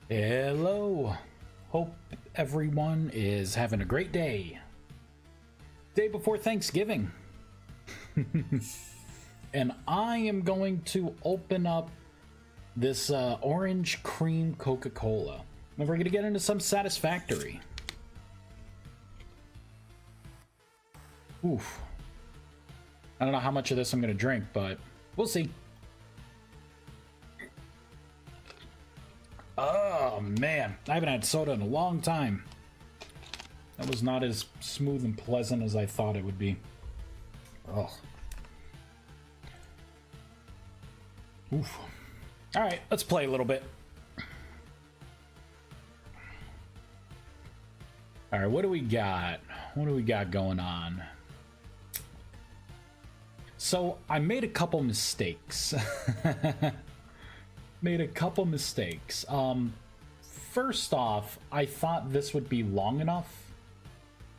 Hello. Hope everyone is having a great day. Day before Thanksgiving. And I am going to open up this orange cream Coca-Cola. And we're going to get into some Satisfactory. Oof. I don't know how much of this I'm going to drink, but we'll see. Oh, man. I haven't had soda in a long time. That was not as smooth and pleasant as I thought it would be. Ugh. Oof. Alright, let's play a little bit. Alright, what do we got? What do we got going on? So, I made a couple mistakes. First off, I thought this would be long enough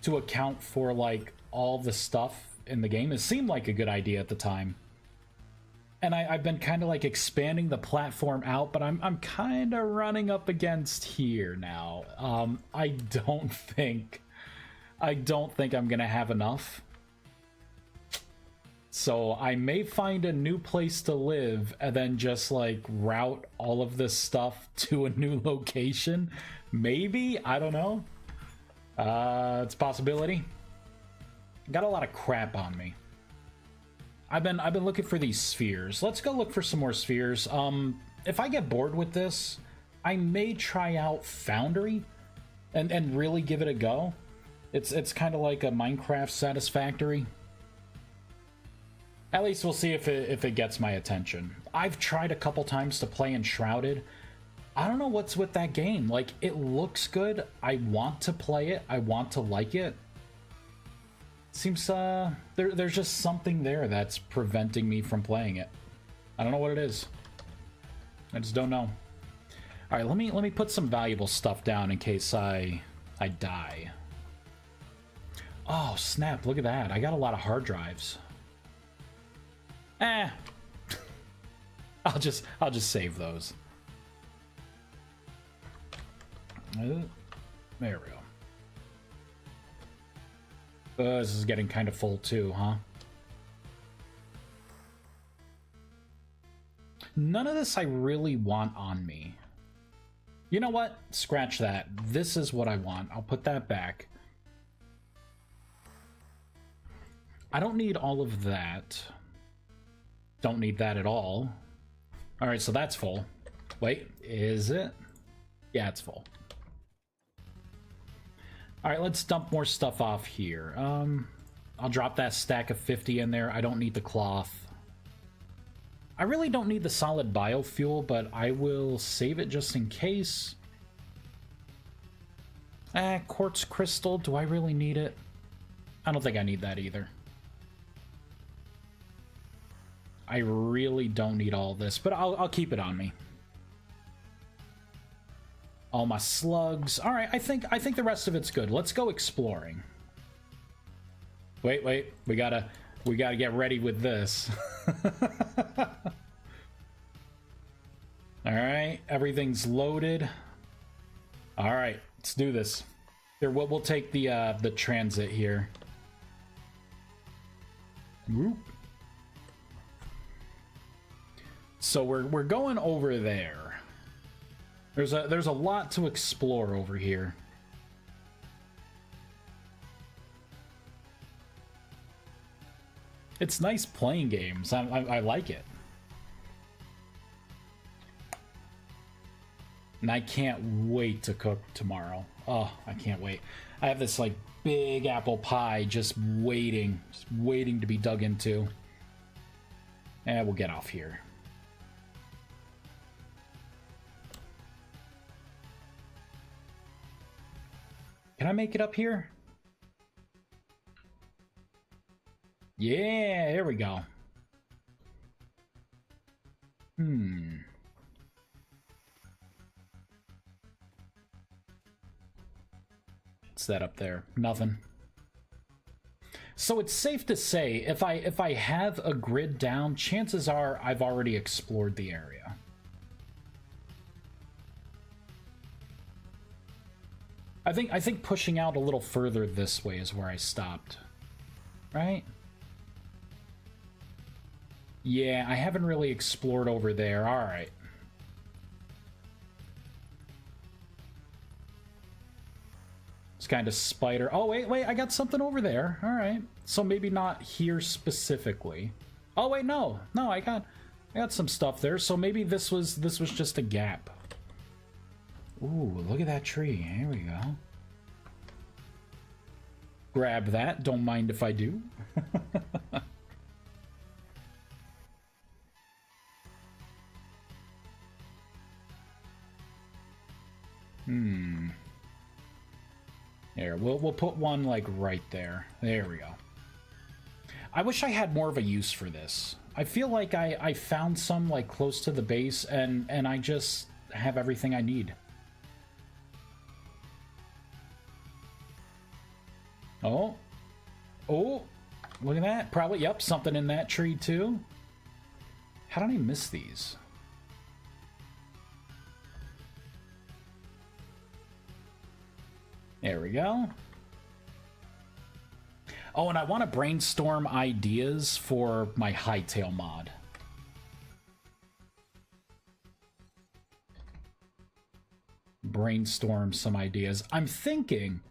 to account for, like, all the stuff in the game. It seemed like a good idea at the time. And I've been kind of, like, expanding the platform out, but I'm kind of running up against here now. I don't think I'm going to have enough. So I may find a new place to live and then just like route all of this stuff to a new location. Maybe, I don't know. It's a possibility. Got a lot of crap on me. I've been looking for these spheres. Let's go look for some more spheres. If I get bored with this, I may try out Foundry and really give it a go. It's kind of like a Minecraft Satisfactory. At least we'll see if it gets my attention. I've tried a couple times to play Enshrouded. I don't know what's with that game. Like, it looks good. I want to play it. I want to like it. Seems there's just something there that's preventing me from playing it. I don't know what it is. I just don't know. All right, let me put some valuable stuff down in case I die. Oh, snap, look at that. I got a lot of hard drives. I'll just save those. There we go. This is getting kind of full too, huh? None of this I really want on me. You know what? Scratch that. This is what I want. I'll put that back. I don't need all of that. Don't need that at all. Alright, so that's full. Wait, is it? Yeah, it's full. Alright, let's dump more stuff off here. I'll drop that stack of 50 in there. I don't need the cloth. I really don't need the solid biofuel, but I will save it just in case. Quartz crystal, do I really need it? I don't think I need that either. I really don't need all this, but I'll keep it on me. All my slugs. All right, I think the rest of it's good. Let's go exploring. Wait, we gotta get ready with this. All right, everything's loaded. All right, let's do this. Here, we'll take the transit here. Whoop. So we're going over there. There's a lot to explore over here. It's nice playing games. I like it. And I can't wait to cook tomorrow. Oh, I can't wait. I have this like big apple pie just waiting to be dug into. And we'll get off here. Can I make it up here? Yeah, here we go. What's that up there? Nothing. So it's safe to say, if I have a grid down, chances are I've already explored the area. I think pushing out a little further this way is where I stopped. Right? Yeah, I haven't really explored over there. All right. It's kind of spider. Oh, wait, I got something over there. All right. So maybe not here specifically. Oh, wait, no. No, I got some stuff there. So maybe this was just a gap. Ooh, look at that tree. Here we go. Grab that. Don't mind if I do. There, we'll put one like right there. There we go. I wish I had more of a use for this. I feel like I found some like close to the base and I just have everything I need. Oh. Oh. Look at that. Probably, yep, something in that tree too. How did I miss these? There we go. Oh, and I want to brainstorm ideas for my hightail mod. Brainstorm some ideas. I'm thinking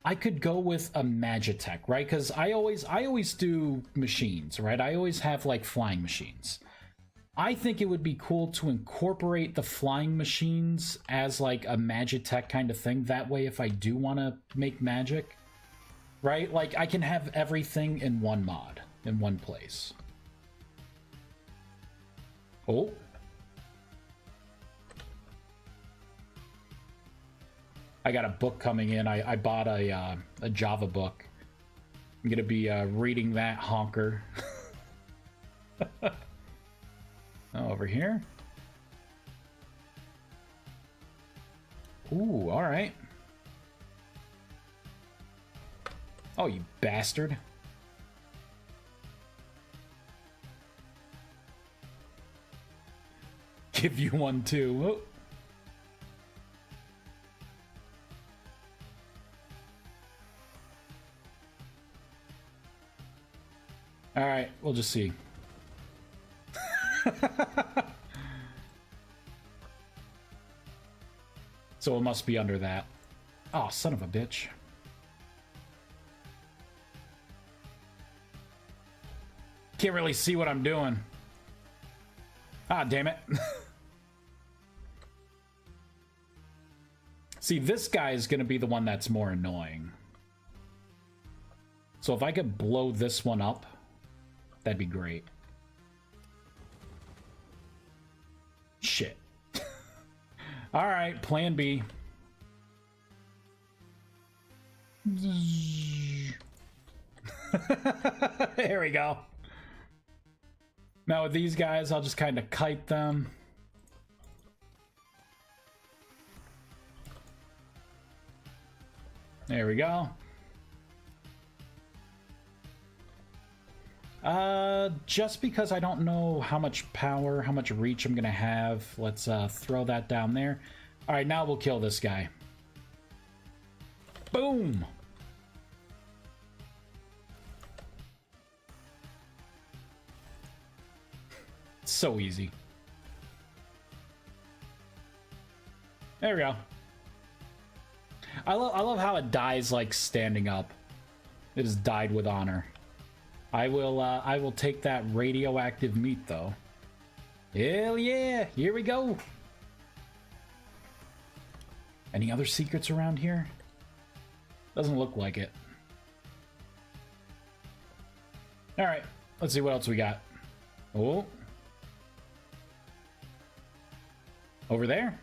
I could go with a Magitech, right? Because I always do machines, right? I always have like flying machines. I think it would be cool to incorporate the flying machines as like a Magitech kind of thing. That way, if I do want to make magic, right? Like I can have everything in one mod, in one place. Oh. I got a book coming in. I bought a Java book. I'm gonna be reading that honker. Oh, over here. Ooh, all right. Oh, you bastard. Give you one too. Oh. All right, we'll just see. So it must be under that. Oh, son of a bitch. Can't really see what I'm doing. Ah, damn it. See, this guy is going to be the one that's more annoying. So if I could blow this one up, that'd be great. Shit. All right, plan B. There we go. Now with these guys, I'll just kind of kite them. There we go. Just because I don't know how much power, how much reach I'm gonna have, let's throw that down there. All right, now we'll kill this guy. Boom! So easy. There we go. I love how it dies like standing up. It has died with honor. I will take that radioactive meat though. Hell yeah! Here we go. Any other secrets around here? Doesn't look like it. All right, let's see what else we got. Oh. Over there?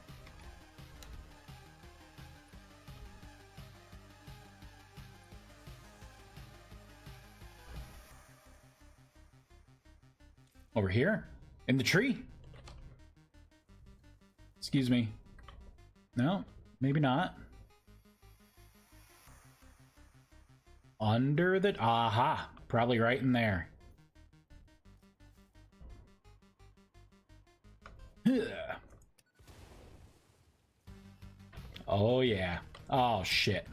Over here? In the tree? Excuse me. No, maybe not. Under the... Aha! Probably right in there. Oh, yeah. Oh, shit.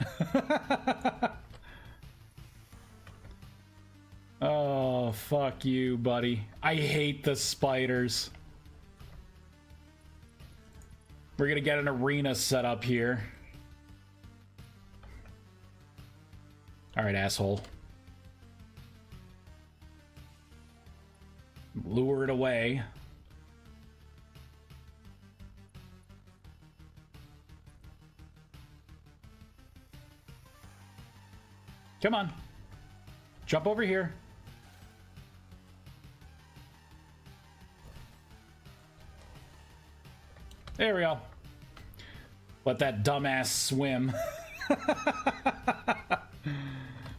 Oh, fuck you, buddy. I hate the spiders. We're gonna get an arena set up here. Alright, asshole. Lure it away. Come on. Jump over here. There we go. Let that dumbass swim.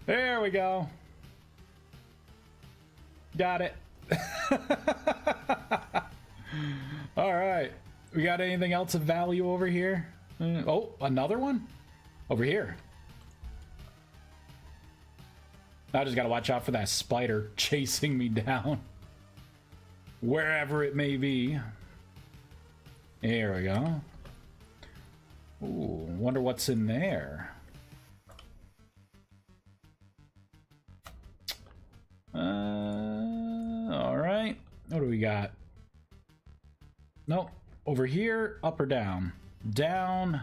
There we go. Got it. All right. We got anything else of value over here? Oh, another one? Over here. I just gotta watch out for that spider chasing me down. Wherever it may be. There we go. Ooh, wonder what's in there. All right. What do we got? Nope. Over here, up or down? Down.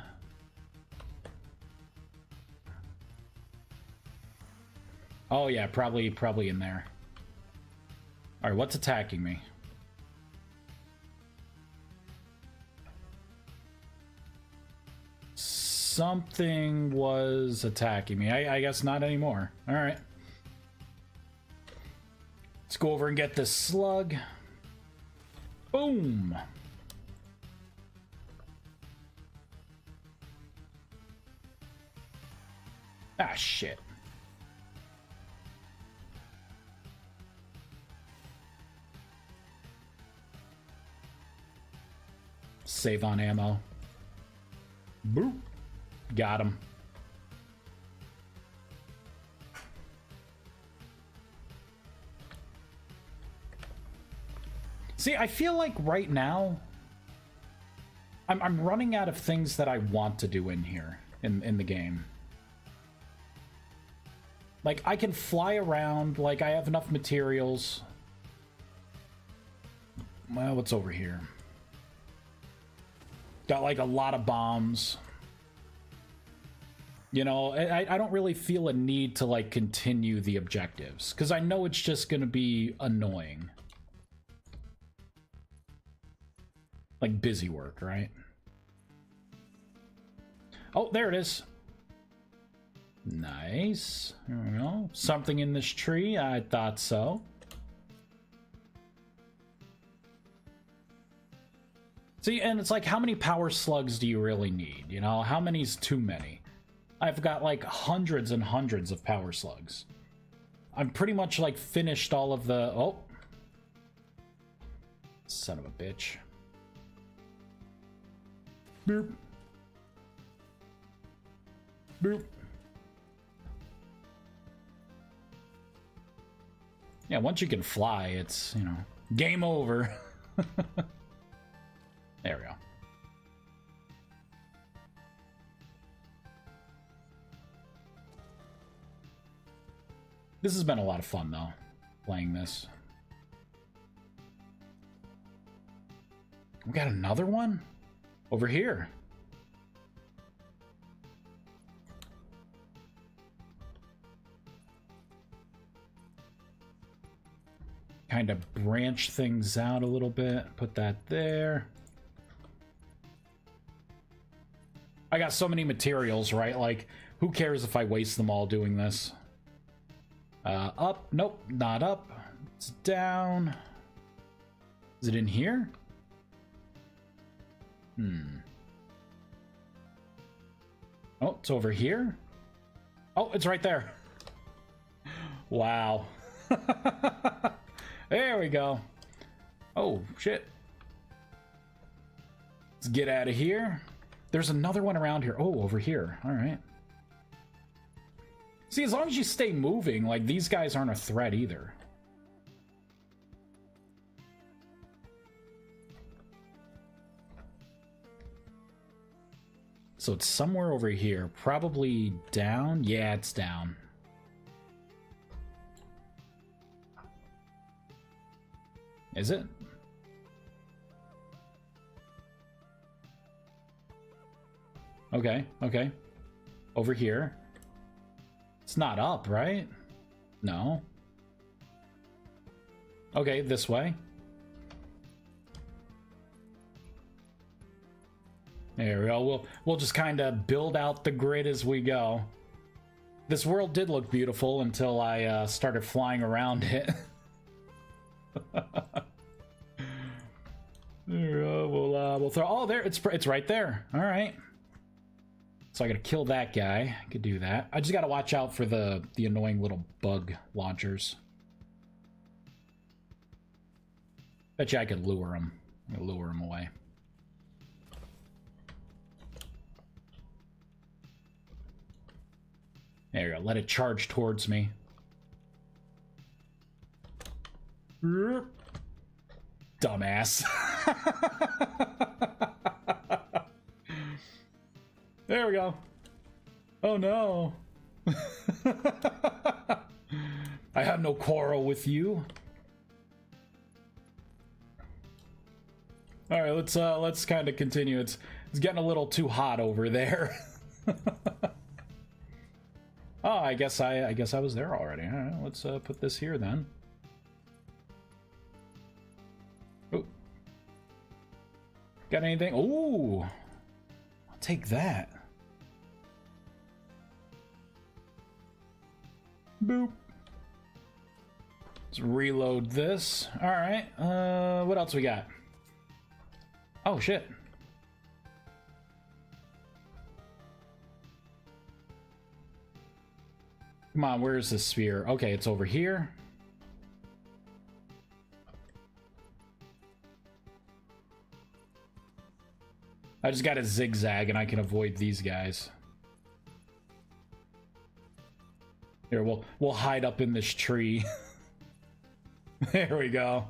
Oh yeah, probably in there. All right, what's attacking me? Something was attacking me. I guess not anymore. All right. Let's go over and get this slug. Boom. Ah, shit. Save on ammo. Boop. Got him. See, I feel like right now I'm running out of things that I want to do in here in the game. Like, I can fly around, like I have enough materials. Well, what's over here? Got like a lot of bombs. You know, I don't really feel a need to like continue the objectives because I know it's just gonna be annoying. Like busy work, right? Oh, there it is. Nice. There we go. Something in this tree. I thought so. See, and it's like, how many power slugs do you really need? You know, how many's too many? I've got like hundreds and hundreds of power slugs. I'm pretty much like finished all of the... Oh. Son of a bitch. Boop. Boop. Yeah, once you can fly, it's, you know, game over. There we go. This has been a lot of fun, though, playing this. We got another one? Over here. Kind of branch things out a little bit. Put that there. I got so many materials, right? Like, who cares if I waste them all doing this? Up. Nope, not up. It's down. Is it in here? Oh, it's over here. Oh, it's right there. Wow. There we go. Oh, shit. Let's get out of here. There's another one around here. Oh, over here. All right. See, as long as you stay moving, like, these guys aren't a threat either. So it's somewhere over here. Probably down. Yeah, it's down. Is it? Okay, okay. Over here. It's not up, right? No. Okay, this way. There we go. We'll just kind of build out the grid as we go. This world did look beautiful until I started flying around it. There we go. We'll throw. Oh, there! It's right there. All right. So I gotta kill that guy. I could do that. I just gotta watch out for the annoying little bug launchers. Bet you I could lure him. Lure him away. There you go. Let it charge towards me. Dumbass. There we go. Oh no. I have no quarrel with you. All right, let's kind of continue. It's getting a little too hot over there. Oh, I guess I was there already. All right, let's put this here then. Oh, got anything? Ooh, I'll take that. Boop. Let's reload this. All right. What else we got? Oh shit. Come on, where's the sphere? Okay, it's over here. I just gotta zigzag and I can avoid these guys. Here, we'll hide up in this tree. There we go.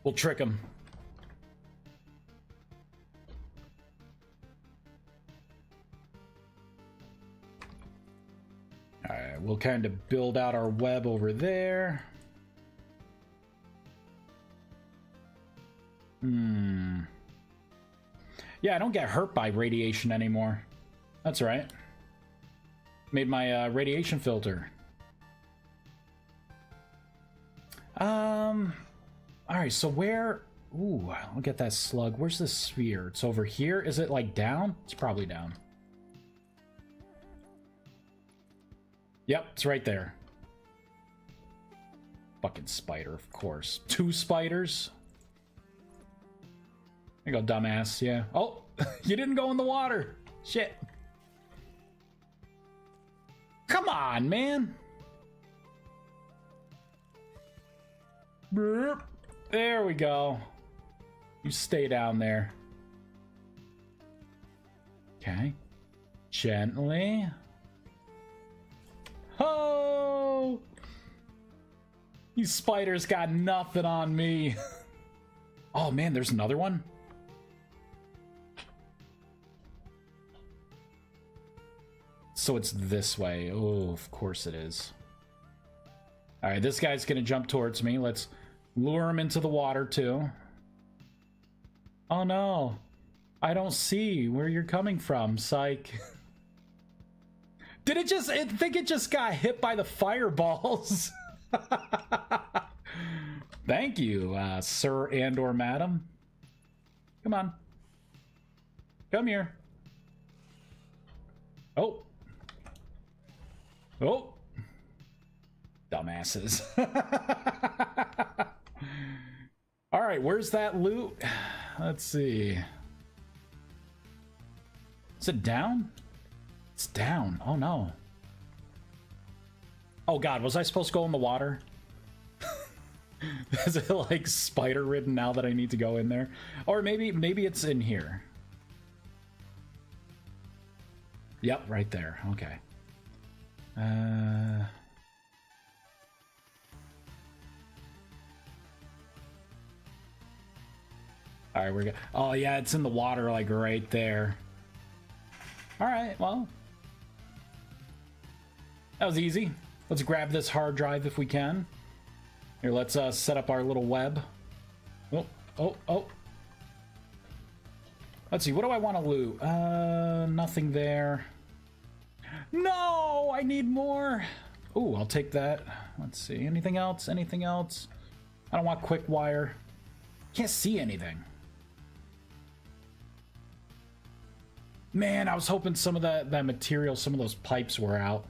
We'll trick him. Alright, we'll kind of build out our web over there. Yeah, I don't get hurt by radiation anymore. That's right. Made my radiation filter. Alright, so where... Ooh, look at that slug. Where's the sphere? It's over here. Is it, like, down? It's probably down. Yep, it's right there. Fucking spider, of course. 2 spiders. There you go, dumbass. Yeah. Oh, you didn't go in the water. Shit. Come on, man. Burp. There we go. You stay down there. Okay. Gently. Oh! You spiders got nothing on me. Oh man, there's another one? So it's this way. Oh, of course it is. Alright, this guy's gonna jump towards me. Let's lure him into the water too. Oh no. I don't see where you're coming from, psych. Did it just... I think it just got hit by the fireballs. Thank you, sir and or madam. Come on. Come here. Oh. Oh. Dumbasses. All right, where's that loot? Let's see. Is it down? It's down. Oh no. Oh god, was I supposed to go in the water? Is it like spider ridden now that I need to go in there? Or maybe it's in here. Yep, right there. Okay. All right, we're good. Oh yeah, it's in the water, like right there. All right, well, that was easy. Let's grab this hard drive if we can. Here, let's set up our little web. Oh, oh, oh. Let's see, what do I want to loot? Nothing there. No, I need more. Ooh, I'll take that. Let's see, anything else? Anything else? I don't want quick wire. Can't see anything. Man, I was hoping some of that material, some of those pipes were out.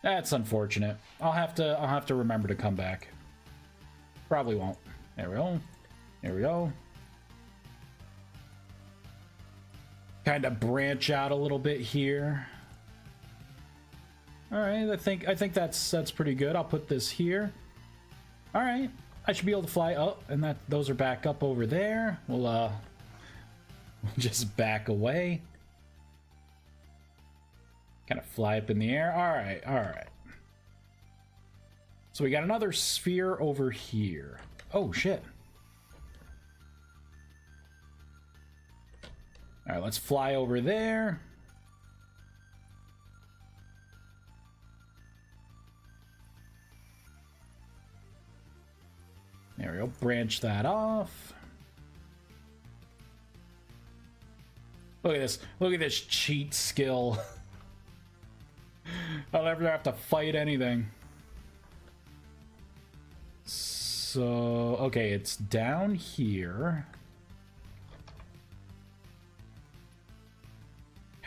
That's unfortunate. I'll have to remember to come back. Probably won't. There we go. There we go. Kind of branch out a little bit here. All right, I think that's pretty good. I'll put this here. All right, I should be able to fly up, and those are back up over there. We'll just back away. Kind of fly up in the air. All right, all right. So we got another sphere over here. Oh shit. All right, let's fly over there. There we go, branch that off. Look at this cheat skill. I'll never have to fight anything. So, okay, it's down here.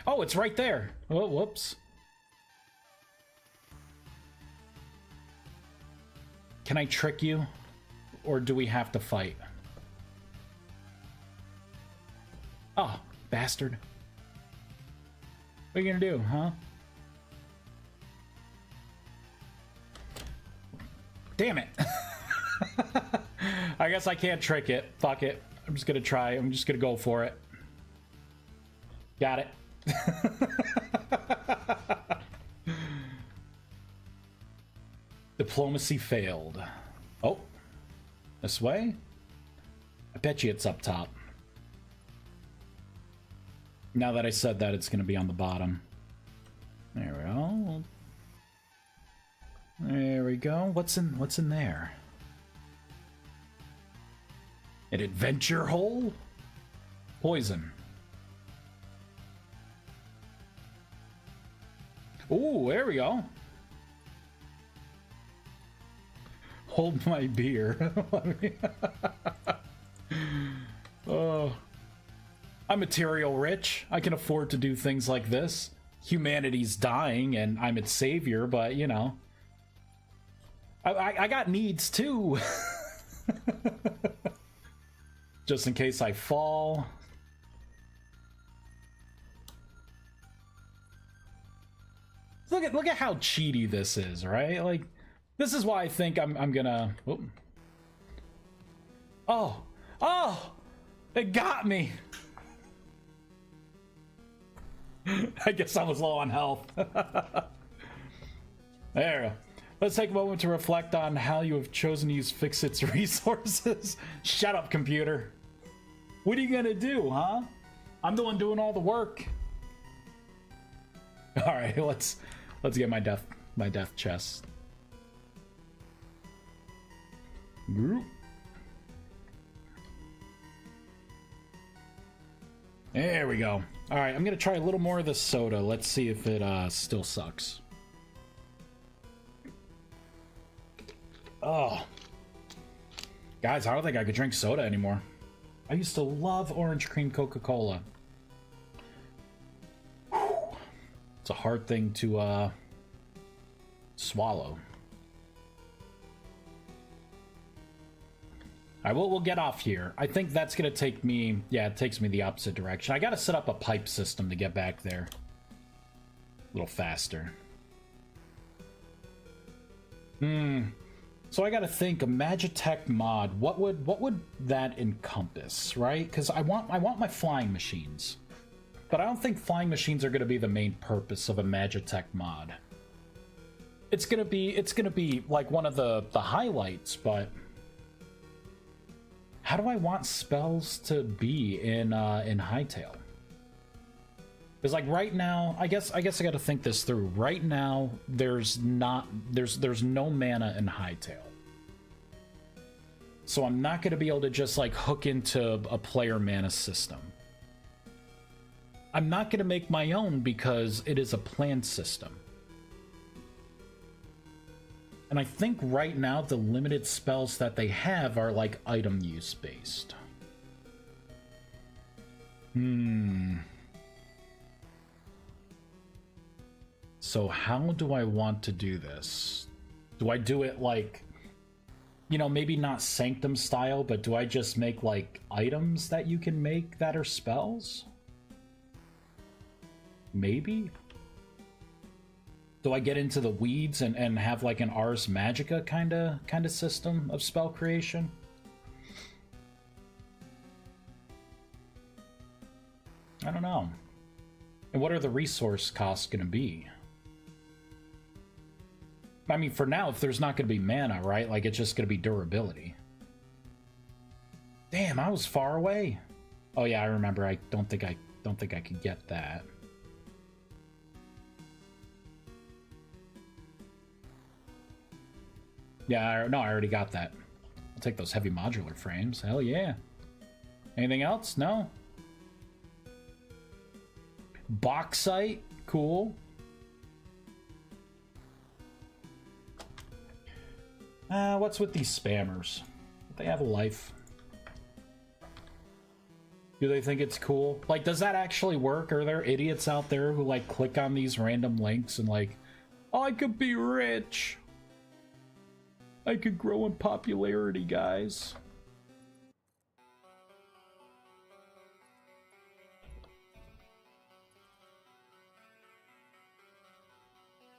Oh, it's right there. Oh, whoops. Can I trick you? Or do we have to fight? Oh, bastard. What are you gonna do, huh? Damn it. I guess I can't trick it. Fuck it. I'm just gonna try. I'm just gonna go for it. Got it. Diplomacy failed. Oh. This way? I bet you it's up top. Now that I said that, it's gonna be on the bottom. There we go. There we go. What's in there? An adventure hole? Poison. Ooh, there we go. Hold my beer. Oh. I'm material rich. I can afford to do things like this. Humanity's dying and I'm its savior, but you know. I got needs too. Just in case I fall. Look at how cheaty this is, right? Like, this is why I think I'm gonna. Whoop. Oh, it got me. I guess I was low on health. There we go. Let's take a moment to reflect on how you have chosen to use Fixit's resources. Shut up, computer. What are you gonna do, huh? I'm the one doing all the work. All right, let's get my death chest. Group. There we go. All right, I'm gonna try a little more of this soda. Let's see if it still sucks. Oh, guys, I don't think I could drink soda anymore. I used to love orange cream Coca-Cola. It's a hard thing to swallow. All right, we'll get off here. I think that's gonna take me. Yeah, it takes me the opposite direction. I gotta set up a pipe system to get back there a little faster. So I gotta think, a Magitech mod, what would that encompass, right? Because I want my flying machines. But I don't think flying machines are gonna be the main purpose of a Magitech mod. It's gonna be like one of the highlights, but How do I want spells to be in Hytale? Because like right now, I guess I got to think this through. Right now, there's no mana in Hytale, so I'm not going to be able to just like hook into a player mana system. I'm not going to make my own because it is a planned system. And I think right now the limited spells that they have are like item use based. So how do I want to do this? Do I do it like, you know, maybe not Sanctum style, but do I just make like items that you can make that are spells? Maybe? Do I get into the weeds and have like an Ars Magica kind of system of spell creation? I don't know. And what are the resource costs going to be? I mean, for now, if there's not going to be mana, right? Like, it's just going to be durability. Damn, I was far away. Oh yeah, I remember. I don't think I could get that. Yeah, no, I already got that. I'll take those heavy modular frames. Hell yeah. Anything else? No? Bauxite? Cool. What's with these spammers? They have a life. Do they think it's cool? Like, does that actually work? Are there idiots out there who, like, click on these random links and, like, oh, I could be rich. I could grow in popularity, guys.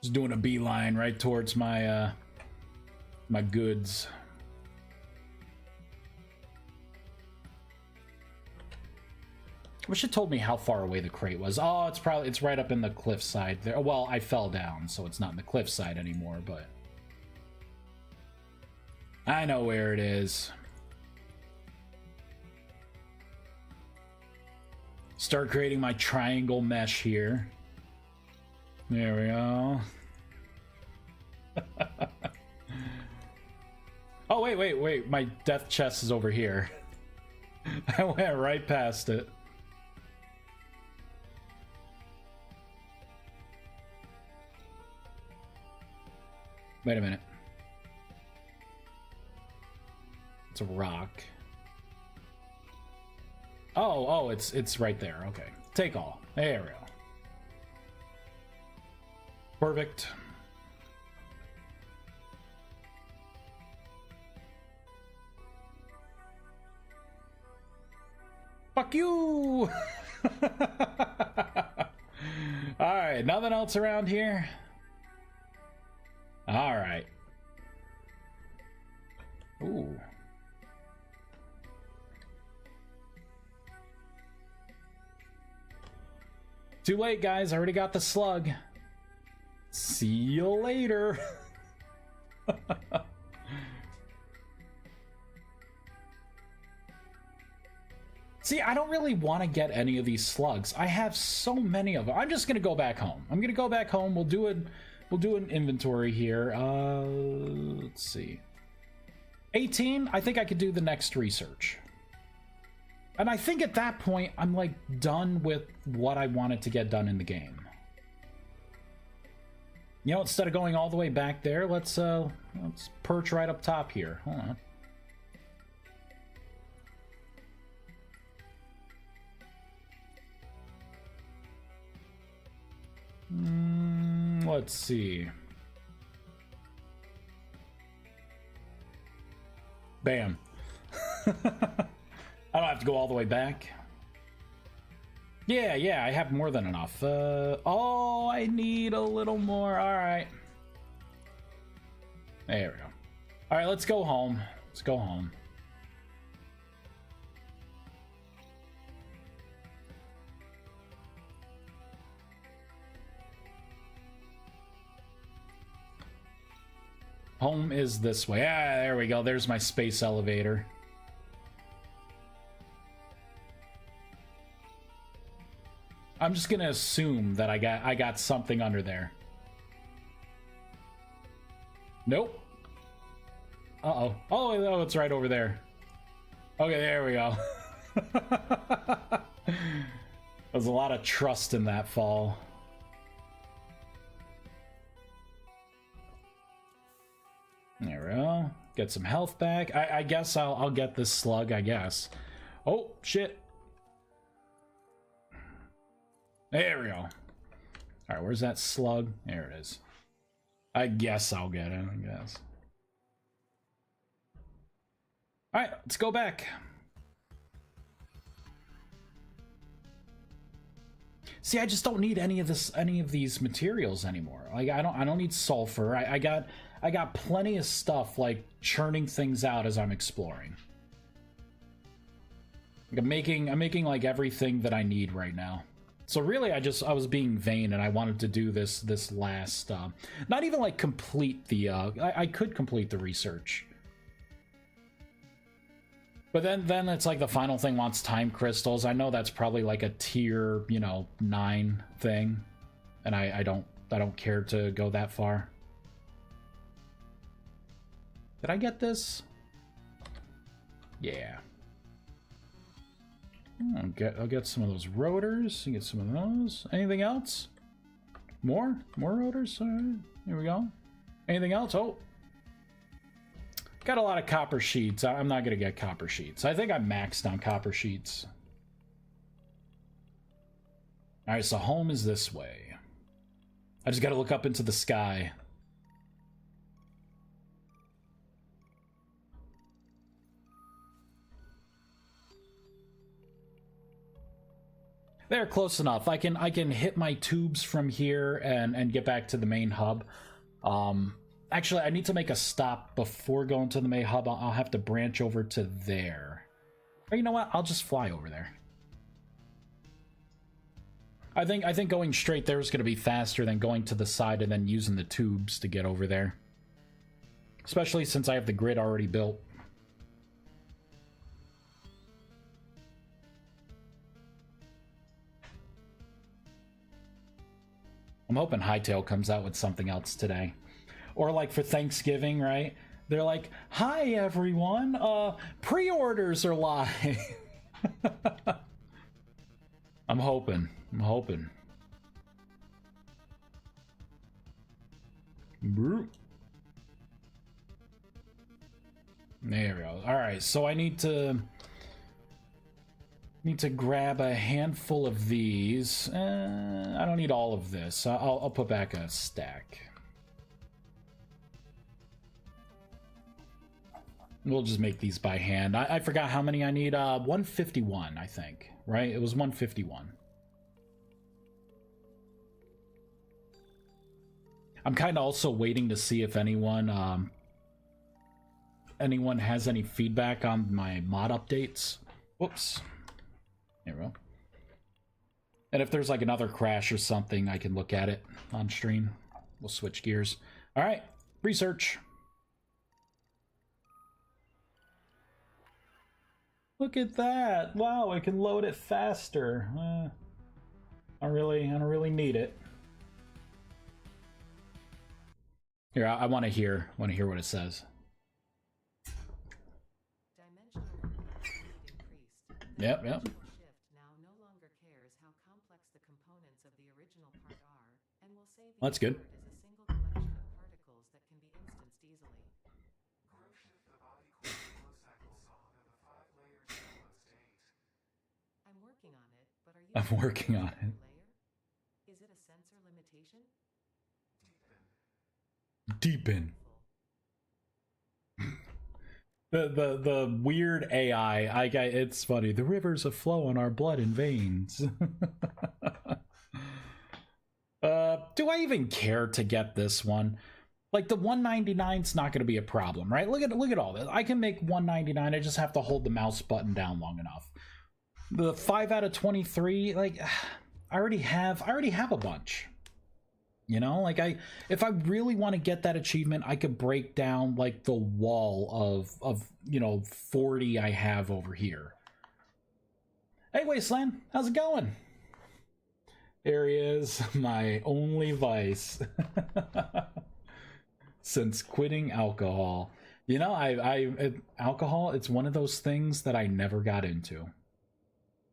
Just doing a beeline right towards my my goods. Wish it told me how far away the crate was. Oh, it's right up in the cliffside there. Well, I fell down, so it's not in the cliffside anymore, but I know where it is. Start creating my triangle mesh here. There we go. Oh, wait. My death chest is over here. I went right past it. Wait a minute. It's a rock. Oh, it's right there. Okay. Take all. There we go. Perfect. Fuck you! Alright, nothing else around here? Alright. Ooh. Too late, guys. I already got the slug. See you later. See, I don't really want to get any of these slugs. I have so many of them. I'm just gonna go back home. I'm gonna go back home. We'll do an inventory here. Let's see. 18. I think I could do the next research. And I think at that point, I'm like done with what I wanted to get done in the game. You know, instead of going all the way back there, let's perch right up top here. Hold on. Let's see. Bam. I don't have to go all the way back. Yeah, I have more than enough. Oh, I need a little more. All right. There we go. All right, let's go home. Let's go home. Home is this way. Ah, there we go. There's my space elevator. I'm just gonna assume that I got something under there. Nope. Uh-oh. Oh, it's right over there. Okay, there we go. There's a lot of trust in that fall. There we go. Get some health back. I guess I'll get this slug, I guess. Oh, shit. There we go. Alright, where's that slug? There it is. I guess I'll get it, I guess. Alright, let's go back. See, I just don't need any of these materials anymore. Like I don't need sulfur. I got plenty of stuff like churning things out as I'm exploring. Like I'm making like everything that I need right now. So really, I was being vain, and I wanted to do this last, not even like complete the. I could complete the research, but then it's like the final thing wants time crystals. I know that's probably like a tier, 9 thing, and I don't care to go that far. Did I get this? Yeah. I'll get some of those rotors. Get some of those. Anything else? More rotors. All right, here we go. Anything else? Oh, got a lot of copper sheets. I'm not gonna get copper sheets. I think I'm maxed on copper sheets. All right, so home is this way. I just got to look up into the sky. They're close enough. I can hit my tubes from here and get back to the main hub. Actually, I need to make a stop before going to the main hub. I'll have to branch over to there. Or you know what? I'll just fly over there. I think going straight there is going to be faster than going to the side and then using the tubes to get over there. Especially since I have the grid already built. I'm hoping Hightail comes out with something else today. Or like for Thanksgiving, right? They're like, hi everyone, pre-orders are live. I'm hoping. There we go. Alright, so I need to grab a handful of these. I don't need all of this. I'll put back a stack. We'll just make these by hand. I forgot how many I need. 151, I think. Right? It was 151. I'm kind of also waiting to see if anyone has any feedback on my mod updates. Whoops. There we go. And if there's like another crash or something, I can look at it on stream. We'll switch gears. All right, research. Look at that! Wow, I can load it faster. I don't really need it. Here, I want to hear what it says. Yep. Now no longer cares how complex the components of the original part are, and will save That's good. as a single collection of particles that can be instanced easily. Group shift the body core flow cycle solid in the 5-layer shallow state. I'm working on it, but are you I'm working on it. layer? Is it a sensor limitation? Deepen. The weird AI. It's funny. The rivers of flow in our blood and veins. Do I even care to get this one? Like the 199's not going to be a problem, right? Look at all this. I can make 199. I just have to hold the mouse button down long enough. The 5 out of 23, like I already have a bunch. You know, like if I really want to get that achievement, I could break down like the wall of 40 I have over here. Hey, Wasteland, how's it going? Here he is, my only vice since quitting alcohol. You know, alcohol, it's one of those things that I never got into.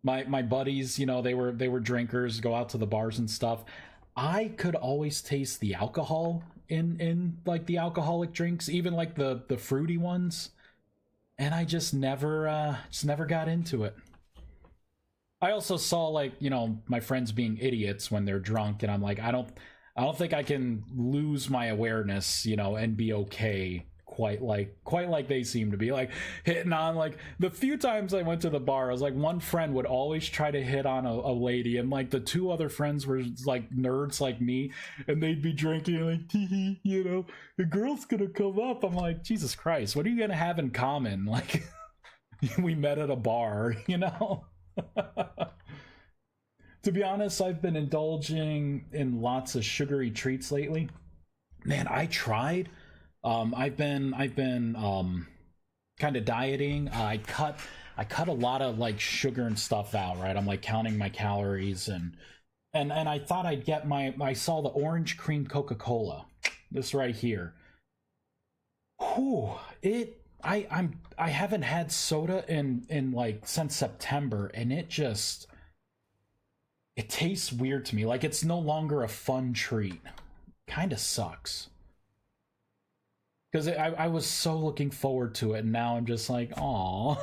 My buddies, you know, they were drinkers, go out to the bars and stuff. I could always taste the alcohol in like the alcoholic drinks, even like the fruity ones, and I just never got into it. I also saw, like, you know, my friends being idiots when they're drunk, and I'm like, I don't think I can lose my awareness, you know, and be okay quite like they seem to be, like hitting on, like the few times I went to the bar, I was like, one friend would always try to hit on a lady, and like the two other friends were like nerds like me, and they'd be drinking like, tee hee, you know, the girl's gonna come up. I'm like, Jesus Christ, what are you gonna have in common? Like, we met at a bar, you know. To be honest, I've been indulging in lots of sugary treats lately. Man, I tried. I've been kind of dieting. I cut a lot of like sugar and stuff out, right? I'm like counting my calories, and I thought I'd get I saw the orange cream Coca-Cola. This right here. Whew, I haven't had soda in like since September, and it tastes weird to me. Like, it's no longer a fun treat. Kind of sucks. Because I was so looking forward to it, and now I'm just like, aw.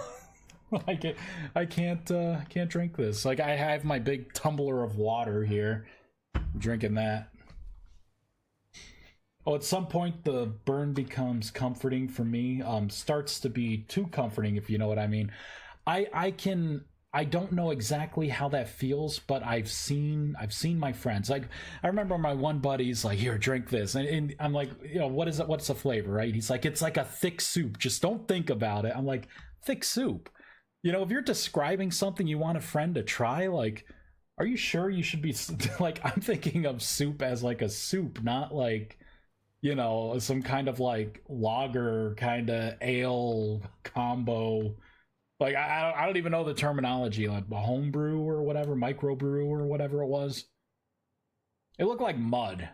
I can't drink this. Like, I have my big tumbler of water here. I'm drinking that. Oh, at some point the burn becomes comforting for me. Starts to be too comforting, if you know what I mean. I don't know exactly how that feels, but I've seen my friends. Like, I remember my one buddy's like, here, drink this, and I'm like, you know, what is it? What's the flavor, right? He's like, it's like a thick soup. Just don't think about it. I'm like, thick soup. You know, if you're describing something you want a friend to try, like, are you sure you should be like? I'm thinking of soup as like a soup, not like, you know, some kind of like lager kind of ale combo. Like, I don't even know the terminology, like a homebrew or whatever, microbrew or whatever it was. It looked like mud.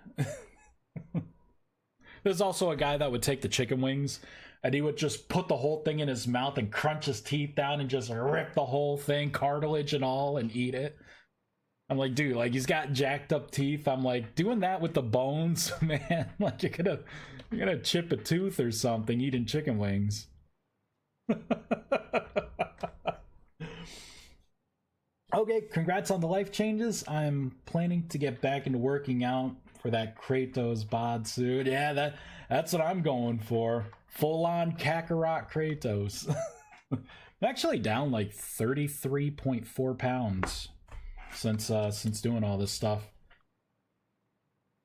There's also a guy that would take the chicken wings, and he would just put the whole thing in his mouth and crunch his teeth down and just rip the whole thing, cartilage and all, and eat it. I'm like, dude, like, he's got jacked up teeth. I'm like, doing that with the bones, man, like you're gonna chip a tooth or something eating chicken wings. Okay, congrats on the life changes. I'm planning to get back into working out for that Kratos bod suit. Yeah, that's what I'm going for. Full on Kakarot Kratos. I'm actually down like 33.4 pounds since doing all this stuff.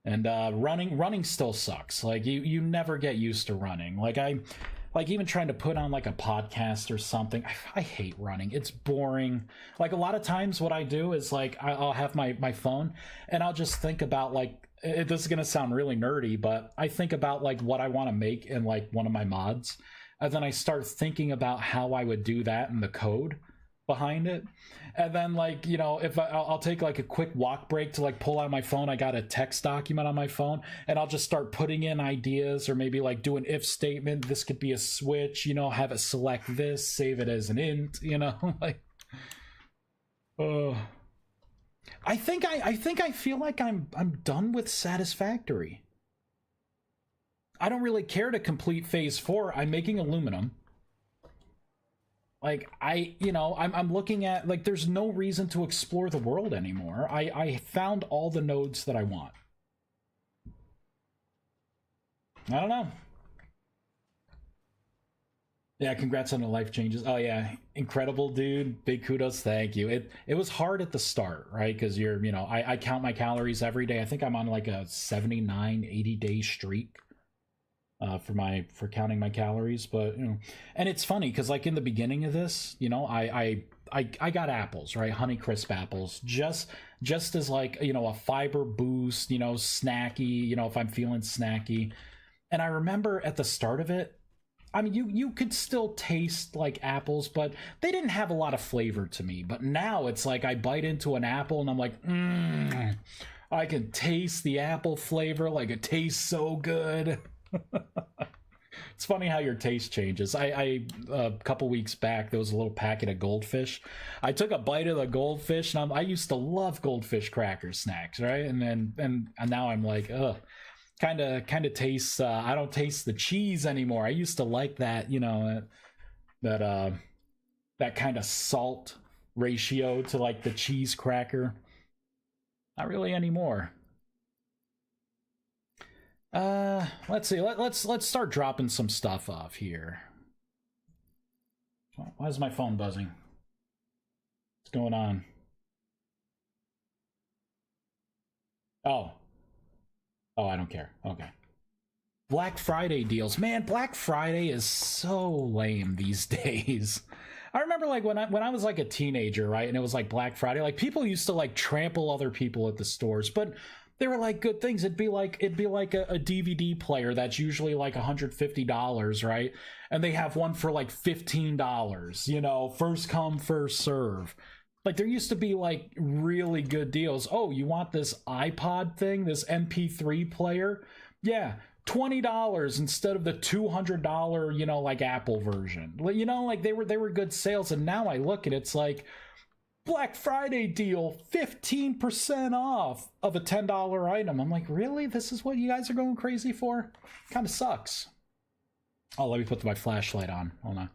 And running still sucks. Like, you never get used to running. Like, even trying to put on like a podcast or something, I hate running. It's boring. Like, a lot of times what I do is like I'll have my phone, and I'll just think about, like, this is gonna sound really nerdy, but I think about like what I want to make in like one of my mods, and then I start thinking about how I would do that and the code behind it. And then, like, you know, if I'll take like a quick walk break to like pull out my phone. I got a text document on my phone, and I'll just start putting in ideas, or maybe like do an if statement. This could be a switch, you know, have it select this, save it as an int, you know. Like, I think I feel like I'm done with Satisfactory. I don't really care to complete phase 4. I'm making aluminum. Like, I'm looking at, like, there's no reason to explore the world anymore. I found all the nodes that I want. I don't know. Yeah, congrats on the life changes. Oh yeah, incredible, dude. Big kudos, thank you. It was hard at the start, right? Because I count my calories every day. I think I'm on like a 79, 80-day streak. For counting my calories, but and it's funny because like in the beginning of this, I got apples, right? Honeycrisp apples, just as like, a fiber boost, snacky, if I'm feeling snacky. And I remember at the start of it, I mean, you could still taste like apples, but they didn't have a lot of flavor to me. But now it's like I bite into an apple and I'm like, I can taste the apple flavor, like it tastes so good. It's funny how your taste changes. I a couple weeks back, there was a little packet of goldfish. I took a bite of the goldfish, and I used to love goldfish cracker snacks, right? And now I'm like, ugh, kind of tastes. I don't taste the cheese anymore. I used to like that, you know, that kind of salt ratio to like the cheese cracker. Not really anymore. Let's see. Let's start dropping some stuff off here. Why is my phone buzzing? What's going on? Oh, I don't care. Okay. Black Friday deals. Man, Black Friday is so lame these days. I remember like when I was like a teenager, right? And it was like Black Friday, like people used to like trample other people at the stores, but they were like good things. It'd be like a DVD player that's usually like $150, right? And they have one for like $15, you know, first come, first serve. Like there used to be like really good deals. Oh, you want this iPod thing, this MP3 player? Yeah, $20 instead of the $200, you know, like Apple version. You know, like they were good sales. And now I look and it's like Black Friday deal, 15% off of a $10 item. I'm like, really? This is what you guys are going crazy for? Kind of sucks. Oh, let me put my flashlight on. Hold on.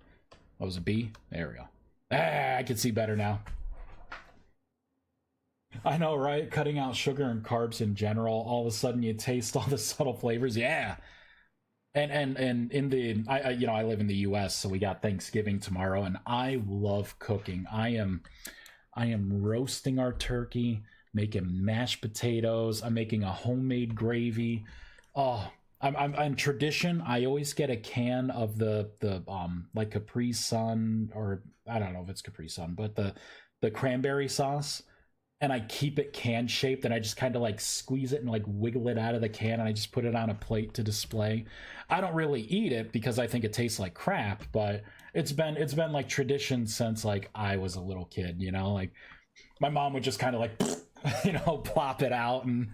What was a B? There we go. Ah, I can see better now. I know, right? Cutting out sugar and carbs in general, all of a sudden you taste all the subtle flavors. Yeah. And in the I live in the US, so we got Thanksgiving tomorrow, and I love cooking. I am roasting our turkey, making mashed potatoes. I'm making a homemade gravy. Oh, I'm tradition. I always get a can of the like Capri Sun, or I don't know if it's Capri Sun, but the cranberry sauce. And I keep it can shaped, and I just kind of like squeeze it and like wiggle it out of the can, and I just put it on a plate to display. I don't really eat it because I think it tastes like crap, but it's been like tradition since like I was a little kid, you know, like my mom would just kind of like, you know, plop it out and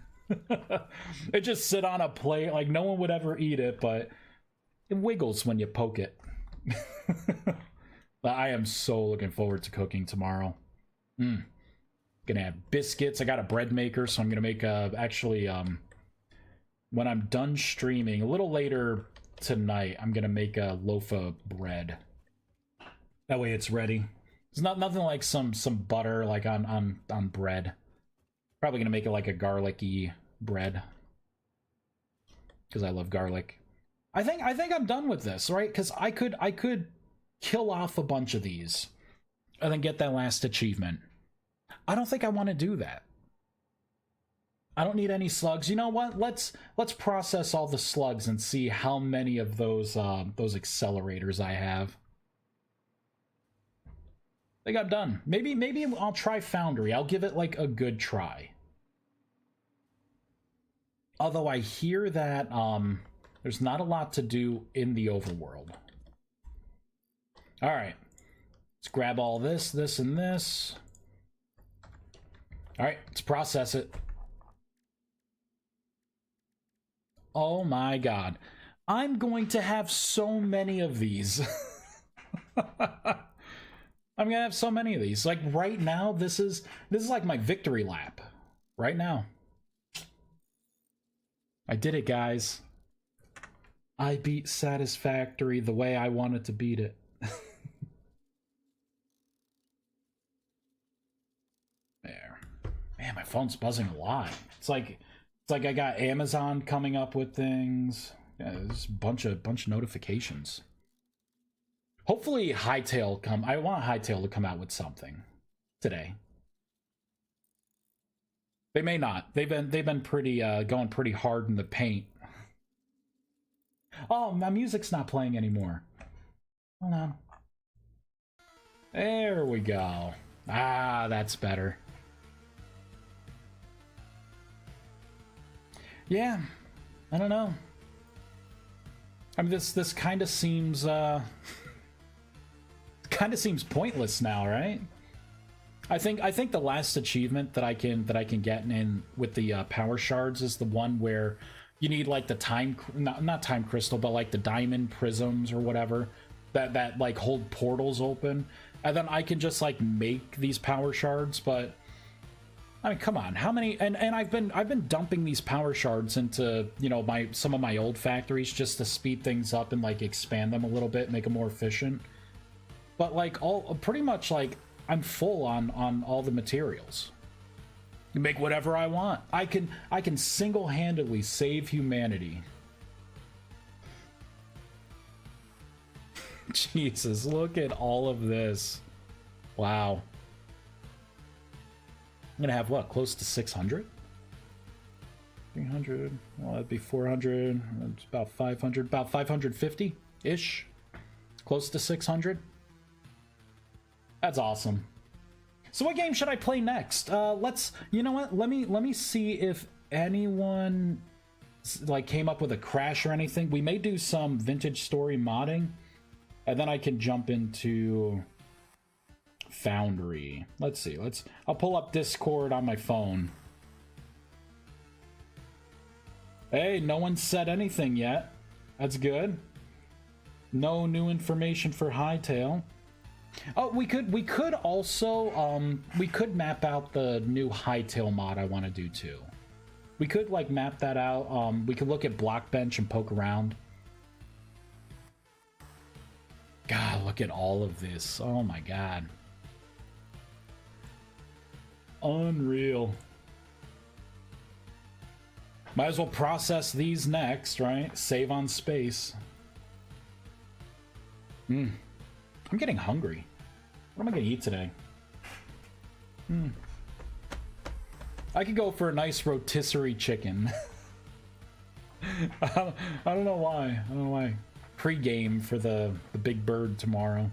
it just sit on a plate. Like no one would ever eat it, but it wiggles when you poke it. But I am so looking forward to cooking tomorrow. Gonna have biscuits. I got a bread maker, so I'm gonna make actually when I'm done streaming a little later tonight, I'm gonna make a loaf of bread. That way it's ready. It's nothing like some butter like on bread. Probably gonna make it like a garlicky bread because I love garlic. I think I'm done with this, right? Because I could kill off a bunch of these and then get that last achievement. I don't think I want to do that. I don't need any slugs. You know what? Let's process all the slugs and see how many of those accelerators I have. I think I'm done. Maybe I'll try Foundry. I'll give it like a good try. Although I hear that there's not a lot to do in the overworld. All right. Let's grab all this, and this. All right, let's process it. Oh my god. I'm going to have so many of these. I'm gonna have so many of these. Like right now, this is like my victory lap. Right now. I did it, guys. I beat Satisfactory the way I wanted to beat it. There. Man, my phone's buzzing a lot. It's like I got Amazon coming up with things. Yeah, there's a bunch of notifications. Hopefully Hytale I want Hytale to come out with something today. They may not. They've been pretty going pretty hard in the paint. Oh, my music's not playing anymore. Hold on. There we go. Ah, that's better. Yeah, I don't know. I mean, this kind of seems pointless now, right? I think the last achievement that I can get in with the power shards is the one where you need like the not time crystal, but like the diamond prisms or whatever that like hold portals open, and then I can just like make these power shards. But I mean, come on, how many? And I've been dumping these power shards into, you know, some of my old factories just to speed things up and like expand them a little bit, make them more efficient. But like pretty much like I'm full on all the materials. You make whatever I want. I can single-handedly save humanity. Jesus, look at all of this. Wow. I'm gonna have what, close to 600? 300, well, that'd be 400, it's about 500, about 550-ish. Close to 600. That's awesome. So what game should I play next? You know what? Let me see if anyone like came up with a crash or anything. We may do some vintage story modding, and then I can jump into Foundry. Let's see. I'll pull up Discord on my phone. Hey, no one said anything yet. That's good. No new information for Hightail. Oh, we could also we could map out the new Hightail mod I want to do too. We could like map that out. We could look at Blockbench and poke around. God, look at all of this. Oh my god. Unreal. Might as well process these next, right? Save on space. I'm getting hungry. What am I gonna eat today? I could go for a nice rotisserie chicken. I don't know why. I don't know why. Pre-game for the big bird tomorrow.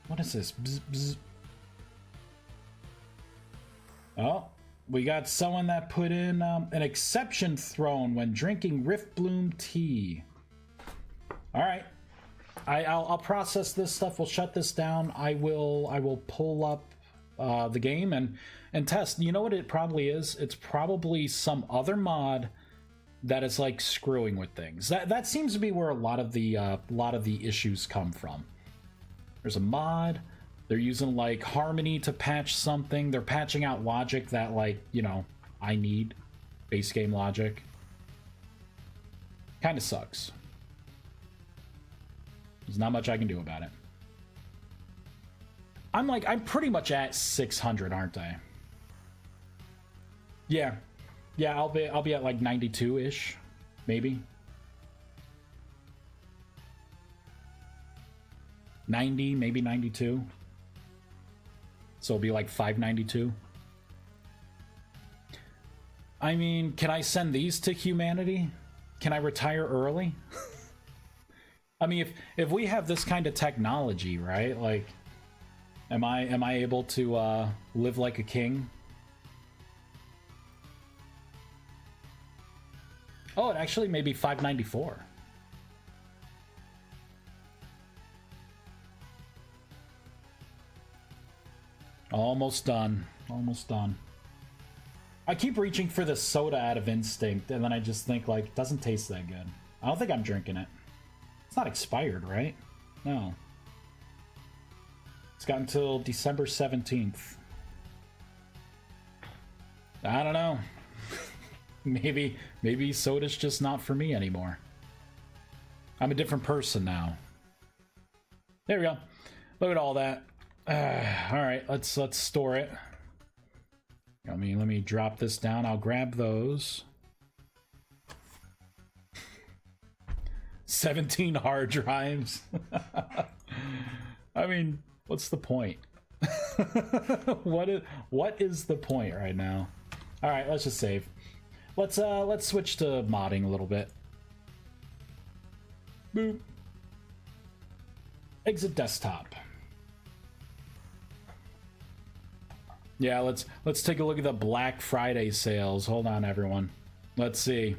What is this? Bzz, bzz. Oh, we got someone that put in an exception thrown when drinking Rift Bloom tea. All right, I'll process this stuff. We'll shut this down. I will pull up the game and test. You know what it probably is? It's probably some other mod that is like screwing with things. That seems to be where a lot of the issues come from. There's a mod. They're using like Harmony to patch something. They're patching out logic that, like, you know, I need. Base game logic. Kind of sucks. There's not much I can do about it. I'm pretty much at 600, aren't I? Yeah. Yeah, I'll be at like 92-ish, maybe. 90, maybe 92. So it'll be like 592. I mean, can I send these to humanity? Can I retire early? I mean, if we have this kind of technology, right? Like, am I able to live like a king? Oh, it actually may be 594. Almost done. Almost done. I keep reaching for the soda out of instinct, and then I just think, like, it doesn't taste that good. I don't think I'm drinking it. It's not expired, right? No. It's got until December 17th. I don't know. Maybe soda's just not for me anymore. I'm a different person now. There we go. Look at all that. All right, let's store it. Let me drop this down. I'll grab those. 17 hard drives. I mean, what's the point? What is the point right now? All right, let's just save. Let's switch to modding a little bit. Boop. Exit desktop. Yeah, let's take a look at the Black Friday sales. Hold on, everyone. Let's see.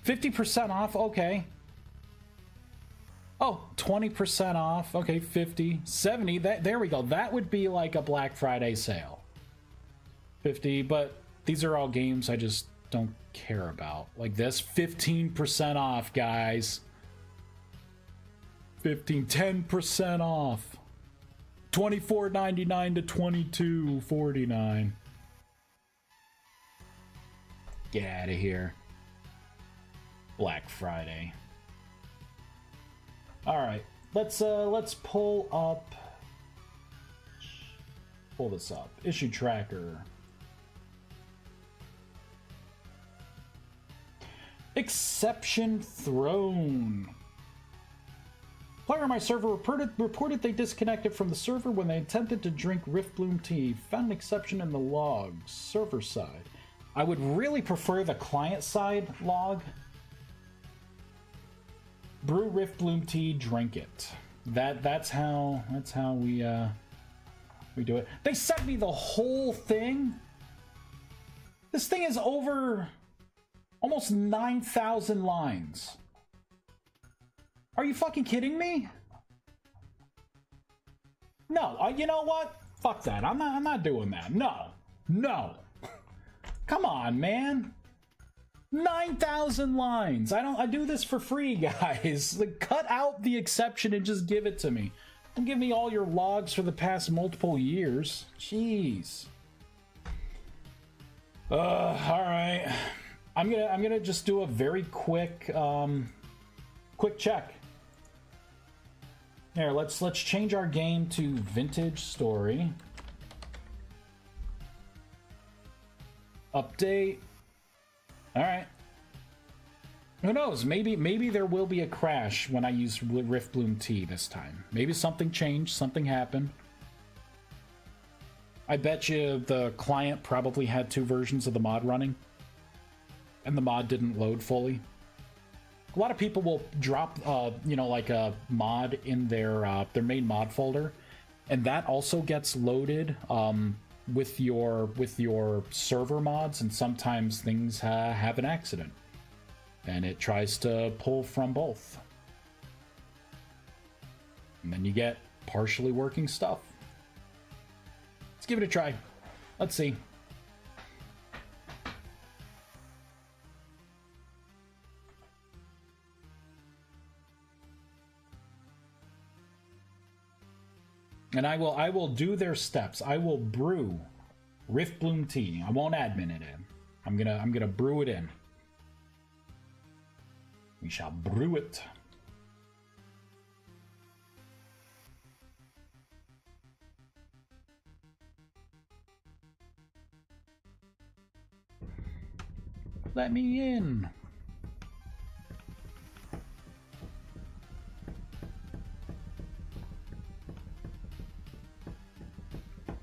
50% off. Okay. Oh, 20% off. Okay, 50, 70. There we go. That would be like a Black Friday sale. 50, but these are all games I just don't care about. Like this, 15% off, guys. 10% off. $24.99 to $22.49. Get out of here. Black Friday. All right, let's pull this up. Issue tracker. Exception thrown. Player on my server reported they disconnected from the server when they attempted to drink Rift Bloom tea. Found an exception in the logs. Server side. I would really prefer the client side log. Brew Rift Bloom tea, drink it. That's how we do it. They sent me the whole thing. This thing is over almost 9,000 lines. Are you fucking kidding me? No, you know what? Fuck that. I'm not doing that. No. Come on, man. 9,000 lines. I do this for free, guys. Like, cut out the exception and just give it to me. Don't give me all your logs for the past multiple years. Jeez. All right. I'm gonna just do a very quick check. Here, let's change our game to Vintage Story. Update. All right. Who knows? Maybe there will be a crash when I use Rift Bloom tea this time. Maybe something changed, something happened. I bet you the client probably had 2 versions of the mod running, and the mod didn't load fully. A lot of people will drop, like a mod in their main mod folder, and that also gets loaded with your server mods, and sometimes things have an accident, and it tries to pull from both, and then you get partially working stuff. Let's give it a try. Let's see. And I will do their steps. I will brew Rift Bloom tea. I won't admin it in. I'm gonna brew it in. We shall brew it. Let me in.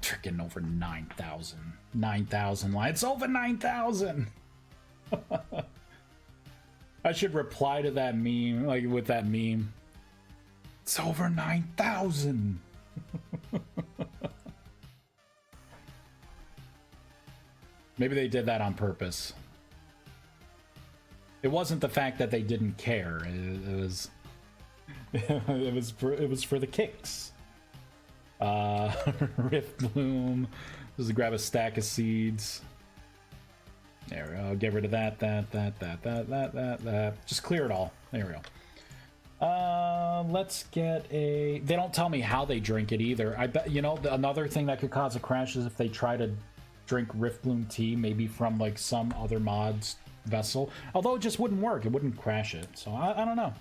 Freaking over 9,000. 9,000 lines. It's over 9,000! I should reply to that meme, like with that meme. It's over 9,000! Maybe they did that on purpose. It wasn't the fact that they didn't care. It was it was for the kicks. Rift Bloom. Just grab a stack of seeds. There we go. Get rid of that. Just clear it all. There we go. Let's get a... They don't tell me how they drink it either. I bet, another thing that could cause a crash is if they try to drink Rift Bloom tea, maybe from like some other mod's vessel. Although it just wouldn't work. It wouldn't crash it. So I don't know.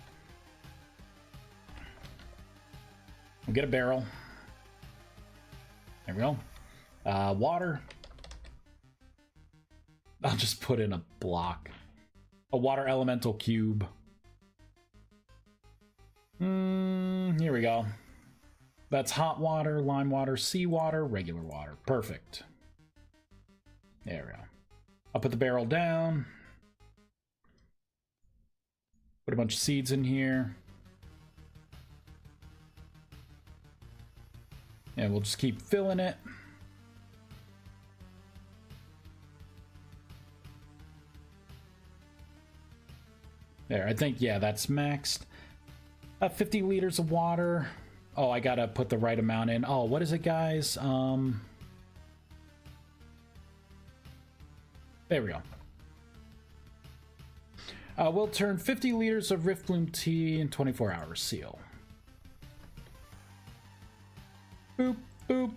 We'll get a barrel. There we go. Water. I'll just put in a block. A water elemental cube. Here we go. That's hot water, lime water, seawater, regular water. Perfect. There we go. I'll put the barrel down. Put a bunch of seeds in here. And we'll just keep filling it. There, I think, yeah, that's maxed. 50 liters of water. Oh, I gotta put the right amount in. Oh, what is it, guys? There we go. We'll turn 50 liters of Rift Bloom tea in 24 hours. Seal. Boop, boop.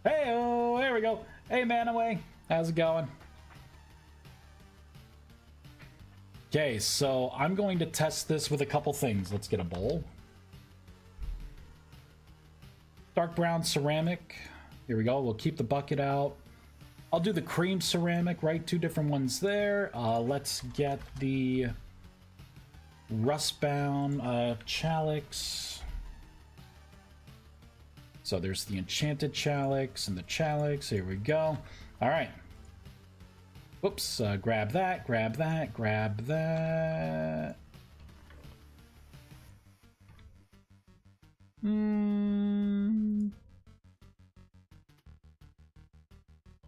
Hey, oh, there we go. Hey, Manaway. How's it going? Okay, so I'm going to test this with a couple things. Let's get a bowl. Dark brown ceramic. Here we go. We'll keep the bucket out. I'll do the cream ceramic, right? 2 different ones there. Let's get the rust-bound chalice. So there's the enchanted chalice and the chalice. Here we go. All right. Whoops, grab that, grab that, grab that.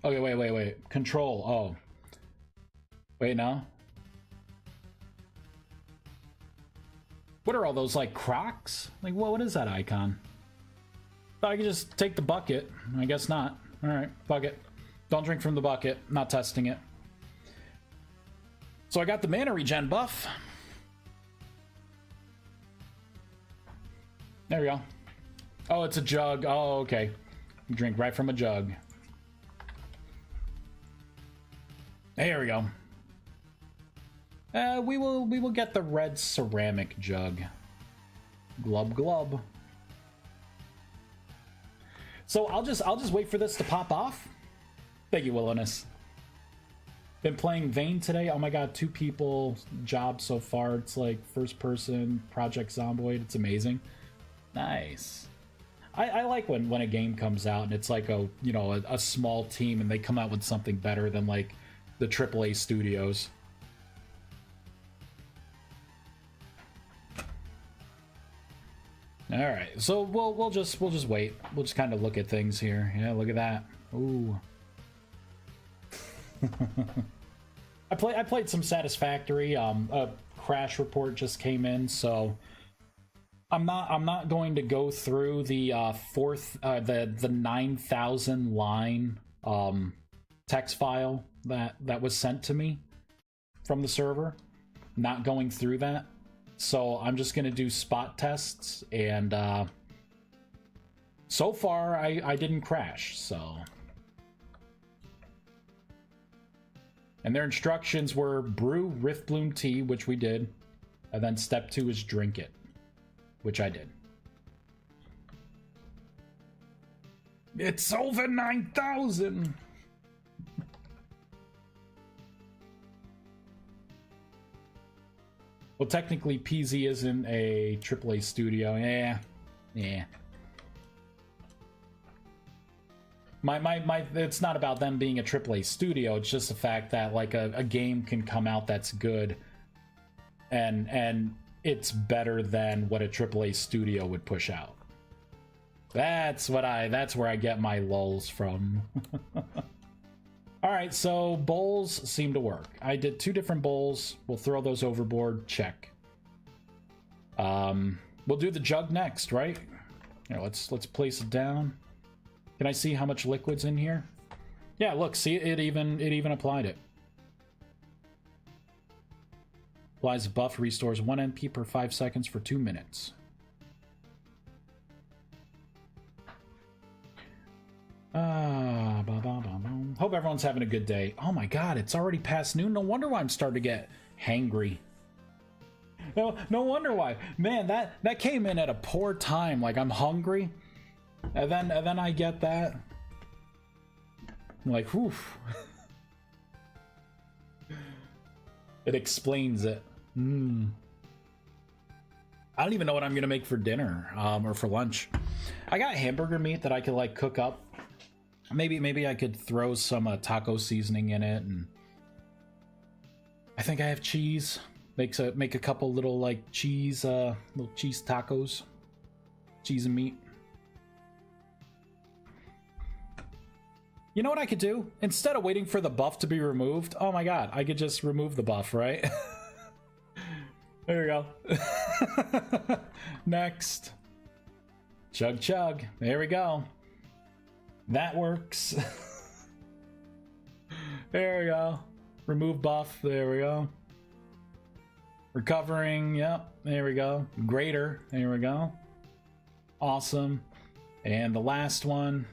Okay, wait. Control, oh. Wait, no? What are all those, like, Crocs? Like, what is that icon? Thought I could just take the bucket. I guess not. Alright, bucket. Don't drink from the bucket. Not testing it. So I got the mana regen buff. There we go. Oh, it's a jug. Oh, okay. You drink right from a jug. There we go. We will get the red ceramic jug. Glub glub. So I'll just wait for this to pop off. Thank you, Williness. Been playing Vayne today. Oh my god, 2 people job so far. It's like first person Project Zomboid. It's amazing. Nice. I like when a game comes out and it's like a small team and they come out with something better than like the AAA studios. All right, so we'll just wait. We'll just kind of look at things here. Yeah, look at that. Ooh. I played some Satisfactory. A crash report just came in, so I'm not going to go through the the 9,000 line text file that was sent to me from the server. Not going through that. So I'm just gonna do spot tests, and so far I didn't crash, so. And their instructions were brew Rift Bloom tea, which we did, and then step 2 is drink it, which I did. It's over 9,000! Well, technically, PZ isn't a AAA studio. Yeah. It's not about them being a AAA studio. It's just the fact that like a game can come out that's good, and it's better than what a AAA studio would push out. That's where I get my lulls from. All right, so bowls seem to work. I did 2 different bowls. We'll throw those overboard. Check. We'll do the jug next, right? Here, let's place it down. Can I see how much liquid's in here? Yeah, look, see, it even applied it. Applies a buff, restores 1 NP per 5 seconds for 2 minutes. Hope everyone's having a good day. Oh my god, it's already past noon. No wonder why I'm starting to get hangry. No wonder why. Man, that came in at a poor time. Like, I'm hungry, and then I get that. I'm like, whew. It explains it. I don't even know what I'm gonna make for dinner, or for lunch. I got hamburger meat that I could like cook up. Maybe I could throw some taco seasoning in it, and I think I have cheese. Make a couple little like cheese tacos, cheese and meat. You know what I could do? Instead of waiting for the buff to be removed, oh my god, I could just remove the buff, right? There we go. Next. Chug chug. There we go. That works. There we go. Remove buff. There we go. Recovering. Yep. There we go. Greater. There we go. Awesome. And the last one.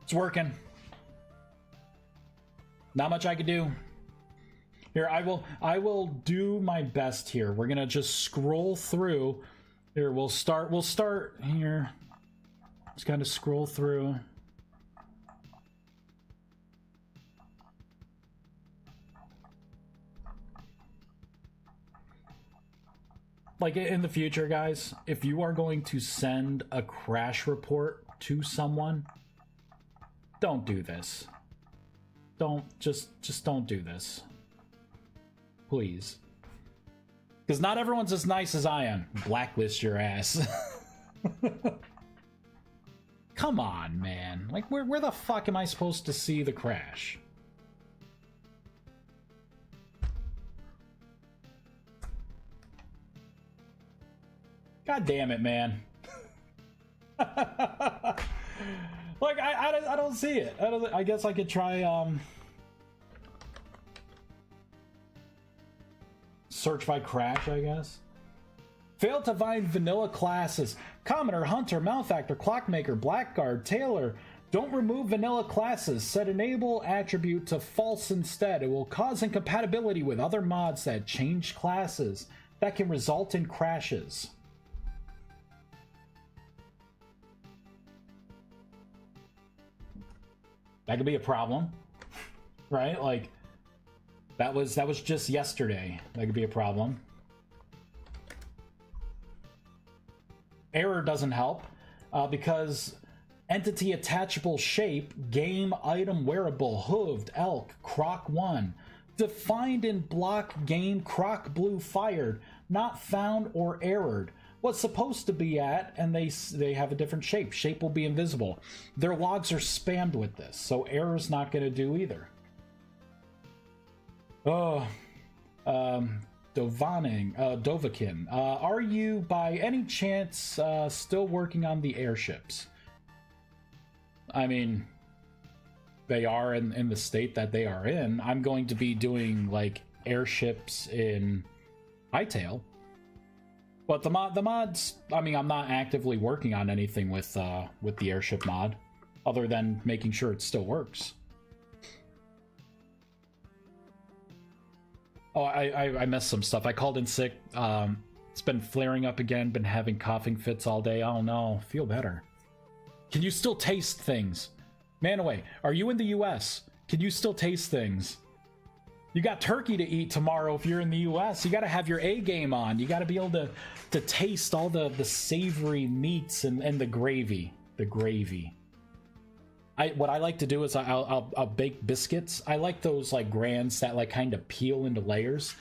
It's working. Not much I could do. Here, I will do my best here. We're gonna just scroll through. Here, we'll start here. Just kind of scroll through. Like in the future, guys, if you are going to send a crash report to someone, don't do this. Just don't do this. Please. Because not everyone's as nice as I am. Blacklist your ass. Come on, man. Like, where the fuck am I supposed to see the crash? God damn it, man. Like, I don't see it. I guess I could try, search by crash, I guess. Failed to find vanilla classes. Commoner, Hunter, Malefactor, Clockmaker, Blackguard, Tailor. Don't remove vanilla classes. Set enable attribute to false instead. It will cause incompatibility with other mods that change classes. That can result in crashes. That could be a problem, right? Like, that was just yesterday. That could be a problem. Error doesn't help because entity attachable shape, game item wearable, hooved, elk, croc 1. Defined in block game croc blue fired, not found or errored. Was supposed to be at, and they have a different shape. Shape will be invisible. Their logs are spammed with this, so error's not going to do either. Oh, Dovakin, are you by any chance still working on the airships? I mean, they are in the state that they are in. I'm going to be doing like airships in Hytale. But the mods, I mean, I'm not actively working on anything with the airship mod, other than making sure it still works. Oh, I missed some stuff. I called in sick. It's been flaring up again. Been having coughing fits all day. Oh no, feel better. Can you still taste things? Manaway, are you in the U.S.? Can you still taste things? You got turkey to eat tomorrow if you're in the U.S. You got to have your A game on. You got to be able to taste all the savory meats and the gravy. The gravy. What I like to do is I'll bake biscuits. I like those like grands that like kind of peel into layers.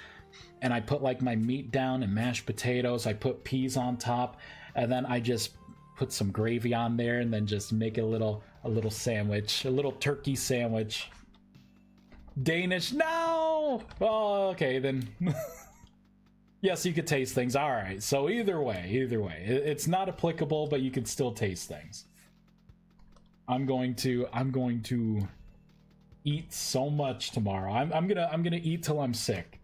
And I put like my meat down and mashed potatoes. I put peas on top. And then I just put some gravy on there and then just make a little sandwich. A little turkey sandwich. Danish, no! Oh, okay, then. Yes, you could taste things. All right, so either way, it's not applicable, but you can still taste things. I'm going to eat so much tomorrow. I'm gonna eat till I'm sick.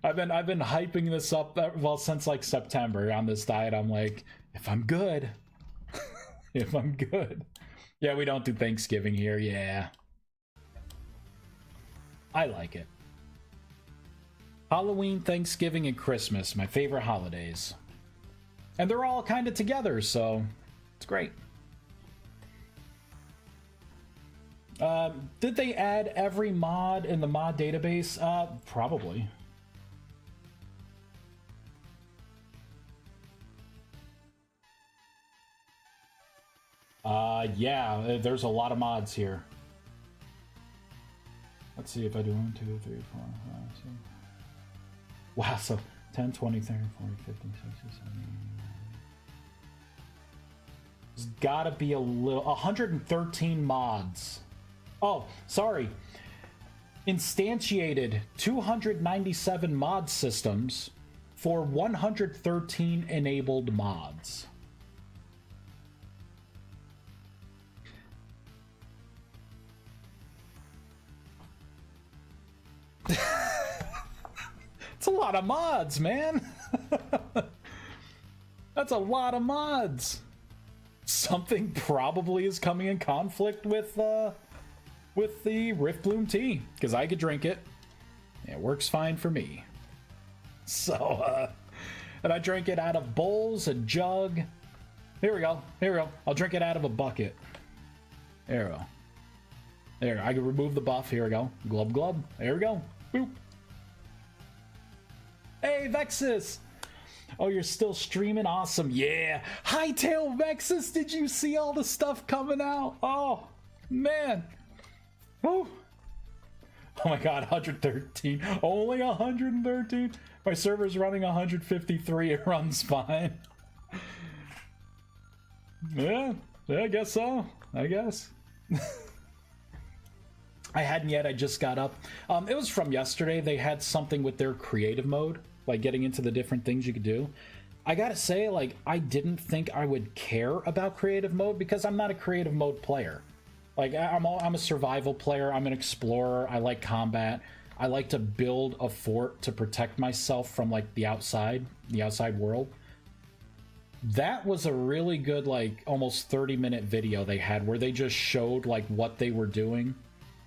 I've been hyping this up well since like September on this diet. I'm like, if I'm good, if I'm good. Yeah, we don't do Thanksgiving here. Yeah. I like it. Halloween, Thanksgiving, and Christmas, my favorite holidays. And they're all kind of together, so it's great. Did they add every mod in the mod database? Probably. Yeah, there's a lot of mods here. Let's see if I do 1, 2, 3, 4, 5, 6. Wow, so 10, 20, 30, 40, 50, 60, 70, There's gotta be a little... 113 mods. Oh, sorry. Instantiated 297 mod systems for 113 enabled mods. It's a lot of mods, man. That's a lot of mods. Something probably is coming in conflict with the Rift Bloom tea, because I could drink it. It works fine for me. So, and I drink it out of bowls, a jug. Here we go. Here we go. I'll drink it out of a bucket. There we go. There, I can remove the buff. Here we go. Glub glub. There we go. Boop. Hey, Vexus! Oh, you're still streaming? Awesome. Yeah. Hightail Vexus, did you see all the stuff coming out? Oh, man. Woo. Oh my god, 113. Only 113? My server's running 153. It runs fine. Yeah, I guess so. I guess. I hadn't yet. I just got up. It was from yesterday. They had something with their creative mode, like getting into the different things you could do. I gotta say, like, I didn't think I would care about creative mode because I'm not a creative mode player. Like, I'm a survival player. I'm an explorer. I like combat. I like to build a fort to protect myself from, like, the outside world. That was a really good, like, almost 30-minute video they had where they just showed, like, what they were doing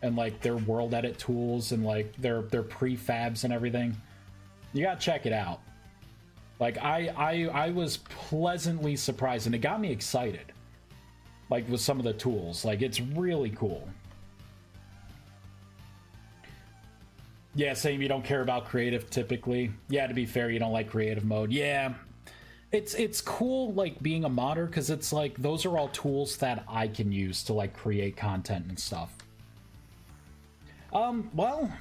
and, like, their world edit tools and, like, their prefabs and everything. You gotta check it out. Like, I was pleasantly surprised, and it got me excited. Like, with some of the tools. Like, it's really cool. Yeah, saying you don't care about creative typically. Yeah, to be fair, you don't like creative mode. Yeah. It's cool, like, being a modder, because it's like, those are all tools that I can use to, like, create content and stuff. Well...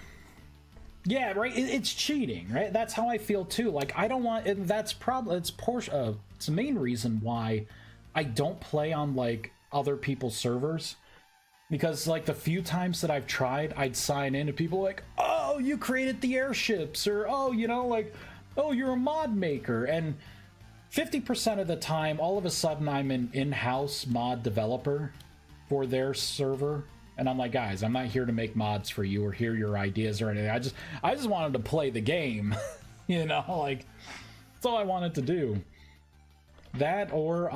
Yeah, right. It's cheating, right? That's how I feel too. Like, I don't want. And that's probably it's the main reason why I don't play on like other people's servers, because like the few times that I've tried, I'd sign in and people are like, oh, you created the airships, or oh, you know, like, oh, you're a mod maker, and 50% of the time, all of a sudden, I'm an in-house mod developer for their server. And I'm like, guys, I'm not here to make mods for you or hear your ideas or anything. I just wanted to play the game. You know, like, that's all I wanted to do. That, or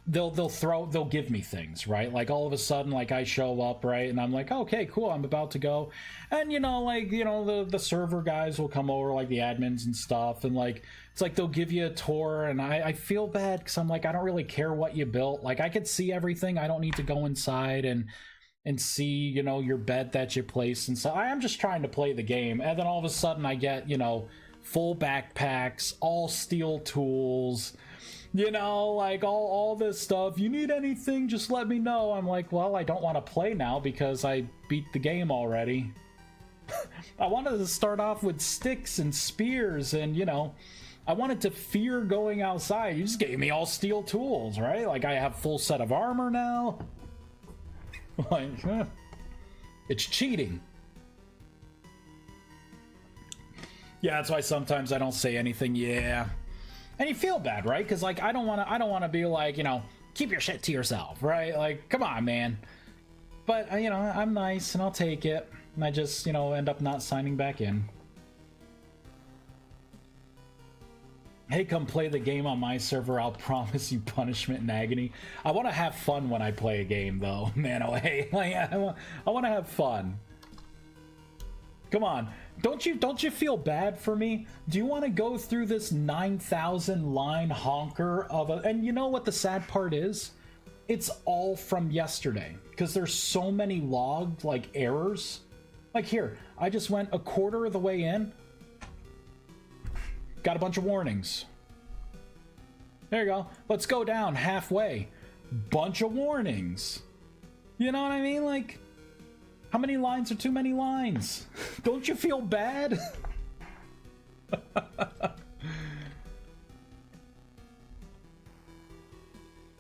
they'll give me things, right? Like, all of a sudden, like, I show up, right, and I'm like, okay, cool, I'm about to go. And, you know, like, you know, the server guys will come over, like the admins and stuff, and like, it's like they'll give you a tour, and I feel bad because I'm like, I don't really care what you built. Like, I could see everything. I don't need to go inside and see, you know, your bed that you place and so I'm just trying to play the game. And then all of a sudden I get, you know, full backpacks, all steel tools, you know, like all this stuff. You need anything, just let me know. I'm like, well, I don't want to play now because I beat the game already. I wanted to start off with sticks and spears, and, you know, I wanted to fear going outside. You just gave me all steel tools, right? Like, I have full set of armor now. Like, it's cheating. Yeah, that's why sometimes I don't say anything. Yeah. And you feel bad, right? Because, like, I don't want to be like, you know, keep your shit to yourself, right? Like, come on, man. But, you know, I'm nice and I'll take it. And I just, you know, end up not signing back in. Hey, come play the game on my server. I'll promise you punishment and agony. I want to have fun when I play a game, though. Man, oh, hey, like, I want to have fun. Come on. Don't you feel bad for me? Do you want to go through this 9,000 line honker of a... And you know what the sad part is? It's all from yesterday. Because there's so many logged, like, errors. Like, here, I just went a quarter of the way in. Got a bunch of warnings. There you go. Let's go down halfway. Bunch of warnings. You know what I mean? Like, how many lines are too many lines? Don't you feel bad?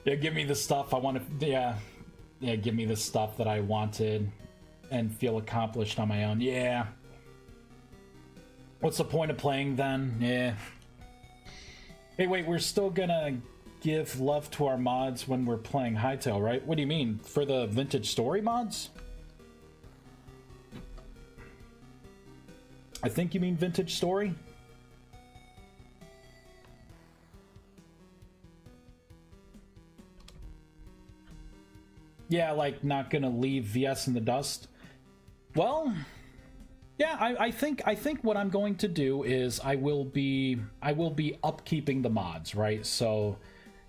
Yeah, give me the stuff I want to. Yeah, give me the stuff that I wanted and feel accomplished on my own. Yeah. What's the point of playing then? Yeah. Hey, wait, we're still gonna give love to our mods when we're playing Hytale, right? What do you mean? For the Vintage Story mods? I think you mean Vintage Story? Yeah, like not gonna leave VS in the dust. Well, yeah, I think what I'm going to do is I will be upkeeping the mods, right? So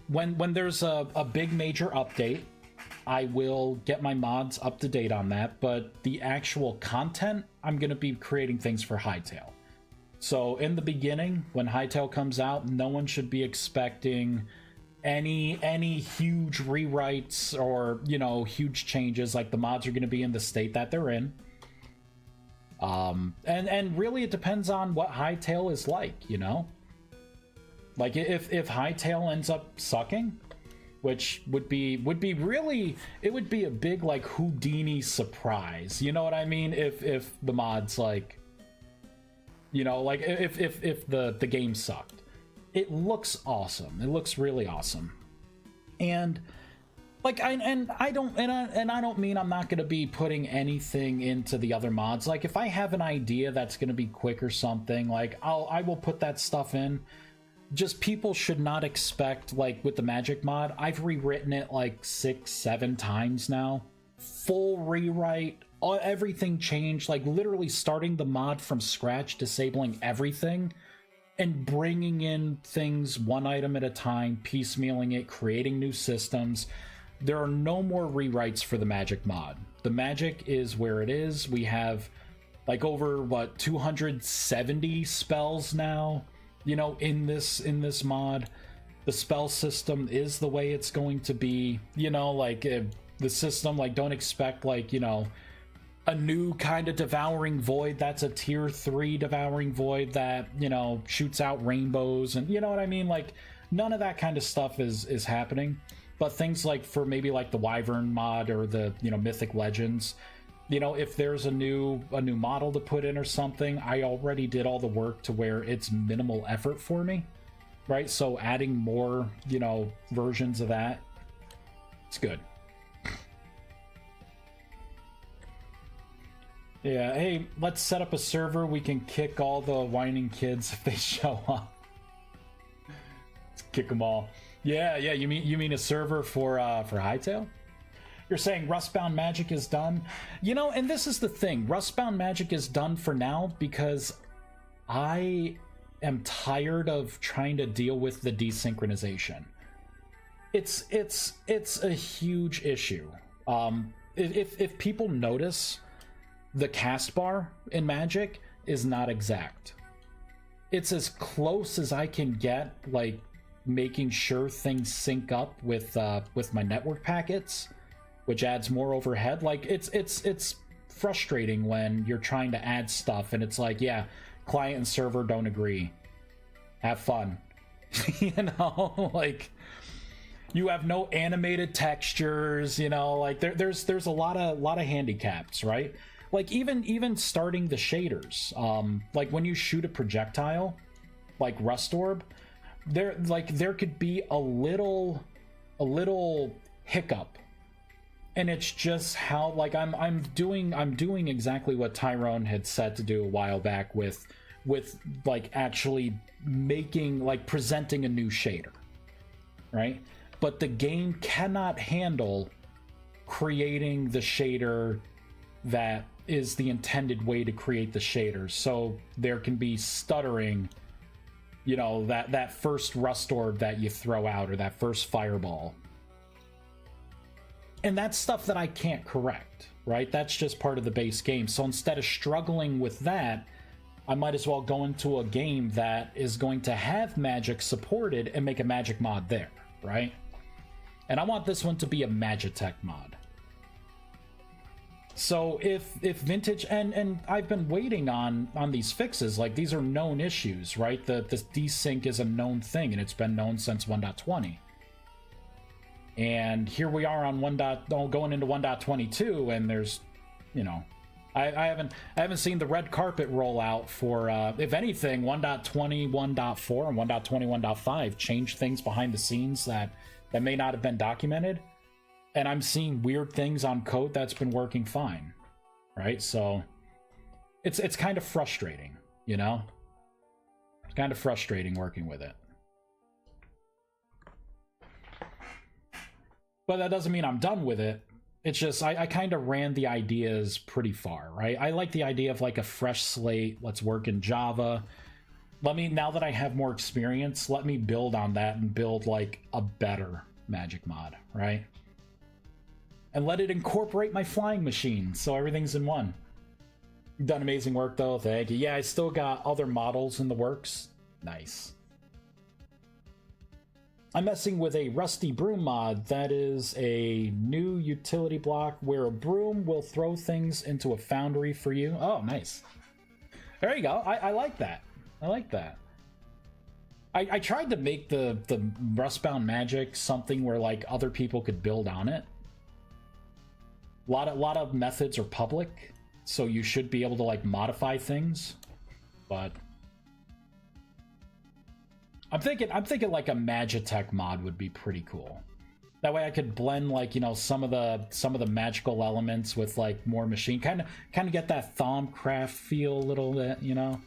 when there's a big major update, I will get my mods up to date on that, but the actual content, I'm gonna be creating things for Hytale. So in the beginning, when Hytale comes out, no one should be expecting any huge rewrites or, you know, huge changes. Like, the mods are going to be in the state that they're in. And really it depends on what Hytale is like, you know? Like, if Hytale ends up sucking, which would be really, it would be a big, like, Houdini surprise, you know what I mean? If the mods, like, you know, like, if the game sucked. It looks awesome. It looks really awesome. And like, I don't mean I'm not going to be putting anything into the other mods. Like, if I have an idea that's going to be quick or something, like, I will put that stuff in. Just people should not expect, like, with the Magic mod, I've rewritten it like 6-7 times now. Full rewrite, everything changed, like literally starting the mod from scratch, disabling everything, and bringing in things one item at a time, piecemealing it, creating new systems. There are no more rewrites for the Magic mod. The Magic is where it is. We have like over, what, 270 spells now, you know, in this mod. The spell system is the way it's going to be, you know, like the system, like, don't expect, like, you know, a new kind of Devouring Void that's a tier 3 Devouring Void that, you know, shoots out rainbows, and you know what I mean? Like, none of that kind of stuff is happening. But things like, for maybe like the Wyvern mod or the, you know, Mythic Legends, you know, if there's a new model to put in or something, I already did all the work to where it's minimal effort for me, right? So adding more, you know, versions of that, it's good. Yeah, hey, let's set up a server. We can kick all the whining kids if they show up. Let's kick them all. Yeah, you mean a server for Hytale? You're saying Rustbound Magic is done? You know, and this is the thing. Rustbound Magic is done for now because I am tired of trying to deal with the desynchronization. It's a huge issue. If people notice, the cast bar in Magic is not exact. It's as close as I can get, like, making sure things sync up with my network packets, which adds more overhead. Like, it's frustrating when you're trying to add stuff and it's like, yeah, client and server don't agree. Have fun. You know, like, you have no animated textures, you know, like there's a lot of handicaps, right? Like, even starting the shaders, like when you shoot a projectile, like Rust Orb, there could be a little hiccup, and it's just how, like, I'm doing exactly what Tyrone had said to do a while back with like actually making, like, presenting a new shader, right? But the game cannot handle creating the shader that is the intended way to create the shaders, so there can be stuttering, you know, that first Rust Orb that you throw out, or that first fireball, and that's stuff that I can't correct, right? That's just part of the base game. So instead of struggling with that, I might as well go into a game that is going to have Magic supported and make a Magic mod there, right? And I want this one to be a Magitech mod. So if Vintage, and I've been waiting on these fixes, like, these are known issues, right? This desync is a known thing, and it's been known since 1.20. And here we are on going into 1.22, and there's, you know, I haven't seen the red carpet roll out for, if anything, 1.20, 1.4, and 1.20, 1.5 change things behind the scenes that may not have been documented. And I'm seeing weird things on code that's been working fine, right? So it's kind of frustrating, you know? It's kind of frustrating working with it. But that doesn't mean I'm done with it. It's just I kind of ran the ideas pretty far, right? I like the idea of like a fresh slate. Let's work in Java. Now that I have more experience, let me build on that and build like a better magic mod, right? And let it incorporate my flying machine so everything's in one. You've done amazing work though, thank you. Yeah, I still got other models in the works. Nice. I'm messing with a Rusty Broom mod that is a new utility block where a broom will throw things into a foundry for you. Oh, nice. There you go. I like that. I like that. I tried to make the Rustbound Magic something where like other people could build on it. A lot of methods are public, so you should be able to like modify things, but I'm thinking like a Magitech mod would be pretty cool. That way I could blend like, you know, some of the magical elements with like more machine, kind of get that Thaumcraft feel a little bit, you know.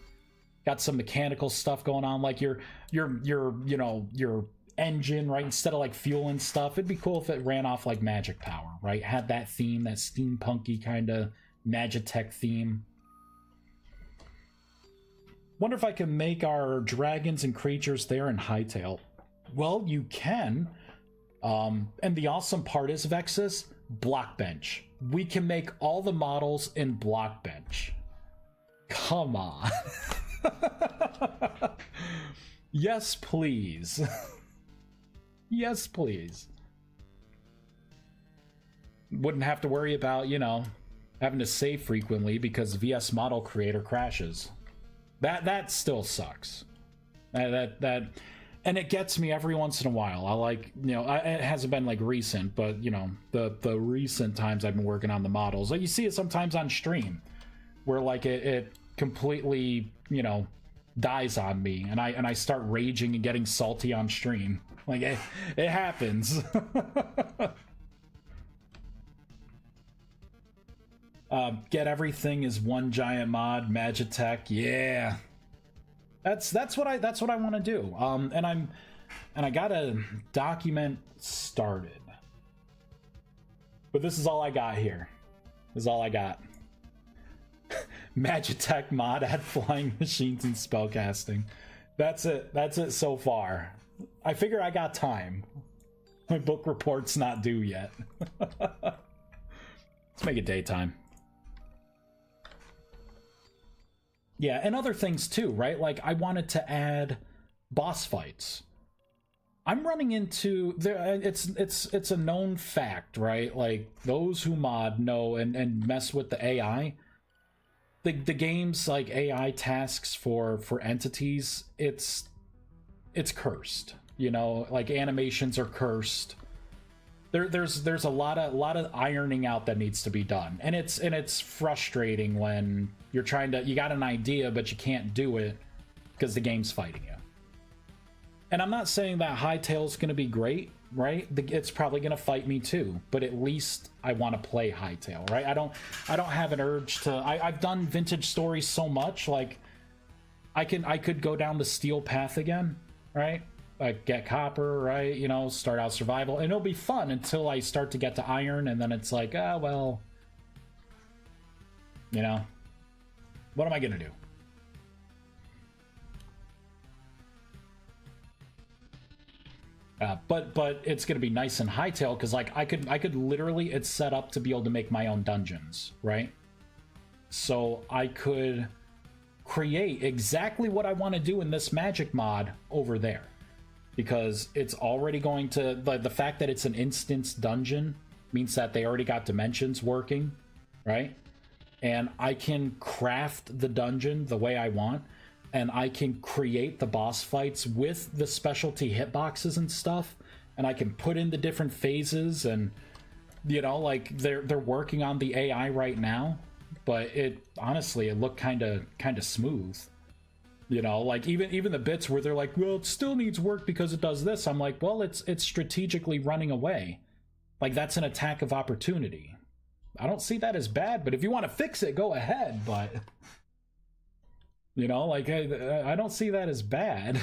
Got some mechanical stuff going on, like your you know, your engine, right? Instead of like fuel and stuff, it'd be cool if it ran off like magic power, right? Had that theme, that steampunky kind of Magitech theme. Wonder if I can make our dragons and creatures there in Hytale. Well, you can. And the awesome part is, Vexus, Blockbench. We can make all the models in Blockbench. Come on. Yes, please. Yes, please. Wouldn't have to worry about, you know, having to save frequently because VS Model Creator crashes. That still sucks. That and it gets me every once in a while. I like, you know, it hasn't been like recent, but you know, the recent times I've been working on the models, like you see it sometimes on stream, where like it completely, you know, dies on me, and I start raging and getting salty on stream. Like it happens. Get everything is one giant mod, Magitech. Yeah, that's what I want to do. And I got a document started, but this is all I got here. This is all I got. Magitech mod, add flying machines and spellcasting. That's it. That's it so far. I figure I got time. My book report's not due yet. Let's make it daytime. Yeah, and other things too, right? Like I wanted to add boss fights. I'm running into there. It's a known fact, right? Like those who mod know and mess with the AI. The game's like AI tasks for entities. It's cursed. You know, like animations are cursed. There's a lot of ironing out that needs to be done, and it's frustrating when you got an idea but you can't do it because the game's fighting you. And I'm not saying that Hytale's going to be great, right? It's probably going to fight me too, but at least I want to play Hytale, right? I don't have an urge to. I've done vintage stories so much, like I could go down the steel path again, right? Like get copper, right? You know, start out survival, and it'll be fun until I start to get to iron, and then it's like, ah, well, you know, what am I gonna do? But it's gonna be nice in Hytale because like I could literally, it's set up to be able to make my own dungeons, right? So I could create exactly what I want to do in this magic mod over there. Because it's already going to, the fact that it's an instance dungeon means that they already got dimensions working, right? And I can craft the dungeon the way I want, and I can create the boss fights with the specialty hitboxes and stuff and I can put in the different phases, and you know, like they're working on the AI right now, but it honestly it looked kind of smooth. You know, like even the bits where they're like, well, it still needs work because it does this. I'm like, well, it's strategically running away. Like, that's an attack of opportunity. I don't see that as bad, but if you want to fix it, go ahead. But you know, like I don't see that as bad.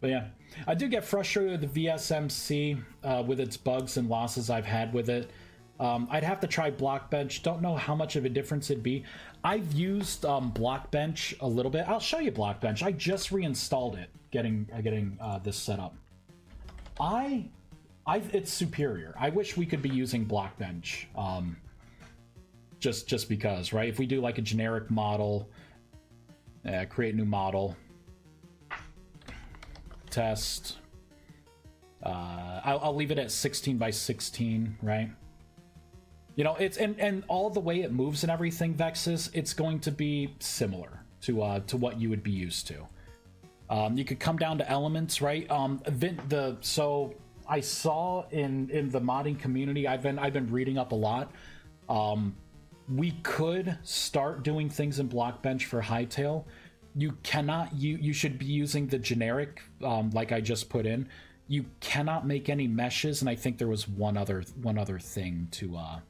But yeah, I do get frustrated with the VSMC with its bugs and losses I've had with it. I'd have to try Blockbench. Don't know how much of a difference it'd be. I've used Blockbench a little bit. I'll show you Blockbench. I just reinstalled it, getting this set up. It's superior. I wish we could be using Blockbench. Just because, right? If we do like a generic model, create new model, test. I'll leave it at 16 by 16, right? You know, it's and all the way it moves and everything, Vexus, it's going to be similar to what you would be used to. You could come down to elements, right? So I saw in the modding community, I've been reading up a lot. We could start doing things in Blockbench for Hightail. You cannot. You should be using the generic, like I just put in. You cannot make any meshes, and I think there was one other thing to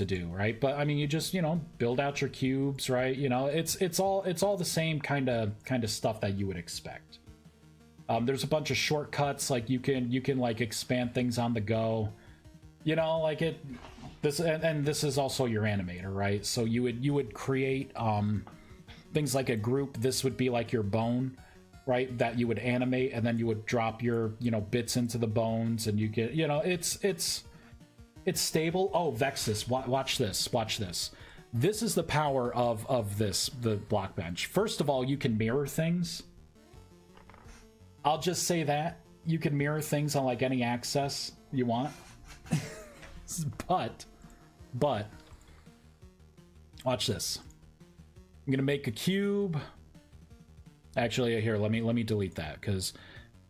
do, right? But I mean, you just, you know, build out your cubes, right? You know, it's all the same kind of stuff that you would expect. There's a bunch of shortcuts, like you can like expand things on the go, you know, like this is also your animator, right? So you would create things like a group. This would be like your bone, right, that you would animate, and then you would drop your, you know, bits into the bones, and you get, you know, it's stable. Oh, Vexus, watch this. This is the power of the Blockbench. First of all, you can mirror things. I'll just say that you can mirror things on like any access you want. but watch this. I'm gonna make a cube. Actually, here, let me delete that, because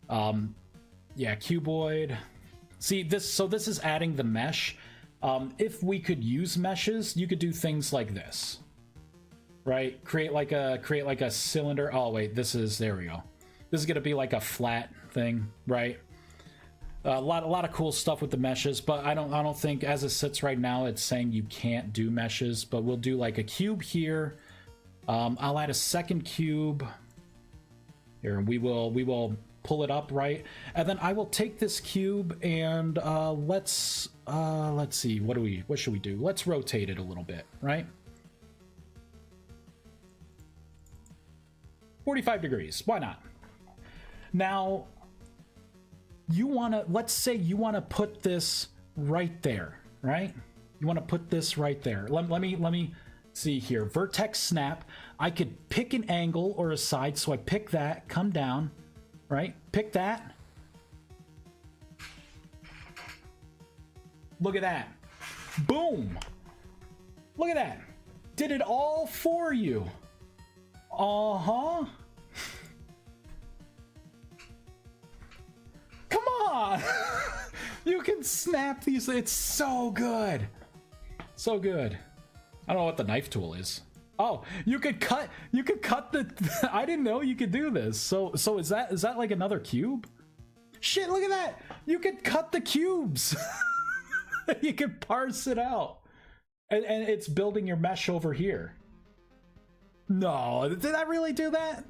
yeah, cuboid. See this, so this is adding the mesh. If we could use meshes, you could do things like this, right? Create like a cylinder. Oh wait, there we go. This is gonna be like a flat thing, right? A lot of cool stuff with the meshes, but I don't think, as it sits right now, it's saying you can't do meshes. But we'll do like a cube here. I'll add a second cube here, and we will pull it up, right? And then I will take this cube and let's see, what should we do? Let's rotate it a little bit, right? 45 degrees, why not? Now, let's say you want to put this right there, right? You want to put this right there. Let me see here. Vertex snap. I could pick an angle or a side, so I pick that, come down, right? Pick that. Look at that. Boom. Look at that. Did it all for you. Uh-huh. Come on. You can snap these. It's so good. So good. I don't know what the knife tool is. Oh, you could cut the I didn't know you could do this. So is that like another cube? Shit, look at that. You could cut the cubes. You could parse it out. And it's building your mesh over here. No, did I really do that?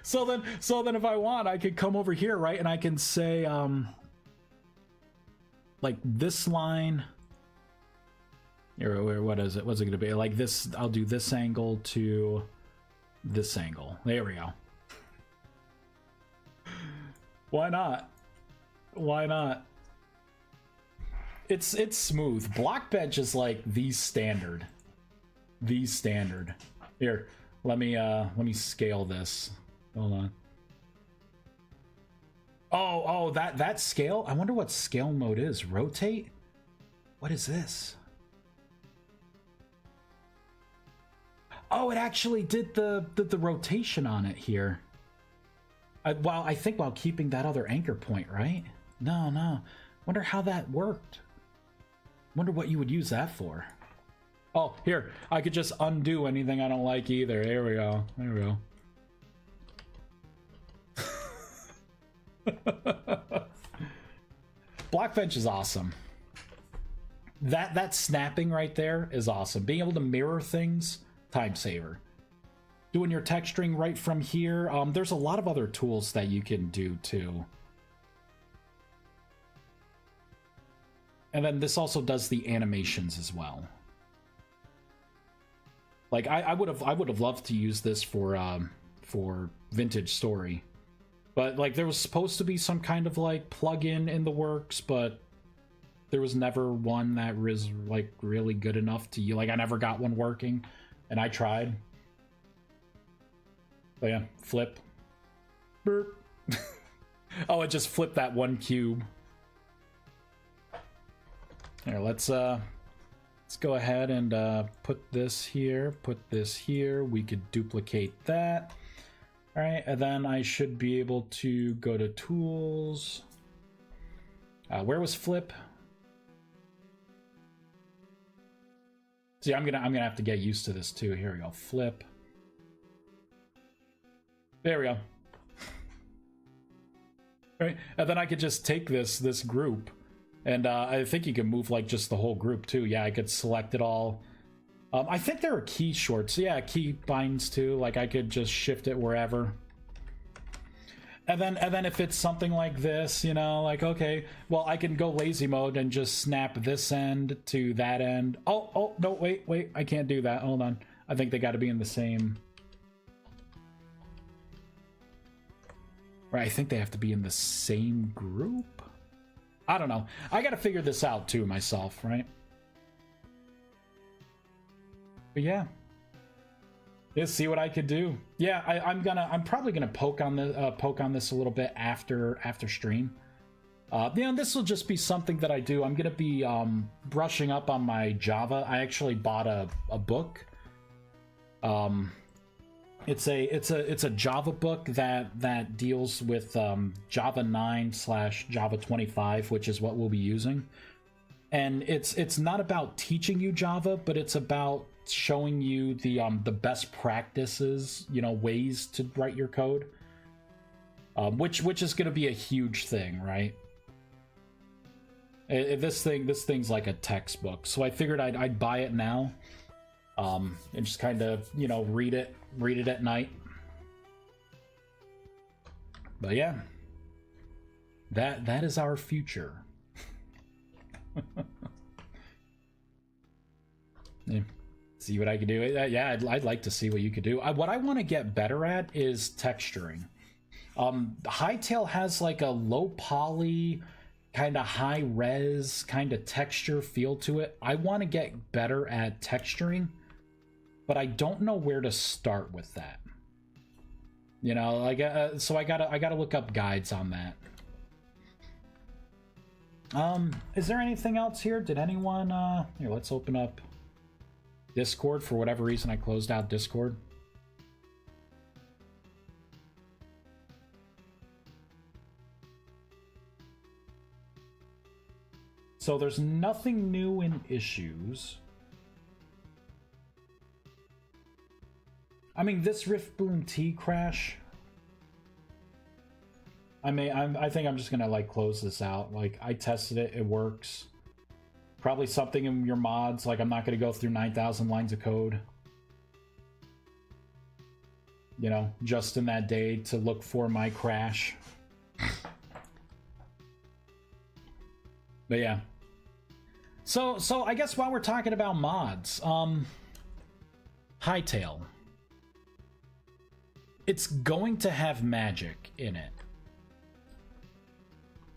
So then if I want, I could come over here, right? And I can say like this line. Or what is it? What's it gonna be? Like this, I'll do this angle to this angle. There we go. Why not? Why not? It's smooth. Blockbench is like the standard. The standard. Here, let me scale this. Hold on. Oh, that scale? I wonder what scale mode is. Rotate? What is this? Oh, it actually did the rotation on it here. I think while keeping that other anchor point, right? No. Wonder how that worked. Wonder what you would use that for. Oh, here. I could just undo anything I don't like either. There we go. There we go. Blockbench is awesome. That snapping right there is awesome. Being able to mirror things, time saver. Doing your texturing right from here. There's a lot of other tools that you can do too. And then this also does the animations as well. Like I would have loved to use this for Vintage Story, but like there was supposed to be some kind of like plugin in the works, but there was never one that was like really good enough to you. Like I never got one working, and I tried. But yeah, flip. Burp. Oh, it just flipped that one cube. Here, let's go ahead and put this here, put this here. We could duplicate that. All right, and then I should be able to go to tools. Where was flip? See, I'm gonna have to get used to this too. Here we go, flip. There we go. All right, and then I could just take this group. And I think you can move like just the whole group too. Yeah, I could select it all. I think there are key shorts. Yeah, key binds too. Like I could just shift it wherever. And then if it's something like this, you know, like okay, well I can go lazy mode and just snap this end to that end. Oh no, wait, I can't do that. Hold on. I think they got to be in the same. Right, I think they have to be in the same group. I don't know. I gotta figure this out too myself, right? But yeah. Let's see what I could do. Yeah, I'm probably gonna poke on this a little bit after stream. You know, this will just be something that I do. I'm gonna be brushing up on my Java. I actually bought a book. It's a Java book that deals with Java 9/Java 25, which is what we'll be using. And it's not about teaching you Java, but it's about showing you the best practices, you know, ways to write your code. Which is going to be a huge thing, right? This thing's like a textbook, so I figured I'd buy it now, and just kind of, you know, read it at night. But yeah, that is our future. Yeah. See what I can do. Yeah, I'd like to see what you could do. What I want to get better at is texturing. Hightail has like a low poly, kind of high res kind of texture feel to it. I want to get better at texturing, but I don't know where to start with that. You know, like so I gotta look up guides on that. Is there anything else here? Did anyone here, let's open up Discord. For whatever reason I closed out Discord. So there's nothing new in issues. I mean, this Rift Boom T crash, I think I'm just gonna like close this out. Like, I tested it, it works. Probably something in your mods. Like, I'm not gonna go through 9,000 lines of code, you know, just in that day to look for my crash. But yeah. So I guess while we're talking about mods, Hightail. It's going to have magic in it.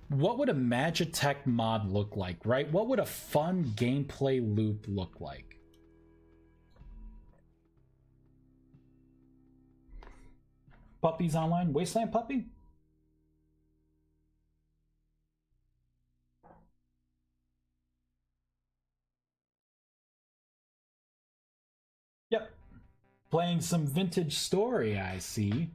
What would a Magitech mod look like, right? What would a fun gameplay loop look like? Puppies online? Wasteland Puppy? Yep. Playing some vintage story, I see.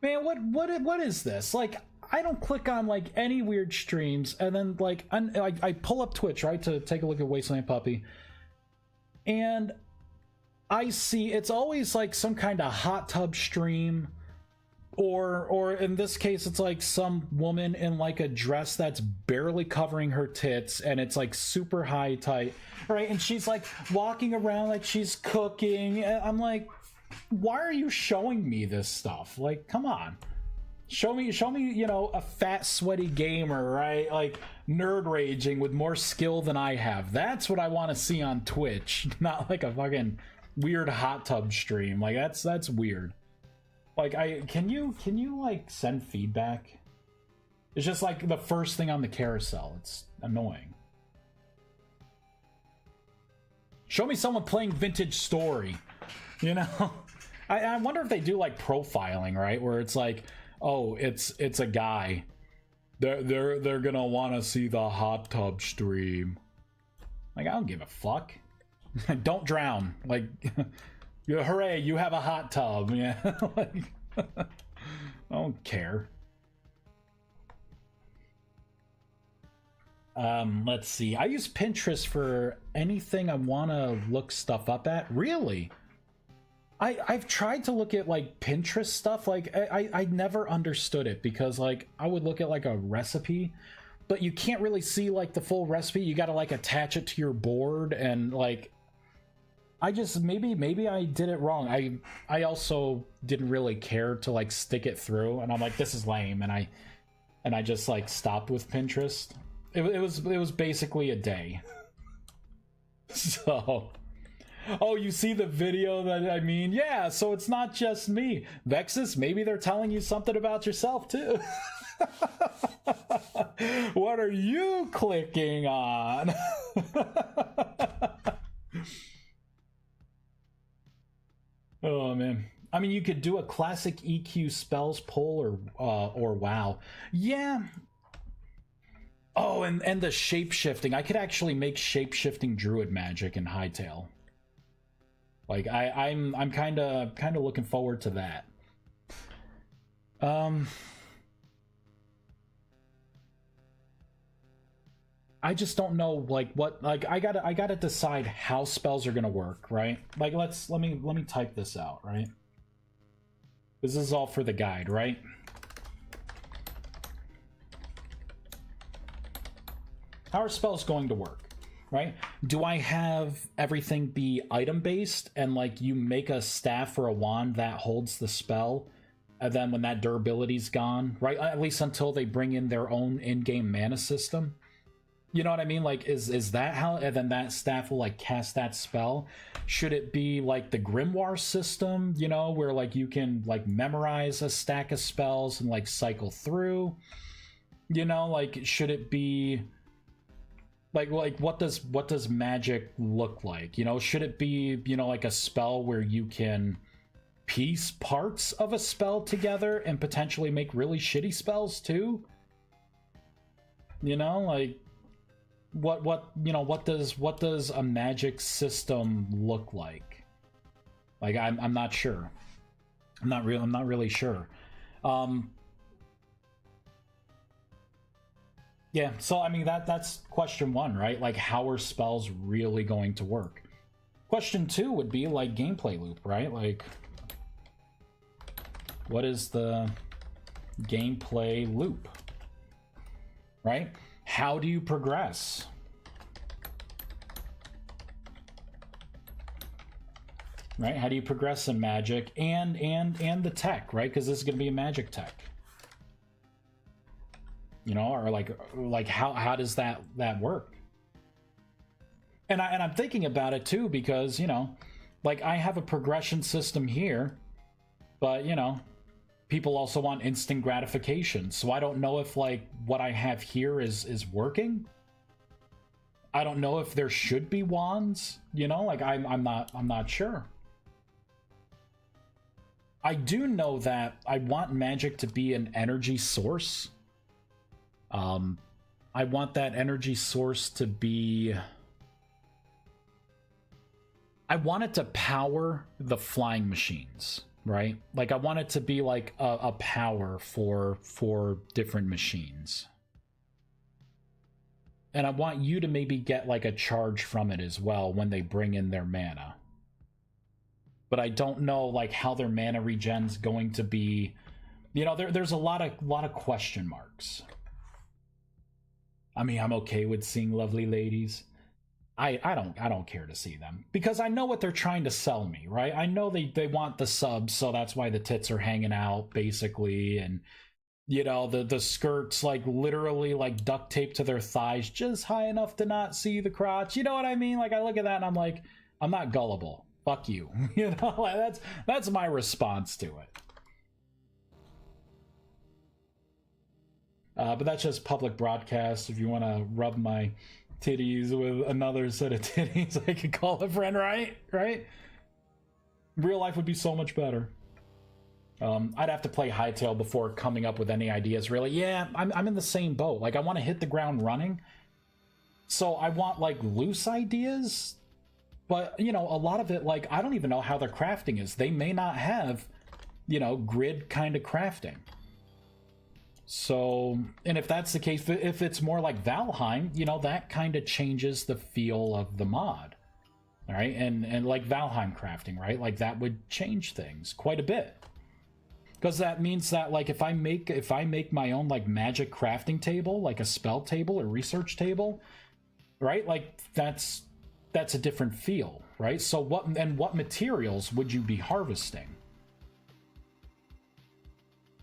Man, what is this? Like, I don't click on like any weird streams, and then like I pull up Twitch, right, to take a look at Wasteland Puppy, and I see it's always like some kind of hot tub stream, or in this case it's like some woman in like a dress that's barely covering her tits, and it's like super high tight, right, and she's like walking around like she's cooking, and I'm like, why are you showing me this stuff? Like, come on, show me, you know, a fat sweaty gamer, right, like nerd raging with more skill than I have. That's what I want to see on Twitch, not like a fucking weird hot tub stream. Like, that's weird. Like, can you like send feedback? It's just like the first thing on the carousel. It's annoying. Show me someone playing vintage story, you know. I wonder if they do like profiling, right, where it's like, oh, it's a guy, they're gonna want to see the hot tub stream. Like, I don't give a fuck. Don't drown. Like, hooray, you have a hot tub. Yeah. Like, I don't care. Let's see. I use Pinterest for anything I want to look stuff up at. Really? I've tried to look at like Pinterest stuff. Like, I never understood it, because like I would look at like a recipe, but you can't really see like the full recipe. You got to like attach it to your board, and like, I just, maybe I did it wrong. I also didn't really care to like stick it through, and I'm like, this is lame, and I just like stopped with Pinterest. It was basically a day. So, oh, you see the video that I mean? Yeah, so it's not just me. Vexus, maybe they're telling you something about yourself too. What are you clicking on? Oh man. I mean, you could do a classic EQ spells poll, or WoW. Yeah. Oh, and the shape-shifting. I could actually make shape-shifting druid magic in Hightail. Like, I'm kind of looking forward to that. I just don't know, like, what, like, I gotta decide how spells are gonna work, right? Like, let me type this out, right? This is all for the guide, right? How are spells going to work, right? Do I have everything be item based, and like you make a staff or a wand that holds the spell, and then when that durability's gone, right? At least until they bring in their own in-game mana system. You know what I mean? Like, is that how, and then that staff will like cast that spell? Should it be like the grimoire system, you know, where like you can like memorize a stack of spells and like cycle through? You know, like, should it be like what does magic look like? You know, should it be, you know, like a spell where you can piece parts of a spell together and potentially make really shitty spells too? You know, like, what you know, what does a magic system look like? Like, I'm not sure. I'm not really sure. Yeah, so I mean, that's question one, right? Like, how are spells really going to work? Question two would be like gameplay loop, right? Like, what is the gameplay loop? Right? How do you progress? Right? How do you progress in Magic and the tech, right? Because this is going to be a Magic tech. You know, or like how does that work? And I'm thinking about it too, because, you know, like, I have a progression system here, but, you know, people also want instant gratification. So I don't know if like what I have here is working. I don't know if there should be wands, you know, like I'm not sure. I do know that I want magic to be an energy source. I want that energy source to be I want it to power the flying machines, right? Like I want it to be like a power for different machines. And I want you to maybe get like a charge from it as well when they bring in their mana. But I don't know like how their mana regen's going to be. You know, there's a lot of question marks. I mean, I'm okay with seeing lovely ladies. I don't care to see them because I know what they're trying to sell me, right? I know they want the subs, so that's why the tits are hanging out basically, and you know the skirts like literally like duct taped to their thighs just high enough to not see the crotch. You know what I mean? Like I look at that and I'm like, I'm not gullible. Fuck you. You know, like, that's my response to it. But that's just public broadcast. If you want to rub my titties with another set of titties, I could call a friend, right? Real life would be so much better. I'd have to play Hightail before coming up with any ideas, really. Yeah, I'm in the same boat. Like, I want to hit the ground running. So I want, like, loose ideas. But, you know, a lot of it, like, I don't even know how their crafting is. They may not have, you know, grid kind of crafting. So, and if that's the case, if it's more like Valheim, you know, that kind of changes the feel of the mod. All right, and like Valheim crafting, right? Like that would change things quite a bit. Because that means that like if I make my own like magic crafting table, like a spell table or research table, right? Like that's a different feel, right? So what materials would you be harvesting?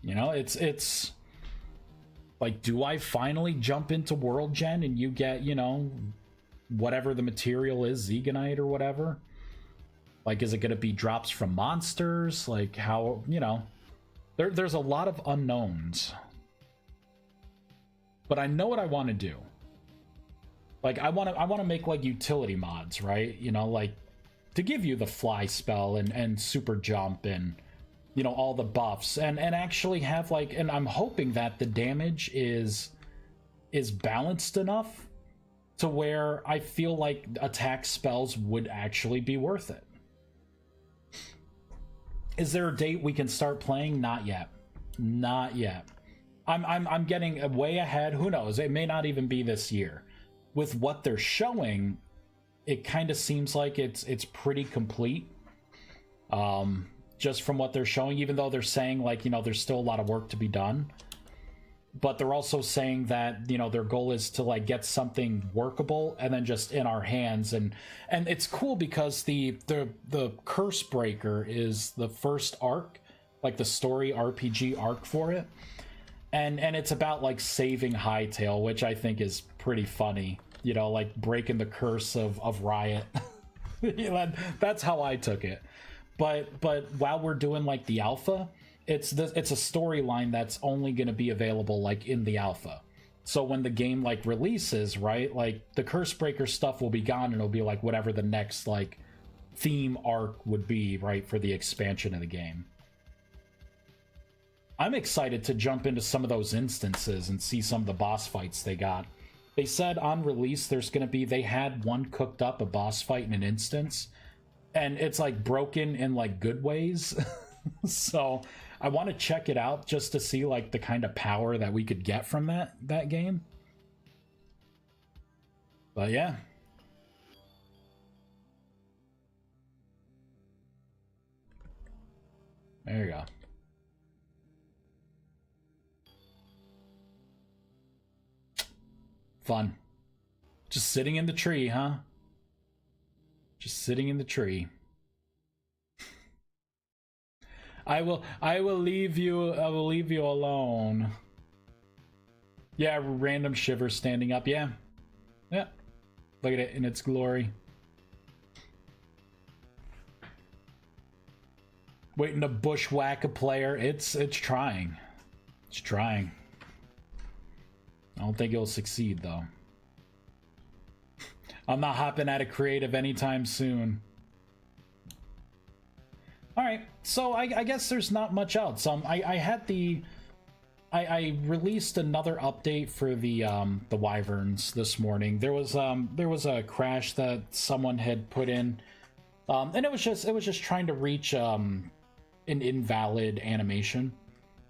You know, it's like, do I finally jump into World Gen and you get, you know, whatever the material is, Zeganite or whatever? Like, is it going to be drops from monsters? Like, how, you know, there's a lot of unknowns. But I know what I want to do. Like, I want to make, like, utility mods, right? You know, like, to give you the fly spell and super jump and, you know, all the buffs. And actually have, like, and I'm hoping that the damage is balanced enough to where I feel like attack spells would actually be worth it. Is there a date we can start playing? Not yet. Not yet. I'm getting way ahead. Who knows? It may not even be this year. With what they're showing, it kind of seems like it's pretty complete. Just from what they're showing, even though they're saying, like, you know, there's still a lot of work to be done. But they're also saying that, you know, their goal is to like get something workable and then just in our hands. And it's cool because the Curse Breaker is the first arc, like the story RPG arc for it. And it's about like saving Hightail, which I think is pretty funny, you know, like breaking the curse of Riot. You know, that's how I took it. But while we're doing like the alpha, it's a storyline that's only going to be available like in the alpha. So when the game like releases, right, like the Curse Breaker stuff will be gone and it'll be like whatever the next like theme arc would be, right, for the expansion of the game. I'm excited to jump into some of those instances and see some of the boss fights they got. They said on release there's going to be, they had one cooked up, a boss fight in an instance, and it's like broken in like good ways. So I want to check it out just to see like the kind of power that we could get from that game. But yeah. There you go. Fun. Just sitting in the tree, huh? Just sitting in the tree. I will leave you alone. Yeah, random shiver standing up. Yeah. Yeah. Look at it in its glory. Waiting to bushwhack a player. It's trying. It's trying. I don't think it'll succeed though. I'm not hopping out of creative anytime soon. All right, so I guess there's not much else. I released another update for the Wyverns this morning. There was a crash that someone had put in And it was just trying to reach an invalid animation,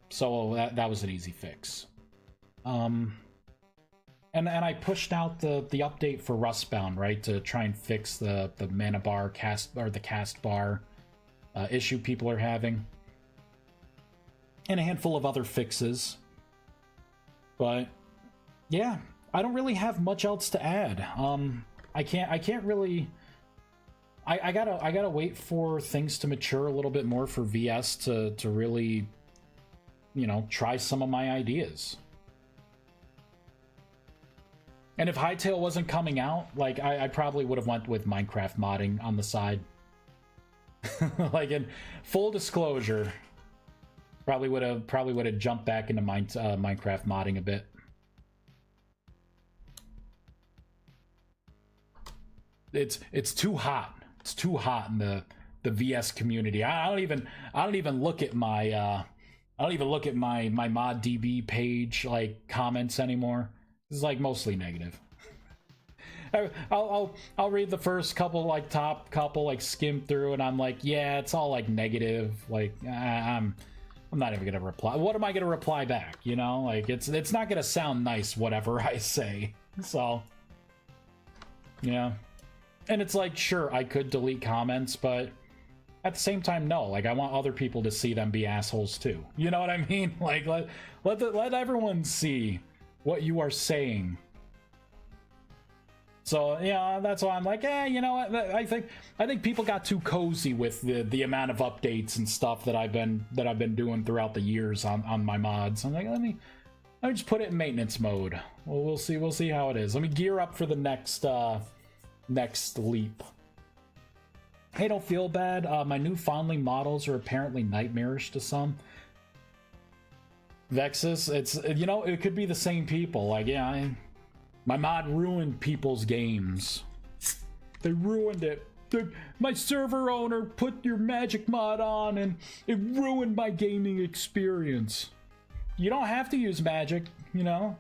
so that was an easy fix. And I pushed out the update for Rustbound, right, to try and fix the mana bar the cast bar issue people are having, and a handful of other fixes. But yeah, I don't really have much else to add. I can't really. I gotta wait for things to mature a little bit more for VS to really, you know, try some of my ideas. And if Hytale wasn't coming out, like, I probably would have went with Minecraft modding on the side. Like, in full disclosure, probably would have jumped back into Minecraft modding a bit. It's too hot. It's too hot in the VS community. I don't even look at my my mod DB page, like, comments anymore. This is like mostly negative. I'll read the first couple, like, top couple, like, skim through, and I'm like, yeah, it's all like negative. Like, I'm not even gonna reply. What am I gonna reply back? You know, like, it's not gonna sound nice whatever I say. So, yeah. And it's like, sure, I could delete comments, but at the same time, no. Like, I want other people to see them be assholes too. You know what I mean? Like, let everyone see what you are saying. So, yeah, that's why I'm like, you know what? I think people got too cozy with the amount of updates and stuff that I've been doing throughout the years on my mods. I'm like, let me just put it in maintenance mode. Well, we'll see how it is. Let me gear up for the next leap. Hey, don't feel bad. My new fondling models are apparently nightmarish to some. Vexus, it's, you know, it could be the same people. Like, yeah, my mod ruined people's games. They ruined it. My server owner put your magic mod on and it ruined my gaming experience. You don't have to use magic, you know?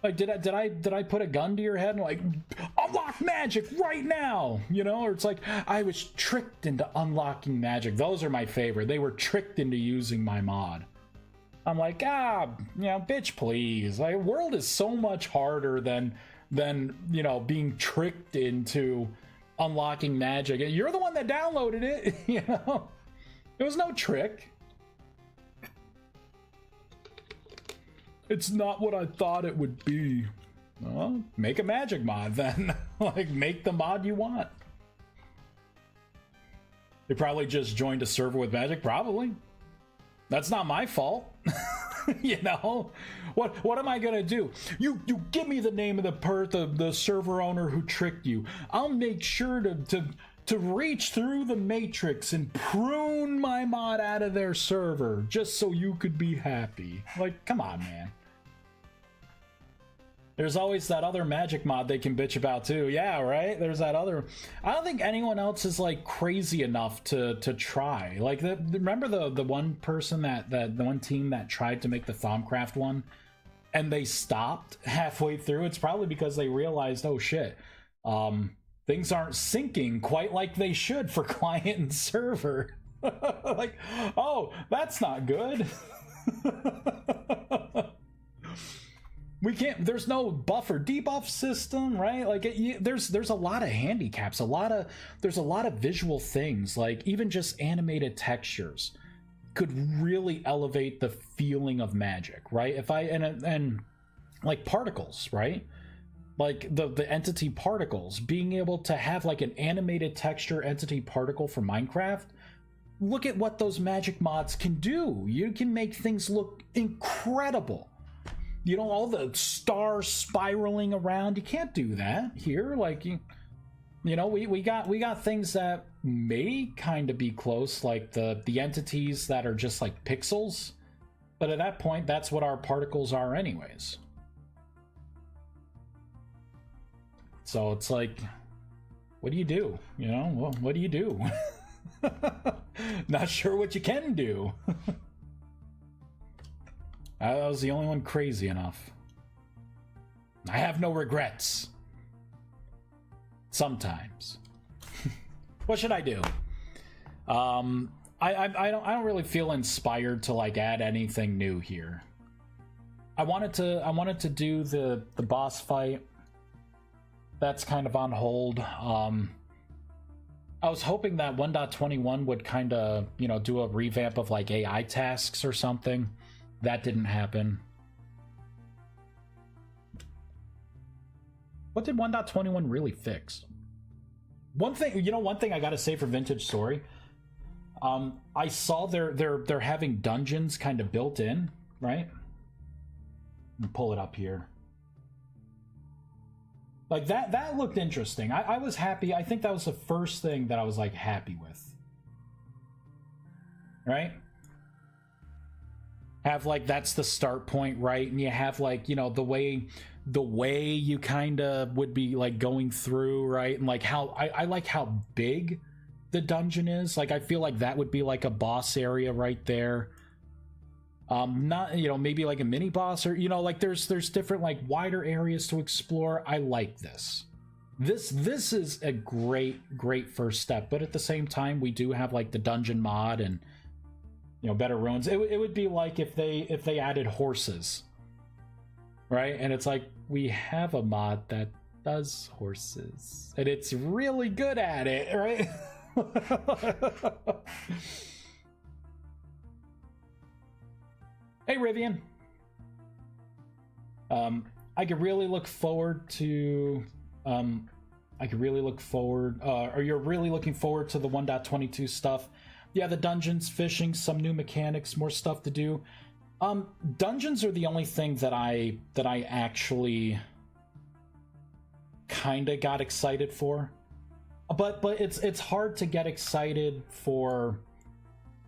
Like, did I put a gun to your head and, like, unlock magic right now? You know? Or it's like, I was tricked into unlocking magic. Those are my favorite. They were tricked into using my mod. I'm like, you know, bitch, please. Like, world is so much harder than you know, being tricked into unlocking magic. You're the one that downloaded it, you know? It was no trick. It's not what I thought it would be. Well, make a magic mod then. Like, make the mod you want. They probably just joined a server with magic, probably. That's not my fault. You know, what am I gonna do? You give me the name of the server owner who tricked you. I'll make sure to reach through the matrix and prune my mod out of their server just so you could be happy. Like, come on, man. There's always that other magic mod they can bitch about too. Yeah, right? There's that other. I don't think anyone else is, like, crazy enough to try. Like, remember the one person the one team that tried to make the Thaumcraft one and they stopped halfway through? It's probably because they realized, oh shit, things aren't syncing quite like they should for client and server. Like, oh, that's not good. We can't, there's no buffer debuff system, right? Like, there's a lot of handicaps, there's a lot of visual things, like even just animated textures could really elevate the feeling of magic, right? If I, and like particles, right? Like the entity particles, being able to have like an animated texture entity particle for Minecraft. Look at what those magic mods can do. You can make things look incredible. You know, all the stars spiraling around, you can't do that here. Like, you know, we got things that may kind of be close, like the entities that are just like pixels, but at that point, that's what our particles are anyways. So it's like, what do you do? You know, well, what do you do? Not sure what you can do. I was the only one crazy enough. I have no regrets. Sometimes. What should I do? I don't really feel inspired to like add anything new here. I wanted to do the boss fight. That's kind of on hold. I was hoping that 1.21 would kind of, you know, do a revamp of like AI tasks or something. That didn't happen. What did 1.21 really fix? One thing I gotta say for Vintage Story, I saw they're having dungeons kind of built in, right? Let me pull it up here. Like that looked interesting. I was happy. I think that was the first thing that I was like happy with. Right? Have like that's the start point, right? And you have like, you know, the way you kind of would be like going through, right? And like how I like how big the dungeon is. Like I feel like that would be like a boss area right there. Not, you know, maybe like a mini boss, or, you know, like there's different like wider areas to explore. I like this. This is a great first step, but at the same time we do have like the dungeon mod and, you know, better runes. It would be like if they added horses, right? And it's like we have a mod that does horses and it's really good at it, right? Hey Rivian. I could really look forward to or you're really looking forward to the 1.22 stuff. Yeah, the dungeons, fishing, some new mechanics, more stuff to do. Dungeons are the only thing that I actually kind of got excited for. But it's hard to get excited for,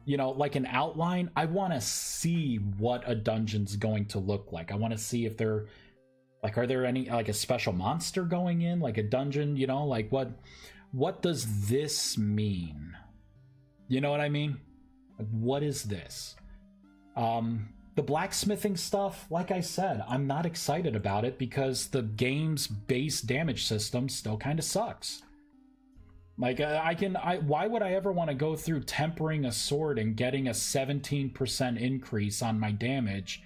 you know, like an outline. I want to see what a dungeon's going to look like. I want to see if they're like, are there any like a special monster going in, like a dungeon, you know, like what does this mean? You know what I mean? Like, what is this? The blacksmithing stuff, like I said, I'm not excited about it because the game's base damage system still kind of sucks. Like why would I ever want to go through tempering a sword and getting a 17% increase on my damage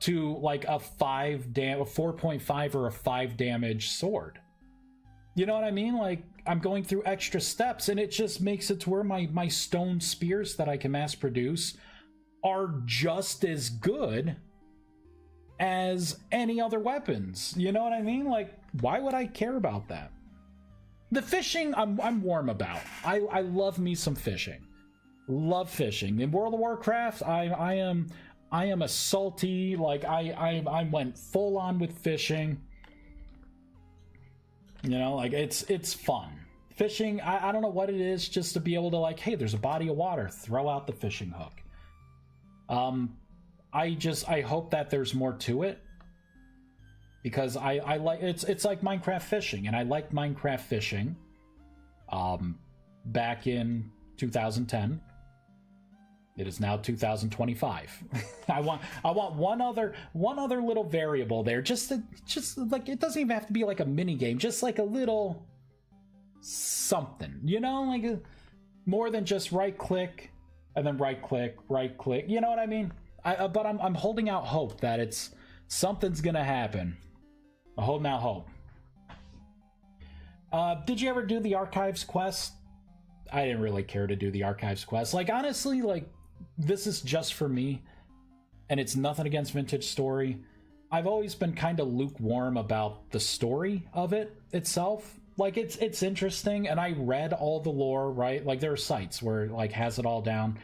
to like a 4.5 or a 5 damage sword? You know what I mean? Like I'm going through extra steps and it just makes it to where my stone spears that I can mass produce are just as good as any other weapons. You know what I mean? Like why would I care about that? The fishing, I'm warm about. I love me some fishing. Love fishing. In World of Warcraft, I am a salty, like I went full on with fishing. You know, like it's fun. Fishing, I don't know what it is, just to be able to like, hey, there's a body of water, throw out the fishing hook. I hope that there's more to it. Because I like it's like Minecraft fishing, and I liked Minecraft fishing back in 2010. It is now 2025. I want one other little variable there, just like, it doesn't even have to be like a mini game, just like a little something, you know, like more than just right click and then right click, you know what I mean? But I'm holding out hope that something's gonna happen. I'm holding out hope. Did you ever do the Archives quest? I didn't really care to do the Archives quest. Like, honestly, like, this is just for me, and it's nothing against Vintage Story. I've always been kind of lukewarm about the story of it itself. Like, it's interesting, and I read all the lore, right? Like, there are sites where it, like, has it all down.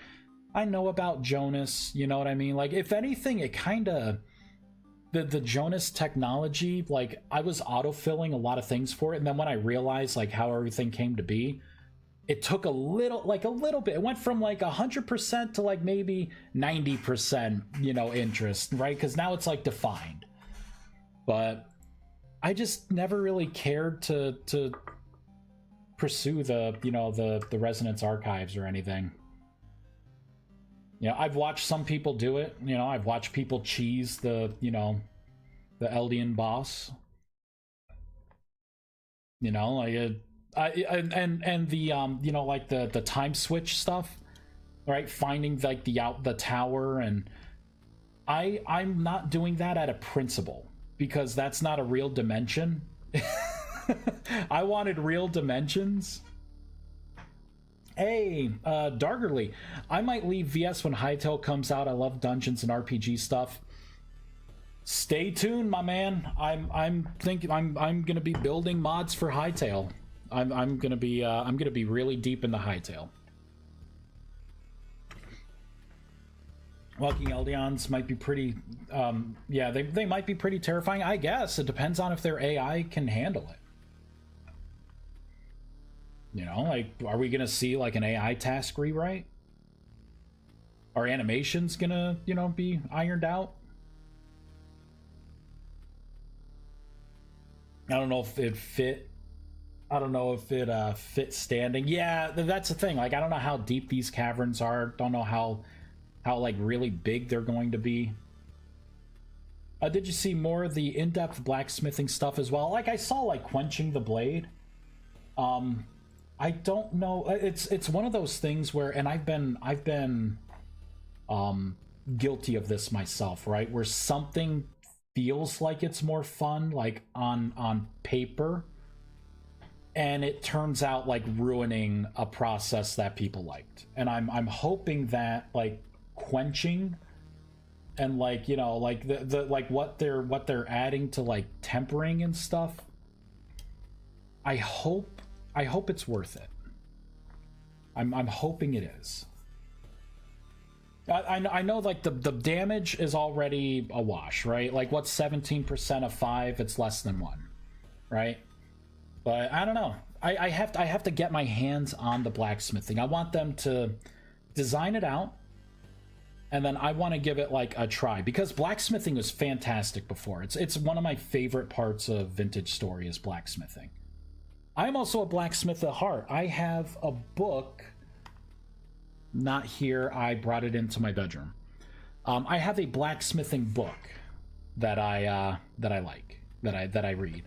I know about Jonas, you know what I mean? Like, if anything, it kind of... The Jonas technology, like, I was autofilling a lot of things for it, and then when I realized, like, how everything came to be, it took a little bit. It went from, like, 100% to, like, maybe 90%, you know, interest, right? Because now it's, like, defined. But I just never really cared to pursue the, you know, the Resonance Archives or anything. You know, I've watched some people do it. You know, I've watched people cheese the, you know, the Eldian boss. You know, like And the you know, like the time switch stuff, right? Finding like the tower, and I'm not doing that out of principle because that's not a real dimension. I wanted real dimensions. Hey, Dargerly, I might leave VS when Hytale comes out. I love dungeons and RPG stuff. Stay tuned, my man. I'm thinking I'm gonna be building mods for Hytale. I'm gonna be really deep into Hytale. Walking Eldions might be pretty, yeah, they might be pretty terrifying. I guess it depends on if their AI can handle it. You know, like, are we gonna see like an AI task rewrite? Are animations gonna, you know, be ironed out? I don't know if it fit. I don't know if it fit standing. Yeah, that's the thing. Like, I don't know how deep these caverns are. Don't know how like really big they're going to be. Did you see more of the in-depth blacksmithing stuff as well? Like, I saw like quenching the blade. I don't know. It's one of those things where, and I've been guilty of this myself, right? Where something feels like it's more fun, like on paper, and it turns out like ruining a process that people liked. And I'm hoping that like quenching and like, you know, like the like what they're adding to like tempering and stuff, I hope it's worth it. I'm hoping it is. I know like the damage is already a wash, right? Like, what's 17% of 5? It's less than 1, right? But I don't know. I have to get my hands on the blacksmithing. I want them to design it out, and then I want to give it like a try, because blacksmithing was fantastic before. It's one of my favorite parts of Vintage Story is blacksmithing. I'm also a blacksmith at heart. I have a book, not here, I brought it into my bedroom. I have a blacksmithing book that I like, that I read.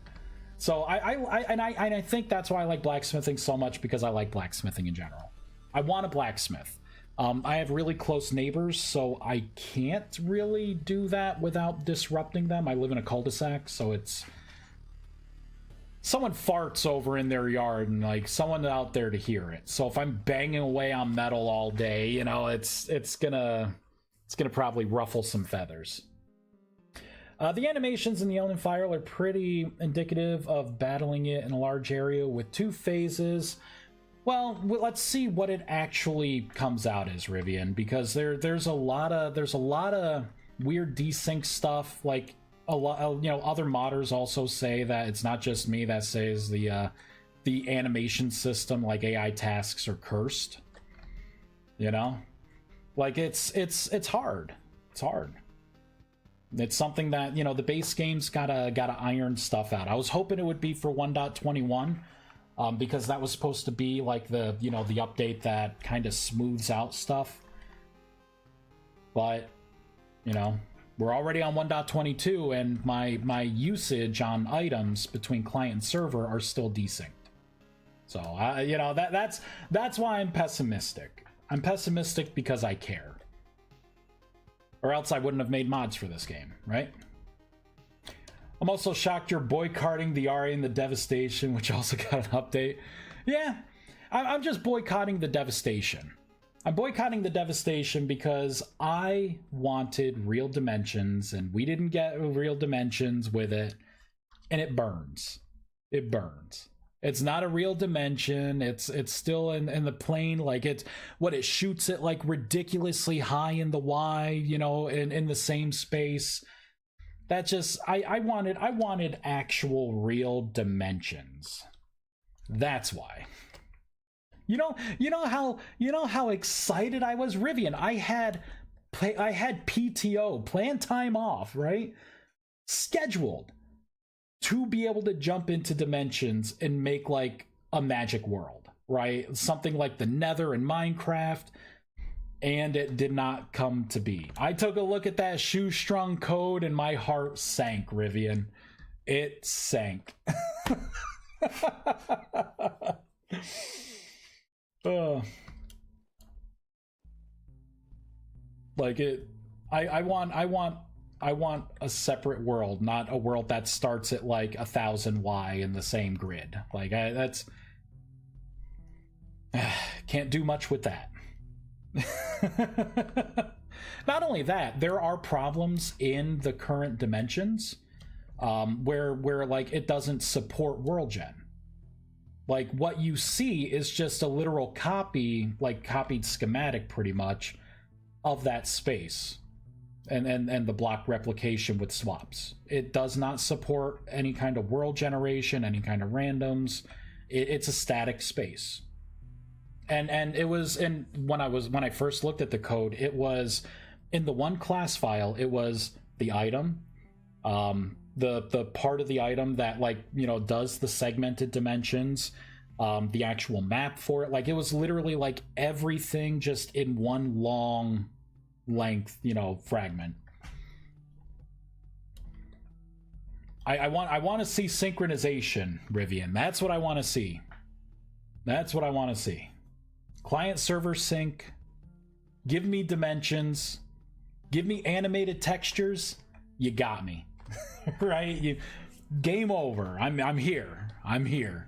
So I think that's why I like blacksmithing so much, because I like blacksmithing in general. I want a blacksmith. I have really close neighbors, so I can't really do that without disrupting them. I live in a cul-de-sac, so it's someone farts over in their yard and like someone out there to hear it. So if I'm banging away on metal all day, you know, it's gonna probably ruffle some feathers. The animations in the Elden Fire are pretty indicative of battling it in a large area with 2 phases. Well, let's see what it actually comes out as, Rivian, because there's a lot of weird desync stuff. Like, a lot, you know, other modders also say that it's not just me that says the animation system, like AI tasks, are cursed. You know, like it's hard. It's hard. It's something that, you know, the base game's gotta iron stuff out. I was hoping it would be for 1.21, because that was supposed to be like the, you know, the update that kind of smooths out stuff. But, you know, we're already on 1.22, and my usage on items between client and server are still desynced. So you know, that's why I'm pessimistic. I'm pessimistic because I care. Or else I wouldn't have made mods for this game, right? I'm also shocked you're boycotting the RA and the Devastation, which also got an update. Yeah, I'm just boycotting the Devastation. I'm boycotting the Devastation because I wanted real dimensions, and we didn't get real dimensions with it, and it burns. It burns. It's not a real dimension. It's still in the plane. Like, it shoots it like ridiculously high in the Y, you know, in the same space. That just, I wanted actual real dimensions. That's why. You know how excited I was, Rivian. I had PTO, planned time off, right? Scheduled to be able to jump into dimensions and make like a magic world, right? Something like the Nether in Minecraft, and it did not come to be. I took a look at that shoestrung code and my heart sank, Rivian. It sank. uh, like it I want a separate world, not a world that starts at like 1000Y in the same grid. Like that's can't do much with that. Not only that, there are problems in the current dimensions where like it doesn't support world gen. Like what you see is just a literal copy, like copied schematic pretty much of that space and the block replication with swaps. It does not support any kind of world generation, any kind of randoms. It's a static space. And it was when I first looked at the code, it was in the one class file, it was the item, the part of the item that, like, you know, does the segmented dimensions, the actual map for it. Like, it was literally like everything just in one long length, you know, fragment. I want to see synchronization, Rivian. That's what I want to see. That's what I want to see. Client server sync. Give me dimensions. Give me animated textures. You got me. Right? Game over. I'm here. I'm here.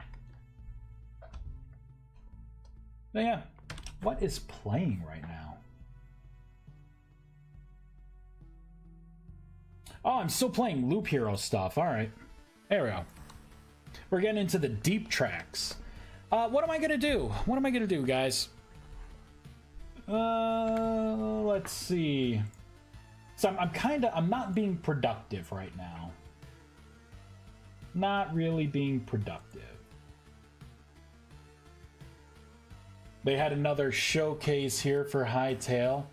But yeah. What is playing right now? Oh, I'm still playing Loop Hero stuff. All right. There we go. We're getting into the deep tracks. What am I going to do? What am I going to do, guys? Let's see. So I'm not being productive right now. Not really being productive. They had another showcase here for Hightail.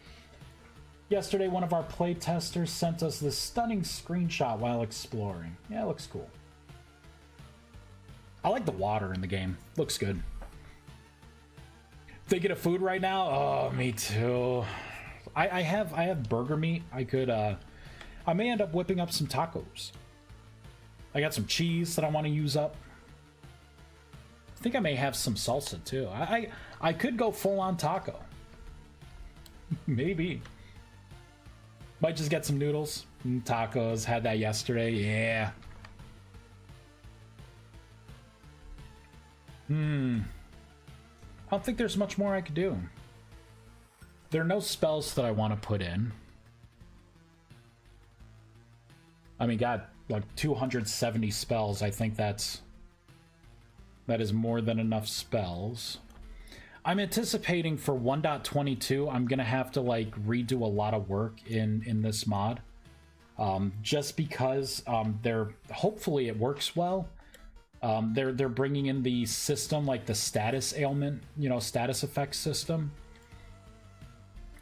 Yesterday, one of our playtesters sent us this stunning screenshot while exploring. Yeah, it looks cool. I like the water in the game. Looks good. Thinking of food right now? Oh, me too. I have burger meat. I may end up whipping up some tacos. I got some cheese that I want to use up. I think I may have some salsa too. I could go full on taco. Maybe. Might just get some noodles and tacos. Had that yesterday. Yeah. I don't think there's much more I could do. There are no spells that I want to put in. I mean, got like 270 spells. I think that is more than enough spells. I'm anticipating for 1.22, I'm gonna have to like redo a lot of work in this mod, just because hopefully it works well. They're bringing in the system, like the status ailment, you know, status effect system.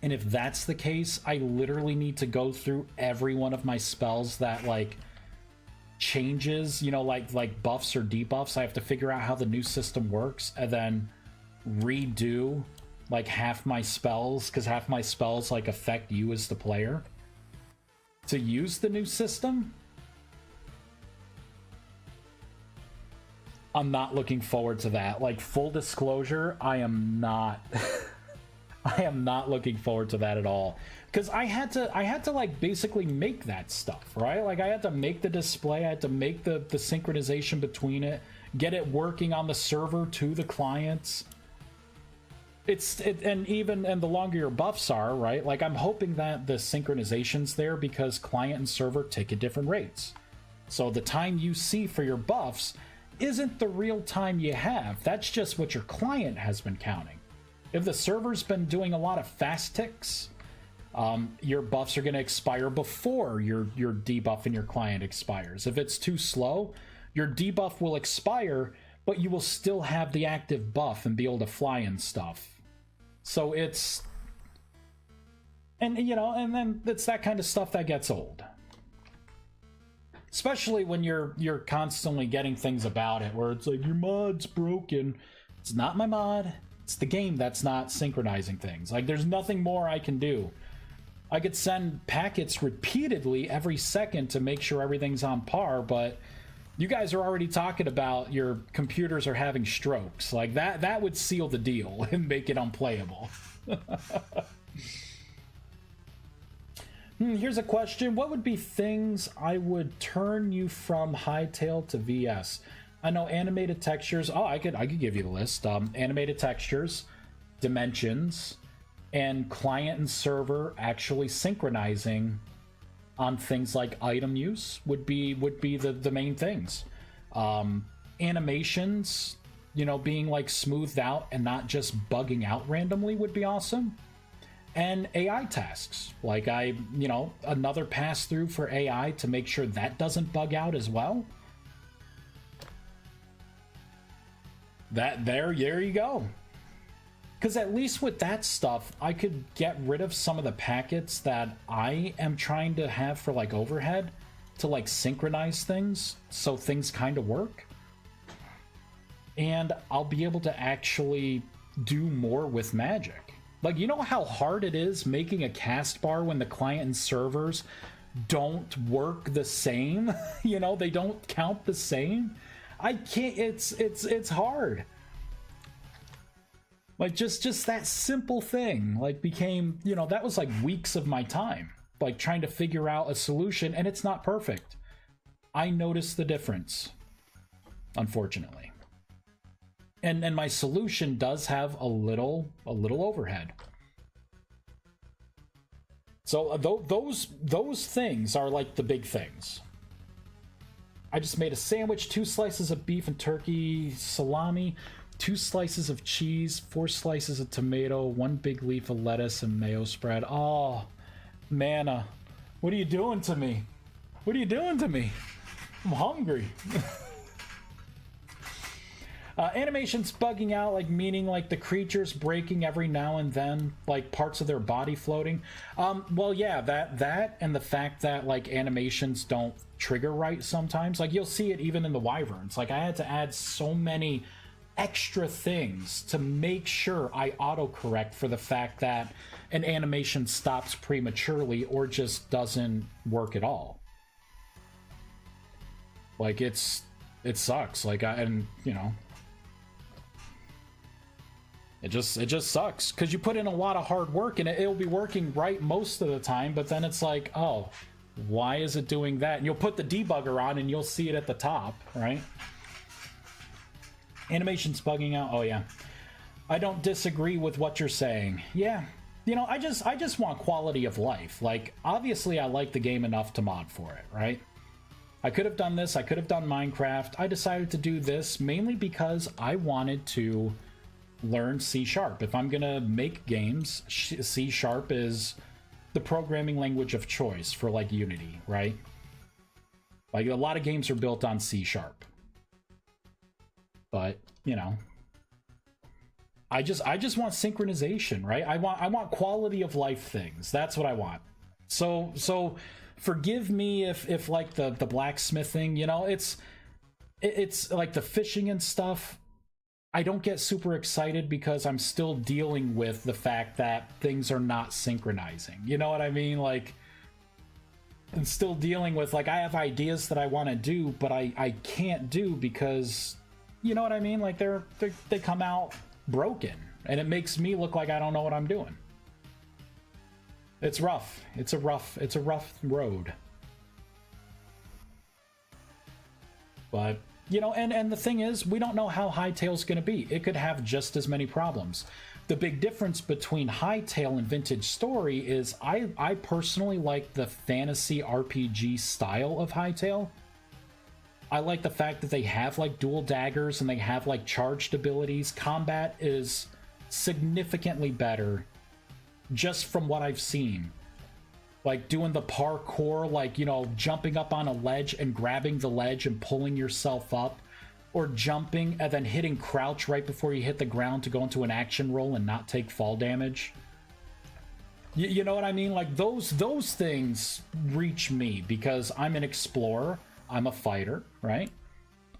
And if that's the case, I literally need to go through every one of my spells that like changes, you know, like buffs or debuffs. I have to figure out how the new system works and then redo like half my spells, because half my spells like affect you as the player to use the new system. I'm not looking forward to that. Like, full disclosure, I am not I am not looking forward to that at all, because I had to like basically make that stuff, right? Like, I had to make the display, I had to make the synchronization between it, get it working on the server to the clients. And the longer your buffs are, right? Like, I'm hoping that the synchronization's there because client and server tick at different rates. So the time you see for your buffs isn't the real time you have. That's just what your client has been counting. If the server's been doing a lot of fast ticks, your buffs are going to expire before your debuff in your client expires. If it's too slow, your debuff will expire, but you will still have the active buff and be able to fly and stuff. So it's... And, you know, and then it's that kind of stuff that gets old. Especially when you're constantly getting things about it where it's like, your mod's broken. It's not my mod. It's the game that's not synchronizing things. Like, there's nothing more I can do. I could send packets repeatedly every second to make sure everything's on par, but You guys are already talking about your computers are having strokes. Like that would seal the deal and make it unplayable. Here's a question. What would be things I would turn you from Hytale to VS? I know animated textures. Oh, I could give you the list. Animated textures, dimensions, and client and server actually synchronizing on things like item use would be the main things. Animations, you know, being like smoothed out and not just bugging out randomly would be awesome. And AI tasks, like another pass through for AI to make sure that doesn't bug out as well. There you go. Because at least with that stuff, I could get rid of some of the packets that I am trying to have for like overhead to like synchronize things so things kind of work. And I'll be able to actually do more with Magic. Like, you know how hard it is making a cast bar when the client and servers don't work the same? You know, they don't count the same? I can't, it's hard. Like, just that simple thing, like, became, you know, that was like weeks of my time, like, trying to figure out a solution, and it's not perfect. I noticed the difference, unfortunately. And my solution does have a little overhead. So those things are like the big things. I just made a sandwich, 2 slices of beef and turkey salami, 2 slices of cheese, 4 slices of tomato, 1 big leaf of lettuce, and mayo spread. Oh, Manna, what are you doing to me? What are you doing to me? I'm hungry. Animations bugging out, like meaning like the creatures breaking every now and then, like parts of their body floating. Well, yeah, that and the fact that like animations don't trigger right sometimes. Like you'll see it even in the Wyverns. Like I had to add so many extra things to make sure I autocorrect for the fact that an animation stops prematurely or just doesn't work at all. Like it sucks. Like It just sucks because you put in a lot of hard work and it'll be working right most of the time, but then it's like, oh, why is it doing that? And you'll put the debugger on and you'll see it at the top, right? Animation's bugging out. Oh yeah, I don't disagree with what you're saying. Yeah, you know, I just want quality of life. Like obviously I like the game enough to mod for it, right? I could have done this. I could have done Minecraft. I decided to do this mainly because I wanted to learn C#. If I'm gonna make games, C# is the programming language of choice for like Unity, right? Like a lot of games are built on C#. But, you know, I just want synchronization, right? I want quality of life things. That's what I want. So forgive me if like the blacksmithing, you know, it's like the fishing and stuff. I don't get super excited because I'm still dealing with the fact that things are not synchronizing. You know what I mean? Like, I'm still dealing with, like, I have ideas that I want to do, but I can't do because, you know what I mean? Like, they come out broken, and it makes me look like I don't know what I'm doing. It's rough. It's a rough road. But you know, and the thing is, we don't know how Hytale's going to be. It could have just as many problems. The big difference between Hytale and Vintage Story is I personally like the fantasy RPG style of Hytale. I like the fact that they have like dual daggers and they have like charged abilities. Combat is significantly better just from what I've seen. Like doing the parkour, like, you know, jumping up on a ledge and grabbing the ledge and pulling yourself up, or jumping and then hitting crouch right before you hit the ground to go into an action roll and not take fall damage. You know what I mean? Like those things reach me because I'm an explorer, I'm a fighter, right?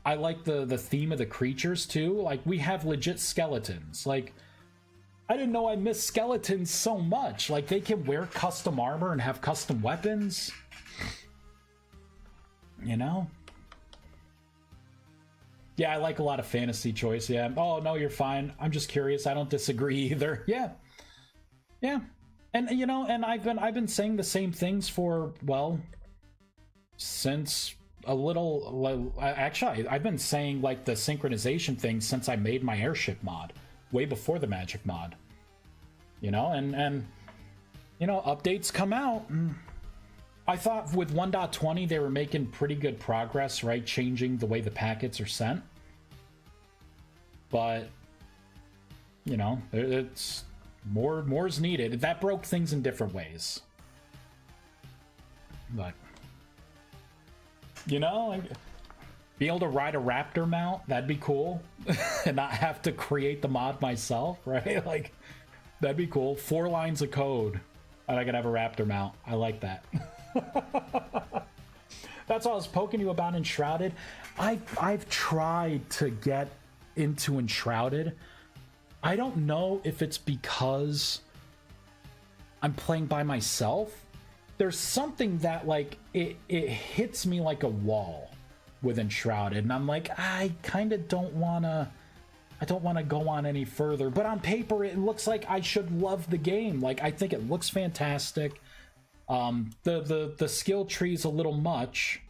I like the theme of the creatures too. Like we have legit skeletons. Like I didn't know I missed skeletons so much. Like, they can wear custom armor and have custom weapons. You know? Yeah, I like a lot of fantasy choice. Yeah. Oh no, you're fine. I'm just curious. I don't disagree either. Yeah. Yeah. And you know, and I've been saying the same things for, well, since a little, actually I've been saying like the synchronization thing since I made my airship mod, way before the magic mod. You know, and you know, updates come out. I thought with 1.20 they were making pretty good progress, right? Changing the way the packets are sent. But you know, it's more's needed. That broke things in different ways. But you know, like, be able to ride a raptor mount, that'd be cool. And not have to create the mod myself, right? Like, that'd be cool. 4 lines of code and I could have a raptor mount. I like that. That's all I was poking you about Enshrouded. I've tried to get into Enshrouded. I don't know if it's because I'm playing by myself. There's something that like it hits me like a wall with Enshrouded, and I'm like, I kind of don't want to go on any further. But on paper it looks like I should love the game. Like, I think it looks fantastic. The skill tree's a little much,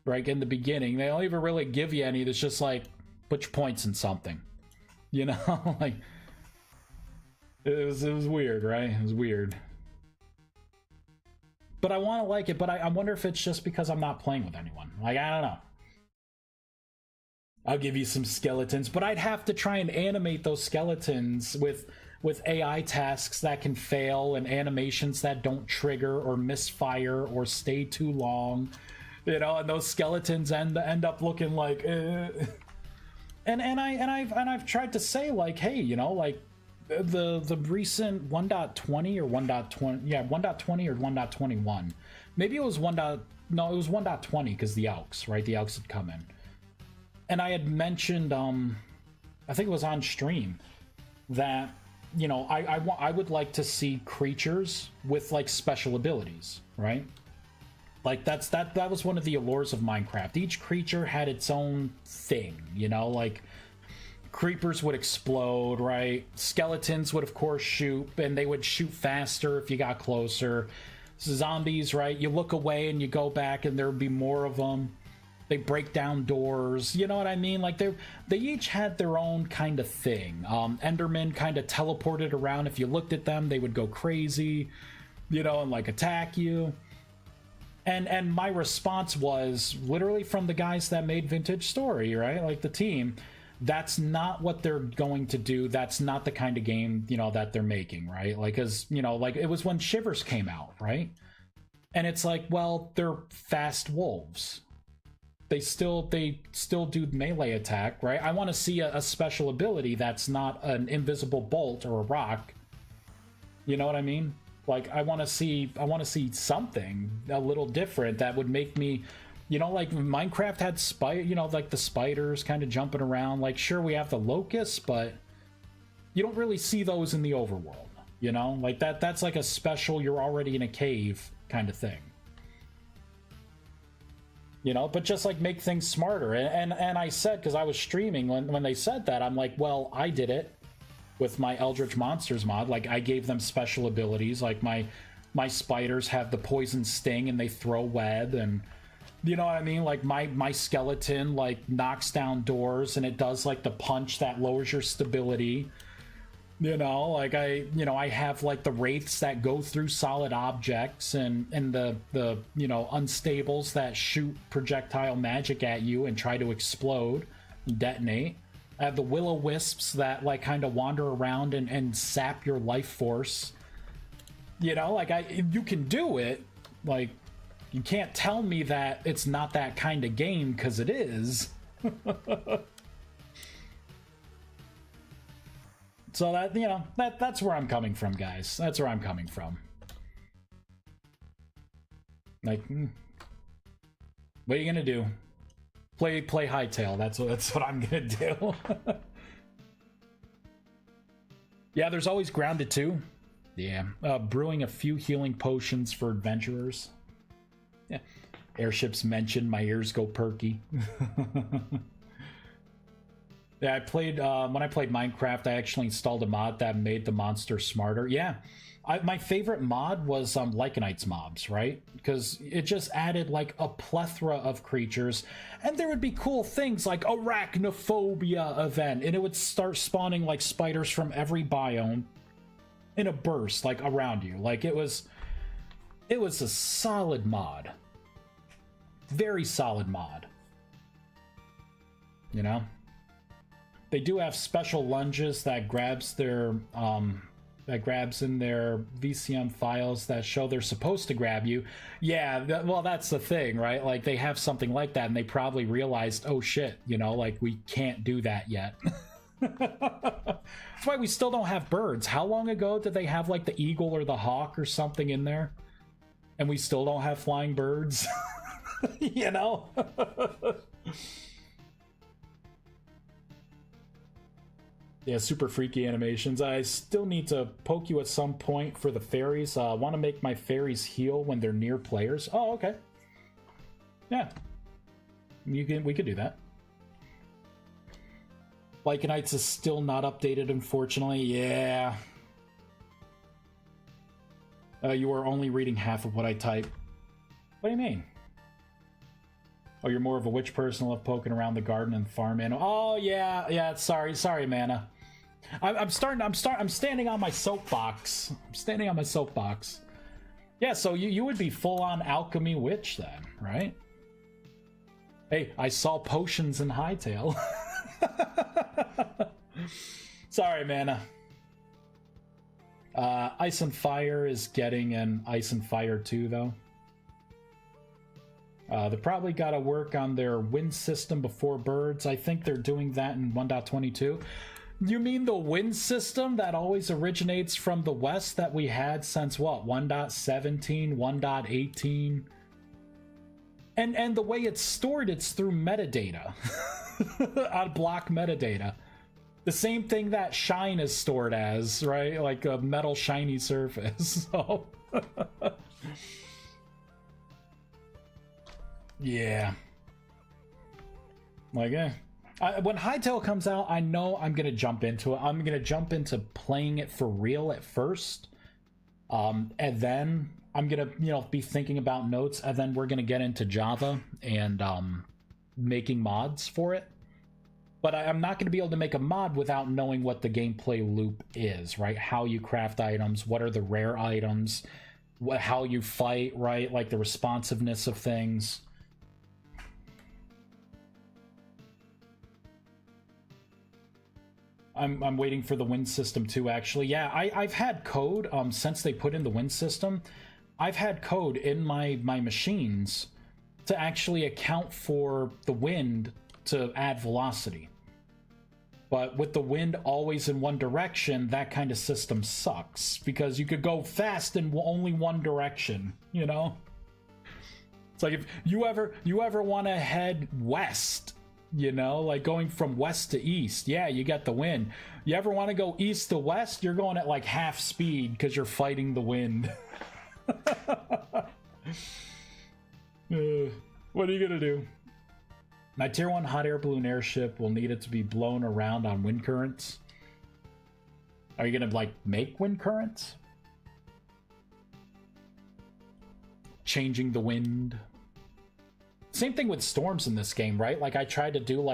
right? In the beginning, they don't even really give you any. It's just like, put your points in something, you know. Like, it was weird, right? It was weird. But I want to like it, but I wonder if it's just because I'm not playing with anyone. Like, I don't know. I'll give you some skeletons, but I'd have to try and animate those skeletons with AI tasks that can fail and animations that don't trigger or misfire or stay too long, you know, and those skeletons end up looking like and I've tried to say, like, hey, you know, like the recent 1.20 or 1.20, yeah, 1.20 or 1.21, maybe it was 1. No, it was 1.20 because the Elks, right? The Elks had come in, and I had mentioned, I think it was on stream, that, you know, I would like to see creatures with like special abilities, right? Like that was one of the allures of Minecraft. Each creature had its own thing, you know, like creepers would explode, right? Skeletons would of course shoot, and they would shoot faster if you got closer. Zombies, right? You look away and you go back and there would be more of them. They break down doors, you know what I mean? Like, they each had their own kind of thing. Endermen kind of teleported around. If you looked at them, they would go crazy, you know, and like attack you. And my response was literally from the guys that made Vintage Story, right? Like the team. That's not what they're going to do. That's not the kind of game, you know, that they're making, right? Like, as you know, like it was when Shivers came out, right? And it's like, well, they're fast wolves. They still do melee attack, right? I want to see a special ability that's not an invisible bolt or a rock. You know what I mean? Like, I want to see something a little different that would make me, you know, like Minecraft had you know, like the spiders kind of jumping around. Like, sure, we have the locusts, but you don't really see those in the overworld, you know? Like that's like a special, you're already in a cave kind of thing. You know, but just like make things smarter. And I said, because I was streaming when they said that, I'm like, well, I did it with my Eldritch Monsters mod. Like, I gave them special abilities. Like my spiders have the poison sting and they throw web, and you know what I mean? Like my skeleton like knocks down doors and it does like the punch that lowers your stability. You know, like I have like the wraiths that go through solid objects, and the you know, unstables that shoot projectile magic at you and try to explode, detonate. I have the will-o-wisps that like kind of wander around and sap your life force. You know, like you can do it. Like, you can't tell me that it's not that kind of game, because it is. So that, you know, that's where I'm coming from, guys. That's where I'm coming from. Like, what are you gonna do? Play Hightail. That's what I'm gonna do. Yeah, there's always Grounded too. Yeah, brewing a few healing potions for adventurers. Yeah, airships mentioned. My ears go perky. Yeah, I played when I played Minecraft. I actually installed a mod that made the monster smarter. Yeah, my favorite mod was Lycanites mobs, right? Because it just added like a plethora of creatures, and there would be cool things like arachnophobia event, and it would start spawning like spiders from every biome in a burst, like around you. Like it was a solid mod, very solid mod. You know. They do have special lunges that grabs their that grabs in their VCM files that show they're supposed to grab you. Yeah, well, that's the thing, right? Like they have something like that, and they probably realized, oh shit, you know, like we can't do that yet. That's why we still don't have birds. How long ago did they have like the eagle or the hawk or something in there, and we still don't have flying birds? You know. Yeah, super freaky animations. I still need to poke you at some point for the fairies. I want to make my fairies heal when they're near players. Oh, okay. Yeah. We could do that. Lycanites is still not updated, unfortunately. Yeah. You are only reading half of what I type. What do you mean? Oh, you're more of a witch person, love poking around the garden and farm animal. Oh, yeah. Sorry, Mana. I'm standing on my soapbox. Yeah, so you would be full-on alchemy witch then, right? Hey, I saw potions in Hightail. Sorry, Mana. Ice and Fire is getting an Ice and Fire 2, though. They probably got to work on their wind system before birds. I think they're doing that in 1.22. You mean the wind system that always originates from the west that we had since what? 1.17, 1.18? And the way it's stored, it's through metadata. On block metadata. The same thing that shine is stored as, right? Like a metal shiny surface. So yeah. Like, when Hightail comes out, I know I'm going to jump into it. I'm going to jump into playing it for real at first. And then I'm going to, be thinking about notes. And then we're going to get into Java and making mods for it. But I'm not going to be able to make a mod without knowing what the gameplay loop is, right? How you craft items, what are the rare items, how you fight, right? Like the responsiveness of things. I'm waiting for the wind system too, actually. Yeah, I've had code since they put in the wind system. I've had code in my machines to actually account for the wind to add velocity. But with the wind always in one direction, that kind of system sucks because you could go fast in only one direction, you know? It's like if you ever want to head west, like going from west to east, yeah, you get the wind. You ever want to go east to west, you're going at like half speed because you're fighting the wind. What are you gonna do? My tier 1 hot air balloon airship will need it to be blown around on wind currents. Are you gonna make wind currents? Changing the wind. Same thing with storms in this game, right? Like I tried to do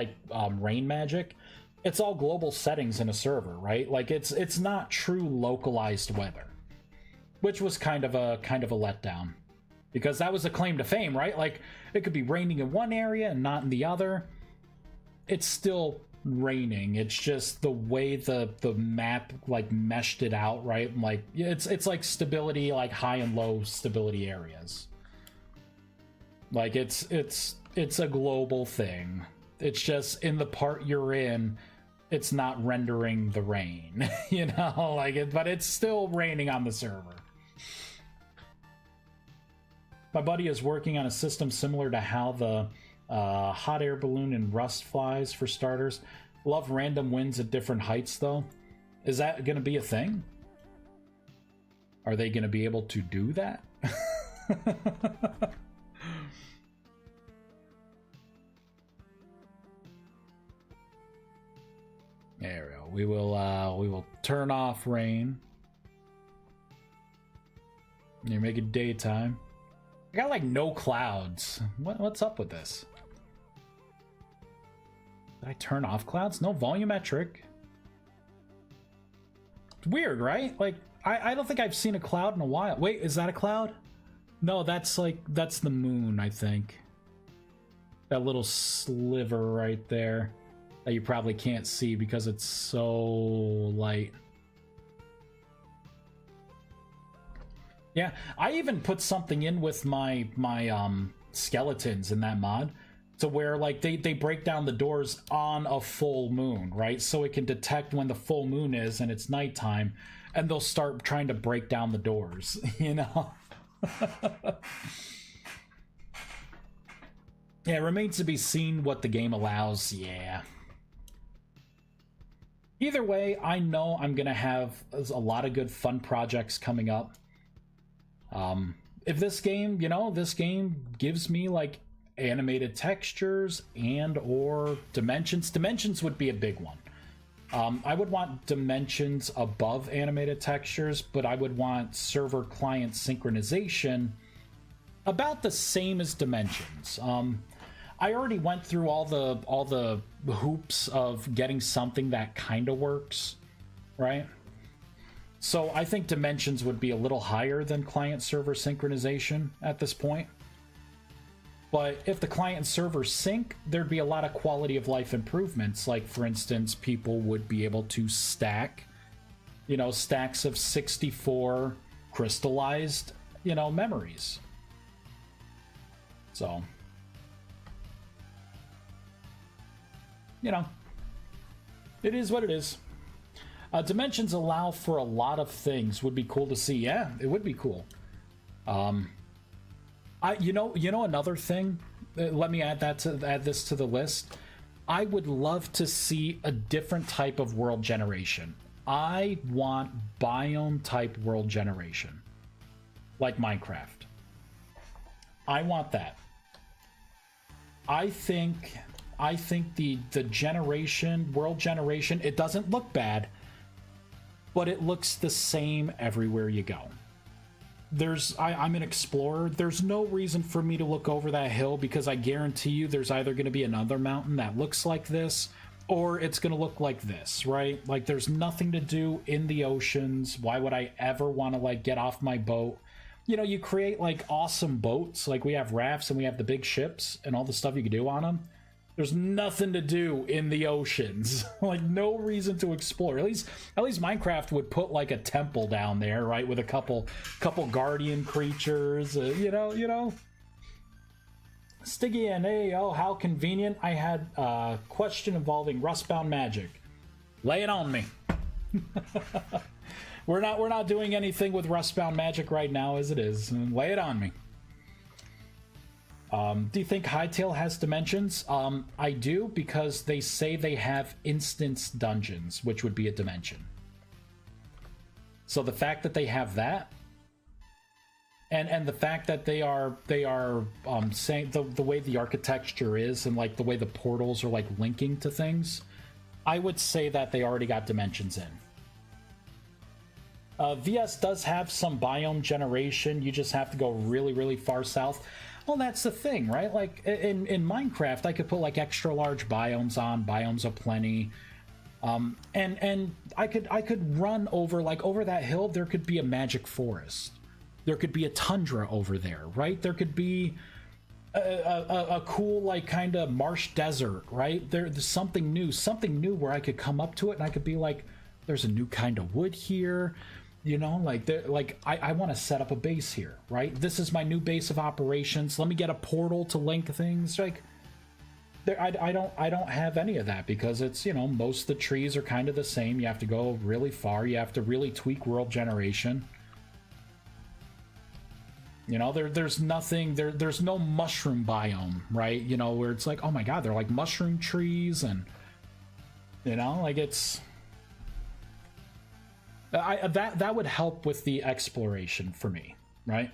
rain magic. It's all global settings in a server, right? Like it's not true localized weather, which was kind of a letdown, because that was a claim to fame, right? Like it could be raining in one area and not in the other. It's still raining. It's just the way the map meshed it out, right? Like it's like stability, like high and low stability areas. Like it's a global thing. It's just in the part you're in, it's not rendering the rain, but it's still raining on the server. My buddy is working on a system similar to how the hot air balloon in Rust flies, for starters. Love random winds at different heights, though. Is that going to be a thing? Are they going to be able to do that? we will turn off rain. You make it daytime. I got like no clouds. What's up with this? Did I turn off clouds? No volumetric. It's weird, right? Like, I don't think I've seen a cloud in a while. Wait, is that a cloud? No, that's the moon, I think. That little sliver right there that you probably can't see because it's so light. Yeah, I even put something in with my skeletons in that mod to where like they break down the doors on a full moon, right? So it can detect when the full moon is and it's nighttime, and they'll start trying to break down the doors, you know? Yeah, it remains to be seen what the game allows, yeah. Either way, I know I'm gonna have a lot of good fun projects coming up. If this game, you know, this game gives me like animated textures and or dimensions would be a big one. I would want dimensions above animated textures, but I would want server client synchronization about the same as dimensions. I already went through all the hoops of getting something that kind of works, right? So I think dimensions would be a little higher than client server synchronization at this point. But if the client and server sync, there'd be a lot of quality of life improvements. Like, for instance, people would be able to stack, you know, stacks of 64 crystallized, you know, memories. So, you know, it is what it is. Dimensions allow for a lot of things. Would be cool to see. Yeah, it would be cool. You know another thing. Let me add this to the list. I would love to see a different type of world generation. I want biome type world generation, like Minecraft. I want that. I think the world generation, it doesn't look bad, but it looks the same everywhere you go. I'm an explorer. There's no reason for me to look over that hill because I guarantee you there's either going to be another mountain that looks like this or it's going to look like this, right? Like, there's nothing to do in the oceans. Why would I ever want to like get off my boat? You know, you create like awesome boats. Like, we have rafts and we have the big ships and all the stuff you can do on them. There's nothing to do in the oceans. Like, no reason to explore. At least Minecraft would put like a temple down there, right, with a couple guardian creatures. You know. Stiggy and oh, how convenient. I had a question involving Rustbound Magic. Lay it on me. We're not doing anything with Rustbound Magic right now, as it is. Lay it on me. Do you think Hytale has dimensions? I do, because they say they have instance dungeons, which would be a dimension. So the fact that they have that, and the fact that they are saying the way the architecture is and like the way the portals are like linking to things, I would say that they already got dimensions in. VS does have some biome generation. You just have to go really, really far south. Well, that's the thing, right? Like, in Minecraft, I could put like extra large biomes on, biomes of plenty, and I could run over that hill. There could be a magic forest. There could be a tundra over there, right? There could be a cool like kind of marsh desert, right? There's something new where I could come up to it and I could be like, there's a new kind of wood here. You know, like I want to set up a base here, right? This is my new base of operations. Let me get a portal to link things. Like, I don't have any of that because it's, you know, most of the trees are kind of the same. You have to go really far. You have to really tweak world generation. You know, there's nothing. There's no mushroom biome, right? You know, where it's like, oh my god, they're like mushroom trees, and you know, like it's. That would help with the exploration for me, right?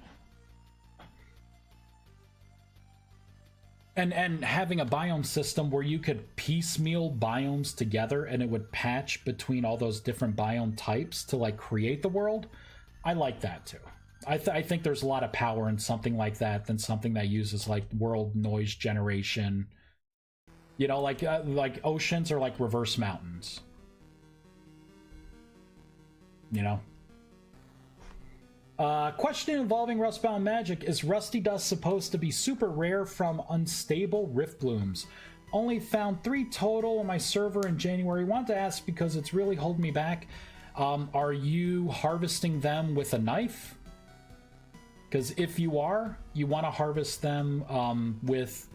And having a biome system where you could piecemeal biomes together and it would patch between all those different biome types to like create the world, I like that too. I think there's a lot of power in something like that than something that uses like world noise generation. You know, like oceans are like reverse mountains. You know? Question involving Rustbound Magic. Is Rusty Dust supposed to be super rare from unstable rift blooms? Only found 3 total on my server in January. Want to ask because it's really holding me back. Are you harvesting them with a knife? Because if you are, you want to harvest them with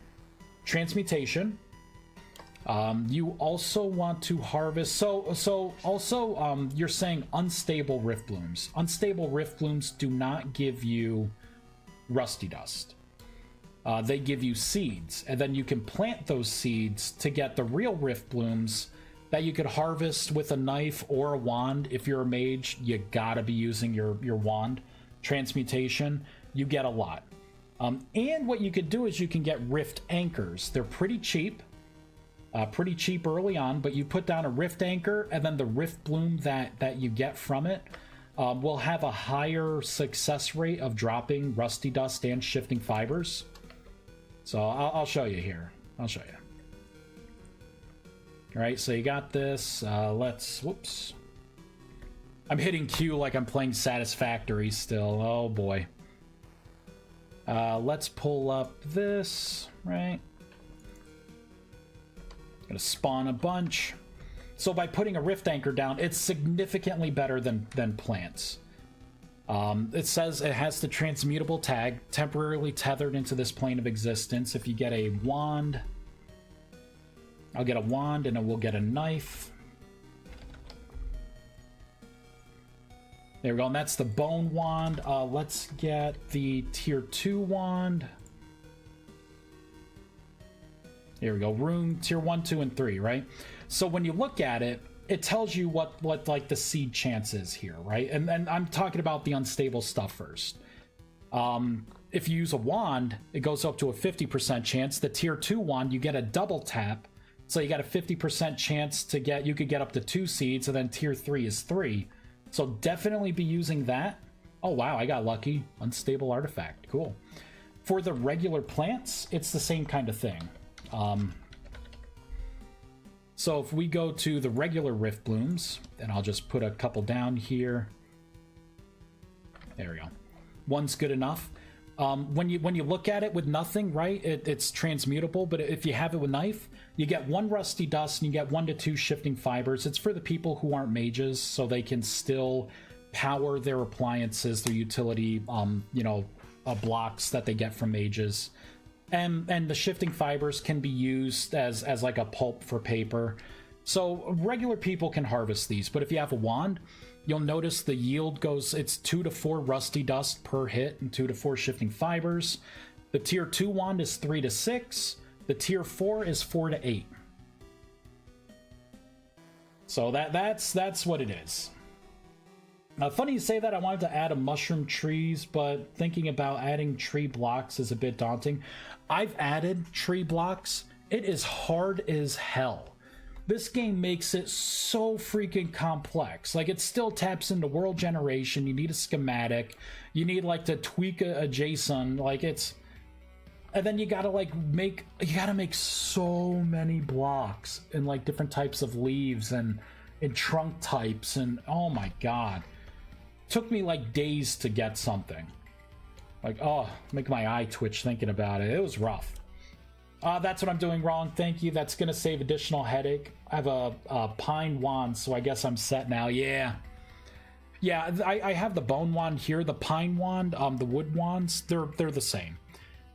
transmutation. You also want to harvest. So also, you're saying unstable rift blooms. Unstable rift blooms do not give you rusty dust. They give you seeds, and then you can plant those seeds to get the real rift blooms that you could harvest with a knife or a wand. If you're a mage, you gotta be using your wand. Transmutation, you get a lot. And what you could do is you can get rift anchors. They're pretty cheap. Pretty cheap early on, but you put down a rift anchor, and then the rift bloom that you get from it will have a higher success rate of dropping rusty dust and shifting fibers. So I'll show you here. I'll show you. All right, so you got this. Whoops. I'm hitting Q like I'm playing Satisfactory still. Oh boy. Let's pull up this, right? Gonna spawn a bunch. So by putting a rift anchor down, it's significantly better than plants. It says it has the transmutable tag, temporarily tethered into this plane of existence. If you get a wand, I'll get a wand and we'll get a knife. There we go, and that's the bone wand. Let's get the tier 2 wand. Here we go, rune tier 1, 2, and 3, right? So when you look at it, it tells you what like the seed chance is here, right? And I'm talking about the unstable stuff first. If you use a wand, it goes up to a 50% chance. The tier 2 wand, you get a double tap. So you got a 50% chance to get, you could get up to 2 seeds, and then tier 3 is 3. So definitely be using that. Oh wow, I got lucky. Unstable artifact, cool. For the regular plants, it's the same kind of thing. So if we go to the regular rift blooms, and I'll just put a couple down here. There we go. One's good enough. When you look at it with nothing, right, it's transmutable, but if you have it with knife, you get 1 rusty dust and you get 1 to 2 shifting fibers. It's for the people who aren't mages, so they can still power their appliances, their utility, blocks that they get from mages. And the shifting fibers can be used as like a pulp for paper. So regular people can harvest these, but if you have a wand, you'll notice the yield goes, it's 2 to 4 rusty dust per hit and 2 to 4 shifting fibers. The tier 2 wand is 3 to 6. The tier 4 is 4 to 8. So that's what it is. Funny you say that. I wanted to add a mushroom trees, but thinking about adding tree blocks is a bit daunting. I've added tree blocks. It is hard as hell. This game makes it so freaking complex. Like, it still taps into world generation. You need a schematic. You need like to tweak a JSON. Like, it's, and then you gotta make so many blocks and like different types of leaves and trunk types, and oh my god. Took me like days to get something. Like, oh, make my eye twitch thinking about it. It was rough. That's what I'm doing wrong. Thank you. That's gonna save additional headache. I have a pine wand, so I guess I'm set now. Yeah, I have the bone wand here. The pine wand, the wood wands, they're the same.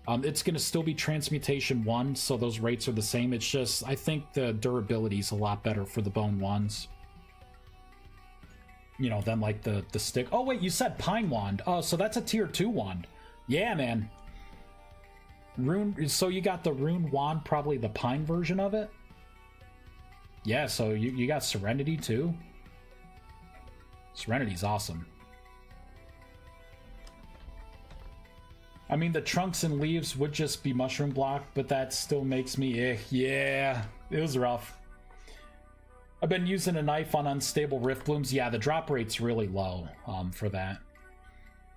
It's gonna still be transmutation 1, so those rates are the same. It's just, I think the durability is a lot better for the bone wands. You know, than like the stick. Oh wait, you said pine wand. Oh, so that's a tier 2 wand. Yeah, man. Rune. So you got the rune wand, probably the pine version of it. Yeah. So you got Serenity too. Serenity's awesome. I mean, the trunks and leaves would just be mushroom block, but that still makes me eh. Yeah, it was rough. I've been using a knife on unstable rift blooms. Yeah, the drop rate's really low for that.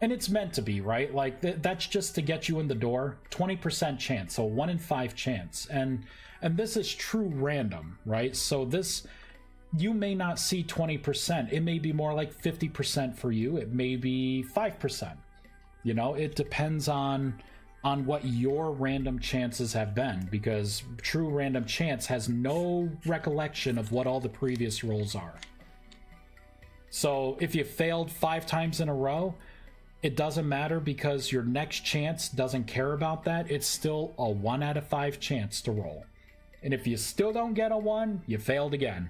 And it's meant to be, right? Like, that's just to get you in the door. 20% chance, so 1 in 5 chance. And this is true random, right? So this, you may not see 20%. It may be more like 50% for you. It may be 5%. You know, it depends on what your random chances have been, because true random chance has no recollection of what all the previous rolls are. So if you failed 5 times in a row, it doesn't matter, because your next chance doesn't care about that. It's still a 1 out of 5 chance to roll. And if you still don't get a 1, you failed again.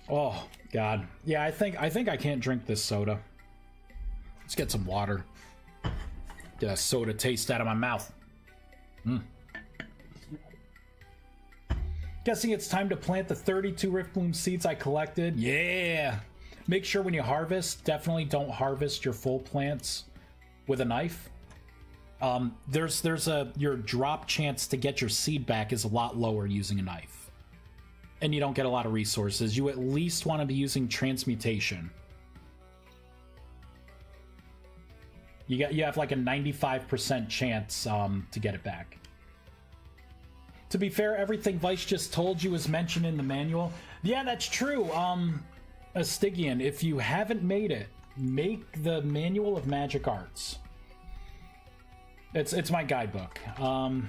Oh God, yeah. I think I can't drink this soda. Let's get some water. Get that soda taste out of my mouth. Guessing it's time to plant the 32 Rift Bloom seeds I collected. Yeah. Make sure when you harvest, definitely don't harvest your full plants with a knife. Your drop chance to get your seed back is a lot lower using a knife. And you don't get a lot of resources. You at least want to be using transmutation. You have like a 95% chance to get it back. To be fair, everything Vice just told you is mentioned in the manual. Yeah, that's true. Astigian, if you haven't made it, make the Manual of Magic Arts. It's my guidebook. There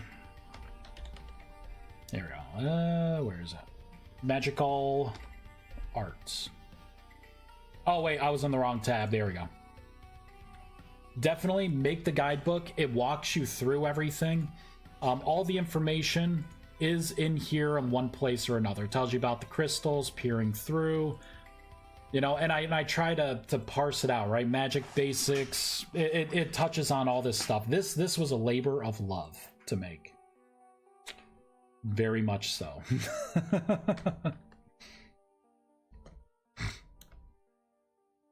we go. Where is it? Magical Arts. Oh wait, I was on the wrong tab. There we go. Definitely make the guidebook. It walks you through everything. All the information is in here in one place or another. It tells you about the crystals, peering through, you know, and I try to parse it out, right? Magic basics. It touches on all this stuff. This was a labor of love to make. Very much so.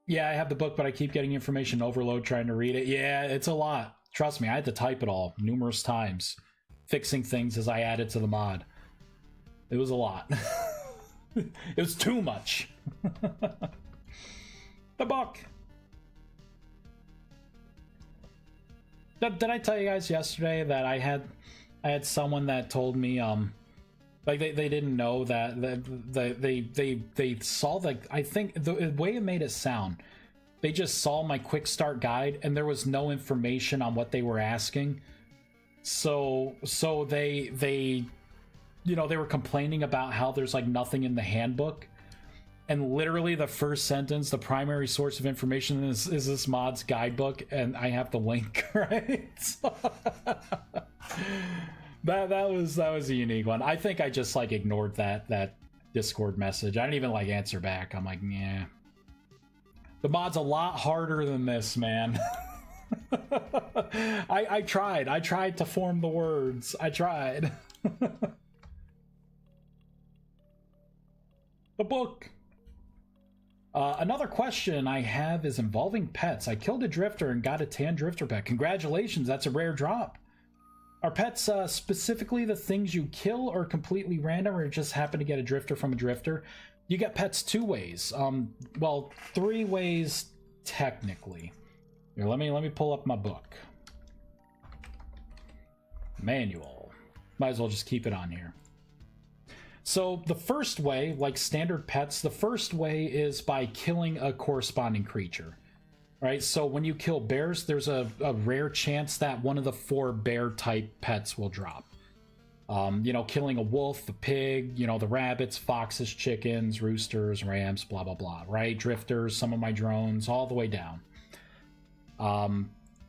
Yeah, I have the book, but I keep getting information overload trying to read it. Yeah, it's a lot. Trust me, I had to type it all numerous times, fixing things as I added to the mod. It was a lot. It was too much. The book. Did I tell you guys yesterday that I had someone that told me like they didn't know that they saw, like, I think the way it made it sound, they just saw my quick start guide and there was no information on what they were asking, so they you know, they were complaining about how there's like nothing in the handbook, and literally the first sentence, the primary source of information is this mod's guidebook, and I have the link, right? That was a unique one. I think I just like ignored that Discord message. I didn't even like answer back. I'm like, yeah. The mod's a lot harder than this, man. I tried to form the words. I tried. The book. Another question I have is involving pets. I killed a drifter and got a tan drifter pet. Congratulations, that's a rare drop. Are pets specifically the things you kill, or completely random, or just happen to get a drifter from a drifter? You get pets 2 ways. Well, 3 ways technically. Here, let me pull up my book. Manual. Might as well just keep it on here. So the first way, like standard pets, the first way is by killing a corresponding creature. Right, so when you kill bears, there's a rare chance that one of the 4 bear-type pets will drop. You know, killing a wolf, a pig, you know, the rabbits, foxes, chickens, roosters, rams, blah, blah, blah, right? Drifters, some of my drones, all the way down.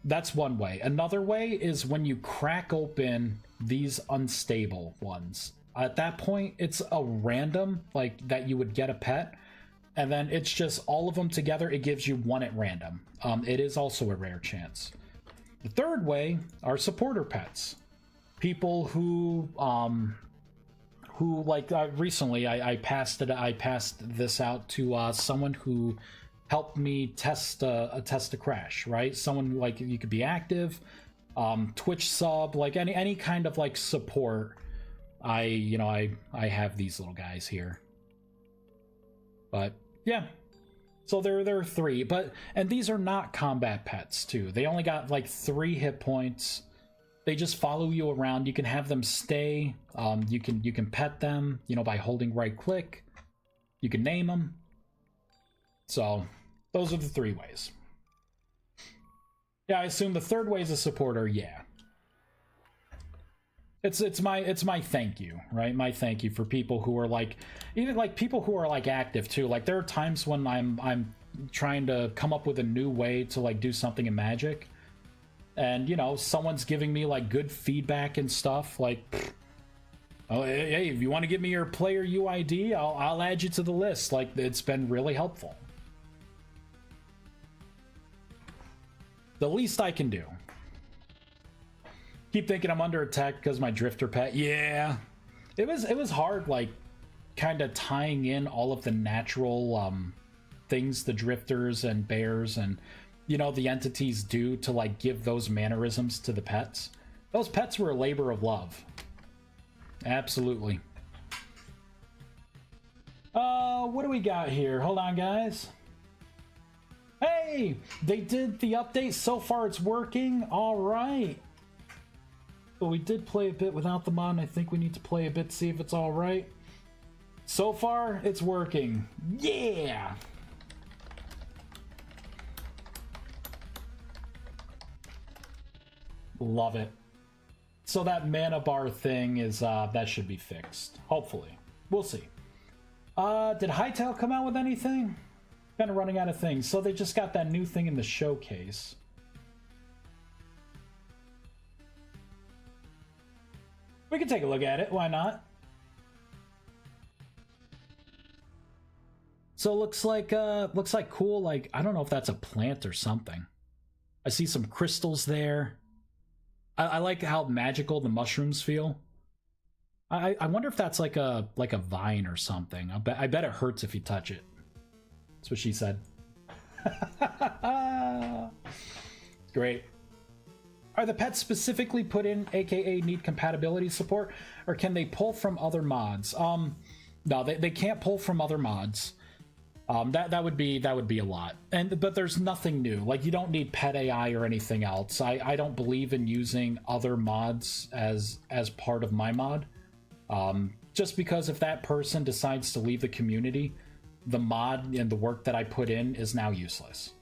That's one way. Another way is when you crack open these unstable ones. At that point, it's a random, like, that you would get a pet. And then it's just all of them together. It gives you 1 at random. It is also a rare chance. The third way are supporter pets. People who like recently I passed this out to someone who help me test a crash, right? Someone like you could be active, Twitch sub, like any kind of like support. I have these little guys here. But yeah. So there are 3, and these are not combat pets too. They only got like 3 hit points. They just follow you around. You can have them stay. You can pet them, by holding right click. You can name them. So those are the 3 ways. Yeah, I assume the third way as a supporter. Yeah, it's my thank you, right? My thank you for people who are like, even like people who are like active too. Like there are times when I'm trying to come up with a new way to like do something in Magic, and someone's giving me like good feedback and stuff. Like, oh hey, if you want to give me your player UID, I'll add you to the list. Like it's been really helpful. The least I can do. Keep thinking I'm under attack because my drifter pet. Yeah, it was hard, like kind of tying in all of the natural things the drifters and bears and the entities do to like give those mannerisms to the pets. Those pets were a labor of love. Absolutely. What do we got here? Hold on, guys. Hey, they did the update. So far it's working. All right. But we did play a bit without the mod, and I think we need to play a bit to see if it's all right. So far it's working. Yeah. Love it. So that mana bar thing is that should be fixed. Hopefully. We'll see. Did Hytale come out with anything? Kind of running out of things. So they just got that new thing in the showcase. We can take a look at it. Why not? So it looks like cool. Like I don't know if that's a plant or something. I see some crystals there. I like how magical the mushrooms feel. I wonder if that's like a vine or something. I bet it hurts if you touch it. That's what she said. Great. Are the pets specifically put in, aka need compatibility support, or can they pull from other mods? No, they can't pull from other mods. That would be a lot. But there's nothing new. Like you don't need pet AI or anything else. I don't believe in using other mods as part of my mod. Just because if that person decides to leave the community, the mod and the work that I put in is now useless.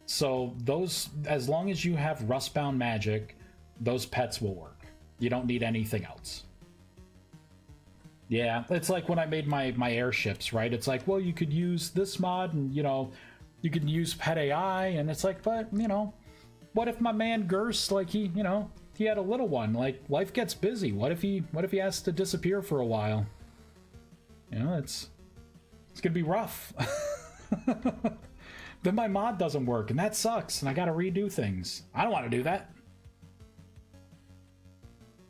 So those, as long as you have Rustbound Magic, those pets will work. You don't need anything else. Yeah, it's like when I made my airships, right? It's like, well, you could use this mod and, you could use Pet AI, and it's like, but, what if my man Gerst, like he had a little one, like life gets busy. What if he has to disappear for a while? It's gonna be rough. Then my mod doesn't work, and that sucks, and I gotta redo things. I don't want to do that.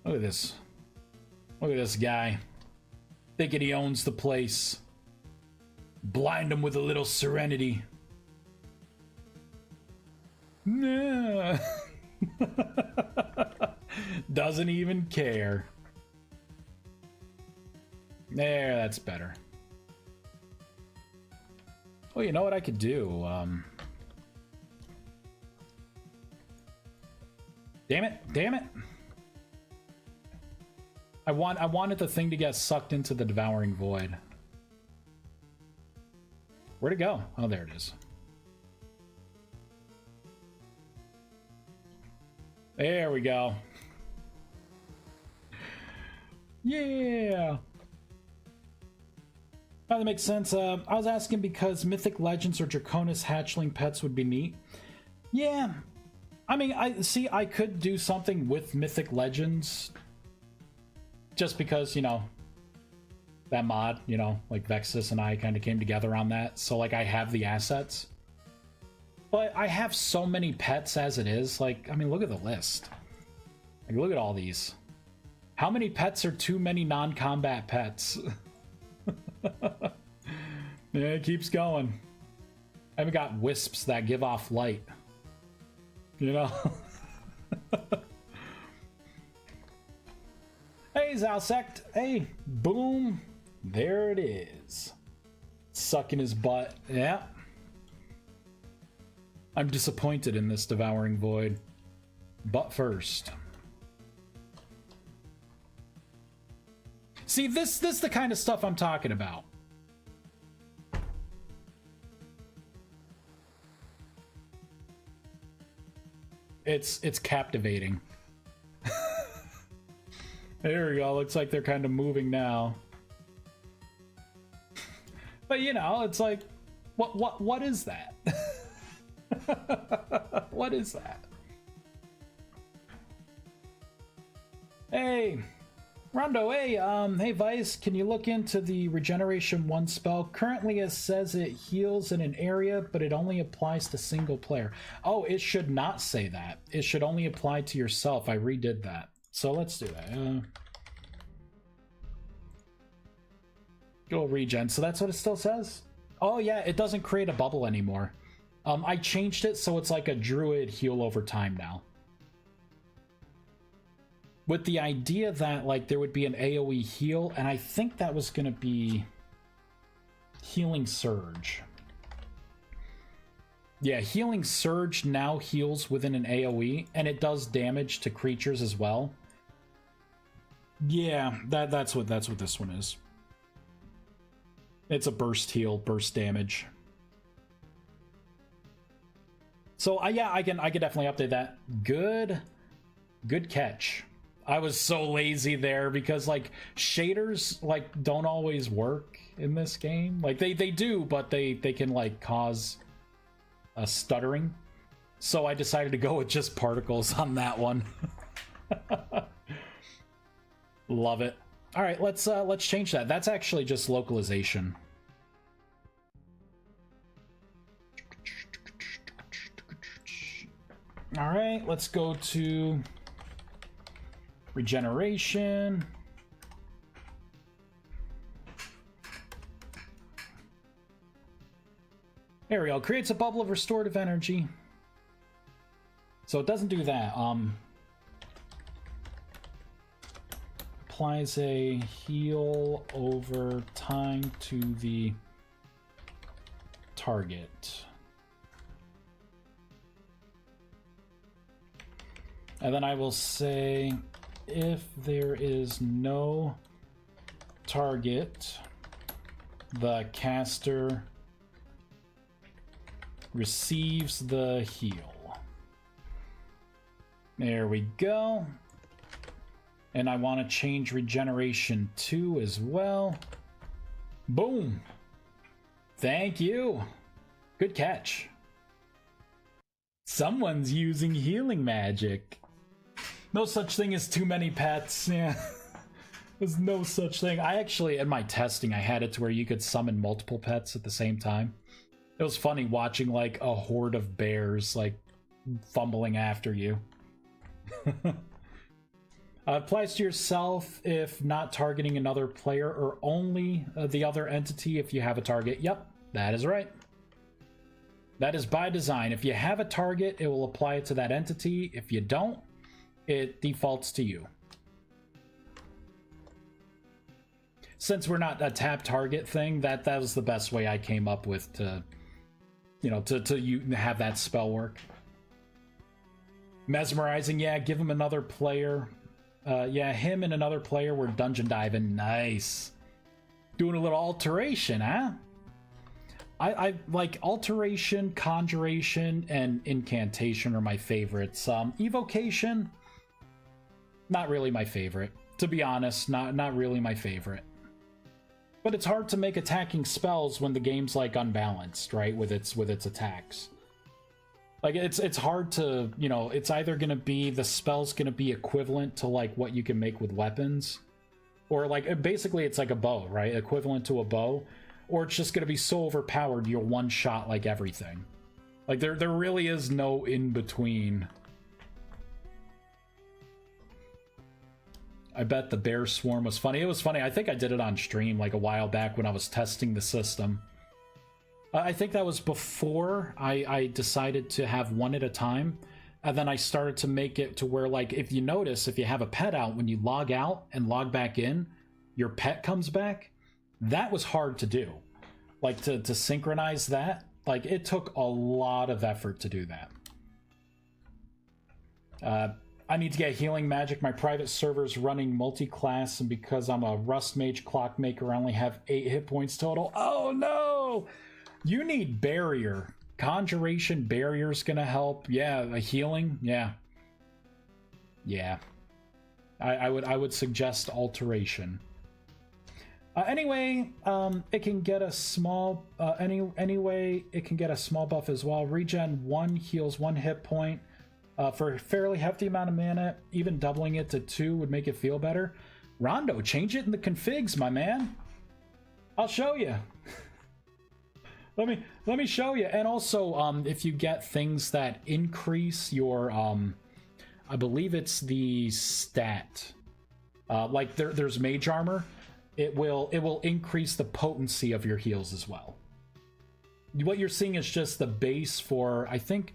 Look at this. Look at this guy. Thinking he owns the place. Blind him with a little serenity. Nah. Doesn't even care. There, that's better. Well, you know what I could do? Damn it! I wanted the thing to get sucked into the devouring void. Where'd it go? Oh, there it is. There we go. Yeah. Oh, that makes sense. I was asking because Mythic Legends or Draconis hatchling pets would be neat. Yeah. I mean, I could do something with Mythic Legends. Just because, that mod, like Vexus and I kind of came together on that. So, like, I have the assets. But I have so many pets as it is. Like, I mean, look at the list. Like, look at all these. How many pets are too many non-combat pets? Yeah, it keeps going. I even got wisps that give off light. You know? Hey, Zalsect. Hey, boom. There it is. Sucking his butt. Yeah. I'm disappointed in this Devouring Void. But first. See, this is the kind of stuff I'm talking about. It's captivating. There we go. Looks like they're kind of moving now. But you know, it's like, what is that? What is that? Hey, Rondo. Hey, hey, Vice. Can you look into the Regeneration 1 spell? Currently, it says it heals in an area, but it only applies to single player. Oh, it should not say that. It should only apply to yourself. I redid that. So let's do that. Go regen. So that's what it still says? Oh yeah, it doesn't create a bubble anymore. I changed it so it's like a druid heal over time now. With the idea that like there would be an AoE heal, and I think that was going to be Healing Surge. Yeah, Healing Surge now heals within an AoE, and it does damage to creatures as well. Yeah, that's what this one is. It's a burst heal, burst damage. So yeah, I can definitely update that. Good catch. I was so lazy there because like shaders like don't always work in this game. Like they do, but they can like cause a stuttering. So I decided to go with just particles on that one. Love it. All right, let's change that. That's actually just localization. All right, let's go to regeneration. There we go. Creates a bubble of restorative energy. So it doesn't do that. Applies a heal over time to the target. And then I will say, if there is no target, the caster receives the heal. There we go. And I want to change regeneration 2 as well. Boom. Thank you. Good catch. Someone's using healing magic. No such thing as too many pets. Yeah. There's no such thing. I actually, in my testing, I had it to where you could summon multiple pets at the same time. It was funny watching like a horde of bears like fumbling after you. Applies to yourself if not targeting another player, or only the other entity if you have a target. Yep, that is right. That is by design. If you have a target, it will apply it to that entity. If you don't, it defaults to you. Since we're not a tap target thing, that was the best way I came up with to, you know, to have that spell work. Mesmerizing, yeah, give him another player. Yeah, him and another player were dungeon diving. Nice. Doing a little alteration, huh? I like alteration, conjuration, and incantation are my favorites. Evocation, not really my favorite. To be honest, not really my favorite. But it's hard to make attacking spells when the game's like unbalanced, right? With its attacks. Like it's hard to, you know, it's either gonna be the spell's gonna be equivalent to like what you can make with weapons, or like basically it's like a bow, right? Equivalent to a bow, or it's just gonna be so overpowered you'll one shot like everything. Like there really is no in between. I bet the bear swarm was funny. It was funny. I think I did it on stream like a while back when I was testing the system. I think that was before I decided to have one at a time. And then I started to make it to where, like, if you notice, if you have a pet out, when you log out and log back in, your pet comes back. That was hard to do. Like, to synchronize that. Like, it took a lot of effort to do that. I need to get healing magic. My private server's running multi-class, and because I'm a Rust Mage Clockmaker, I only have 8 hit points total. Oh, no! You need barrier. Conjuration barrier's gonna help. Yeah, a healing. Yeah. I would suggest alteration. Anyway, it can get a small anyway it can get a small buff as well. Regen 1 heals 1 hit point for a fairly hefty amount of mana. Even doubling it to 2 would make it feel better. Rondo, change it in the configs, my man. I'll show you. Let me show you. And also, if you get things that increase your, I believe it's the stat. Like there's mage armor. It will increase the potency of your heals as well. What you're seeing is just the base for, I think,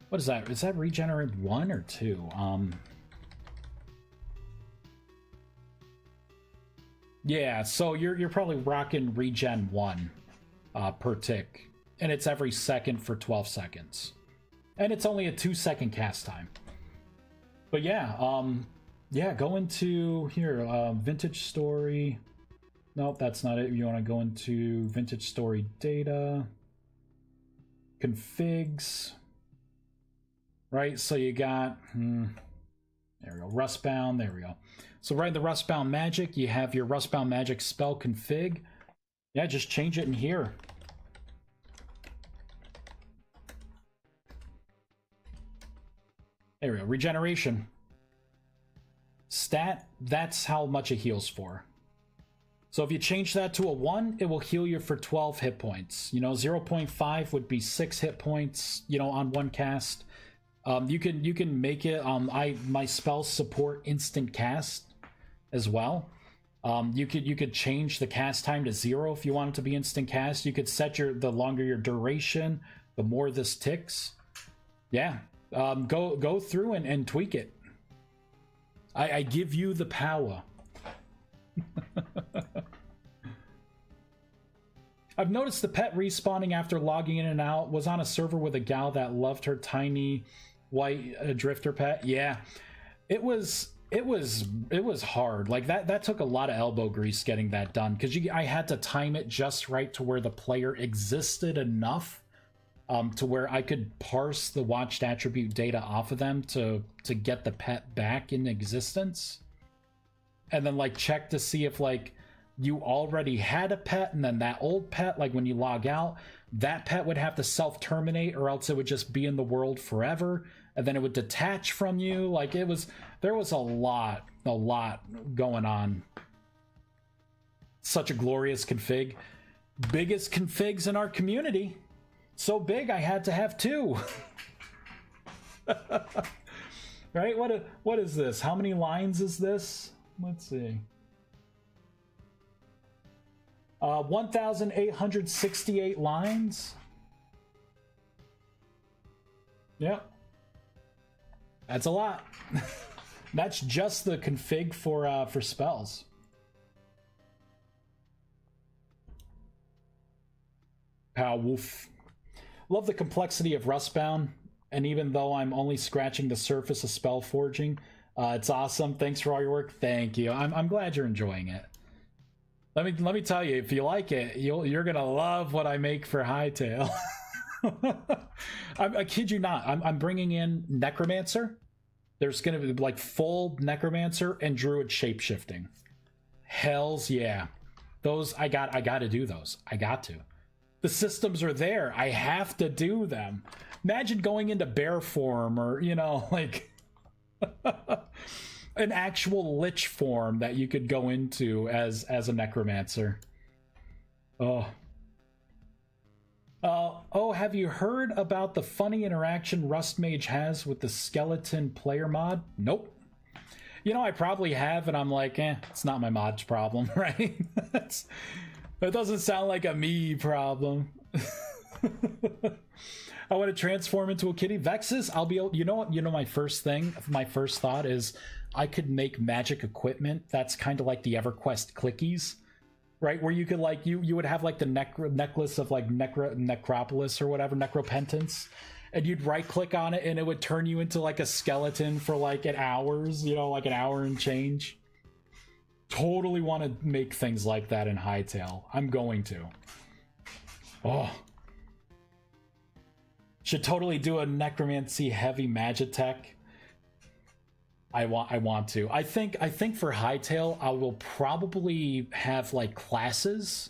what is that? Is that regenerate 1 or 2? Yeah, so you're probably rocking regen 1 per tick, and it's every second for 12 seconds, and it's only a 2-second cast time. But yeah, go into here, vintage story. Nope, that's not it. You want to go into vintage story data, configs, right? So you got, there we go, Rustbound, there we go. So right in the Rustbound magic, you have your Rustbound magic spell config. Yeah, just change it in here. There we go, regeneration. Stat, that's how much it heals for. So if you change that to a 1, it will heal you for 12 hit points. You know, 0.5 would be 6 hit points, you know, on one cast. You can make it, my spells support instant cast as well. You could change the cast time to 0 if you want it to be instant cast. You could set the longer your duration, the more this ticks. Yeah, go through and tweak it. I give you the power. I've noticed the pet respawning after logging in and out. Was on a server with a gal that loved her tiny white drifter pet. Yeah, it was hard. Like that took a lot of elbow grease getting that done, because I had to time it just right to where the player existed enough to where I could parse the watched attribute data off of them to get the pet back in existence, and then like check to see if like you already had a pet, and then that old pet, like when you log out, that pet would have to self-terminate, or else it would just be in the world forever, and then it would detach from you. Like there was a lot going on. Such a glorious config. Biggest configs in our community. So big I had to have 2. Right? What is this? How many lines is this? Let's see. 1,868 lines. Yep. That's a lot. That's just the config for spells. Pow woof. Love the complexity of Rustbound, and even though I'm only scratching the surface of spell forging, it's awesome. Thanks for all your work. Thank you. I'm glad you're enjoying it. Let me tell you, if you like it, you're gonna love what I make for Hightail. I kid you not. I'm bringing in Necromancer. There's gonna be like full Necromancer and Druid shapeshifting. Hells yeah, those I got to do those. I got to. The systems are there. I have to do them. Imagine going into bear form, or like an actual lich form that you could go into as a necromancer. Oh, have you heard about the funny interaction Rust Mage has with the skeleton player mod? Nope. I probably have, and I'm like, it's not my mod's problem, right? That doesn't sound like a me problem. I want to transform into a kitty. Vexus, I'll be able, you know what, my first thought is I could make magic equipment that's kind of like the EverQuest clickies, right? Where you could like, you would have like the necklace of like Necropolis or whatever, Necropentance, and you'd right click on it and it would turn you into like a skeleton for like an hours, like an hour and change. Totally want to make things like that in Hytale. I'm going to. Oh. Should totally do a necromancy heavy magitech. I want to. I think for Hytale I will probably have like classes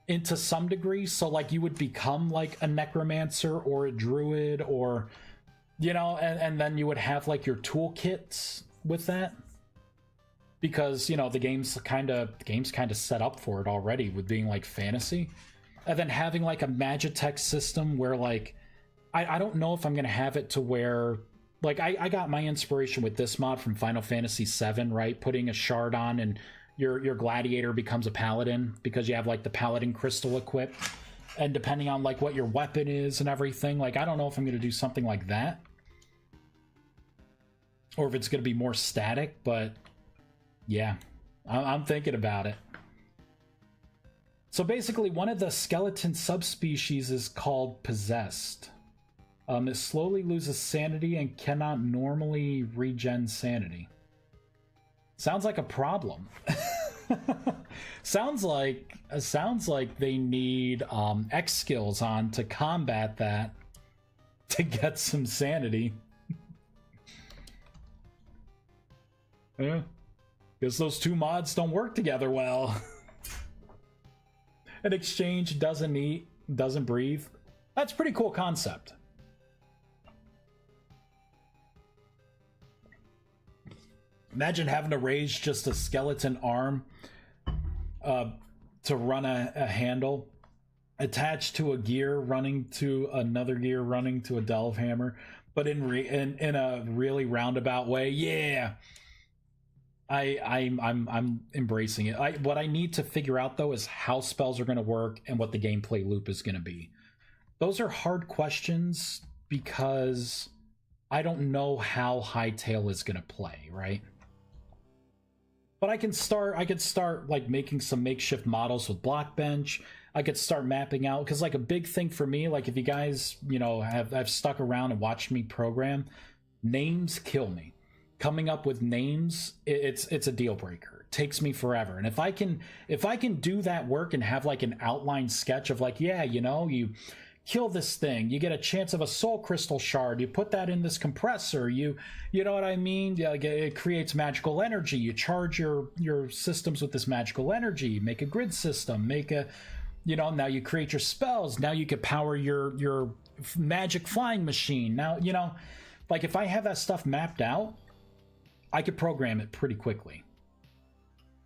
into some degree, so like you would become like a necromancer or a druid, or and then you would have like your toolkits with that, because the game's kind of set up for it already with being like fantasy, and then having like a magitech system where like I don't know if I'm gonna have it to where like I got my inspiration with this mod from Final Fantasy VII, right? Putting a shard on and your gladiator becomes a paladin because you have like the paladin crystal equipped, and depending on like what your weapon is and everything, like I don't know if I'm gonna do something like that or if it's gonna be more static, but yeah, I'm thinking about it. So basically one of the skeleton subspecies is called possessed. It slowly loses sanity and cannot normally regen sanity. Sounds like a problem. sounds like they need X skills on to combat that, to get some sanity. Yeah. Guess those two mods don't work together well. An exchange doesn't eat, doesn't breathe. That's a pretty cool concept. Imagine having to raise just a skeleton arm to run a handle attached to a gear running to another gear running to a delve hammer, but in a really roundabout way. Yeah, I'm embracing it. What I need to figure out though is how spells are going to work and what the gameplay loop is going to be. Those are hard questions because I don't know how Hytale is going to play, right? But I could start like making some makeshift models with Blockbench. I could start mapping out, because like a big thing for me, like if you guys have stuck around and watched me program, names kill me. Coming up with names, it's a deal breaker. It takes me forever. And if I can do that work and have like an outline sketch of like, yeah, you kill this thing, you get a chance of a soul crystal shard, you put that in this compressor, you know what I mean? Yeah, it creates magical energy, you charge your systems with this magical energy, make a grid system, make a now you create your spells, now you could power your magic flying machine. Now like if I have that stuff mapped out, I could program it pretty quickly.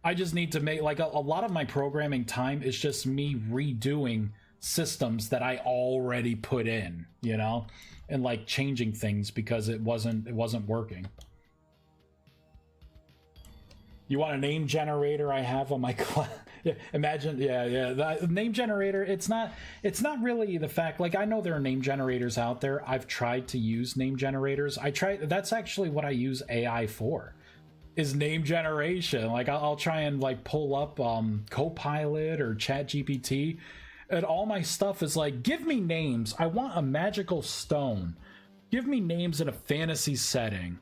I just need to make like a lot of my programming time is just me redoing systems that I already put in, and like changing things because it wasn't working. You want a name generator? I have on my class. Yeah, imagine, the name generator. It's not really the fact. Like I know there are name generators out there. I've tried to use name generators. That's actually what I use AI for, is name generation. Like I'll try and like pull up Copilot or ChatGPT. And all my stuff is like, give me names. I want a magical stone. Give me names in a fantasy setting.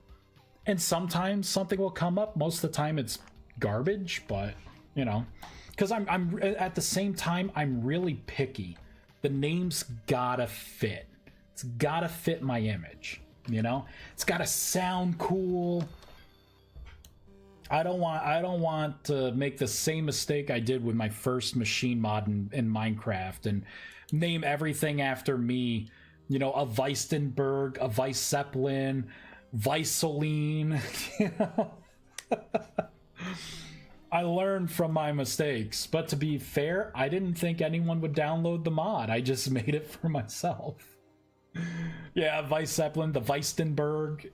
And sometimes something will come up. Most of the time it's garbage, but because I'm at the same time, I'm really picky. The name's gotta fit. It's gotta fit my image. It's gotta sound cool. I don't want to make the same mistake I did with my first machine mod in Minecraft and name everything after me. A Weistenberg, a Weiss Zeppelin, Weisseline. I learned from my mistakes, but to be fair, I didn't think anyone would download the mod. I just made it for myself. Yeah, Weiss Zeppelin, the Weistenberg.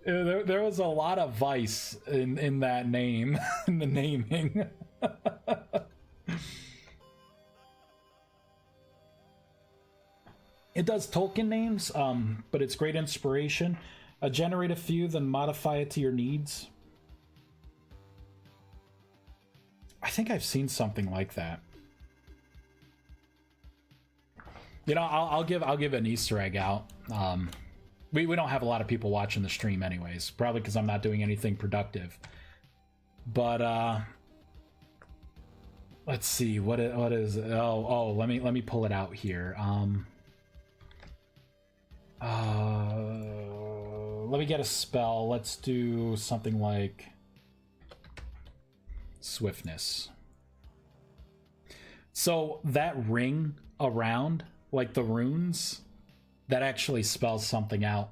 There was a lot of vice in that name, in the naming. It does Tolkien names, but it's great inspiration. Generate a few, then modify it to your needs. I think I've seen something like that. You know, I'll give an Easter egg out. We don't have a lot of people watching the stream anyways, probably because I'm not doing anything productive. But let's see, what is let me pull it out here. Let me get a spell. Let's do something like swiftness. So that ring around, like the runes, that actually spells something out.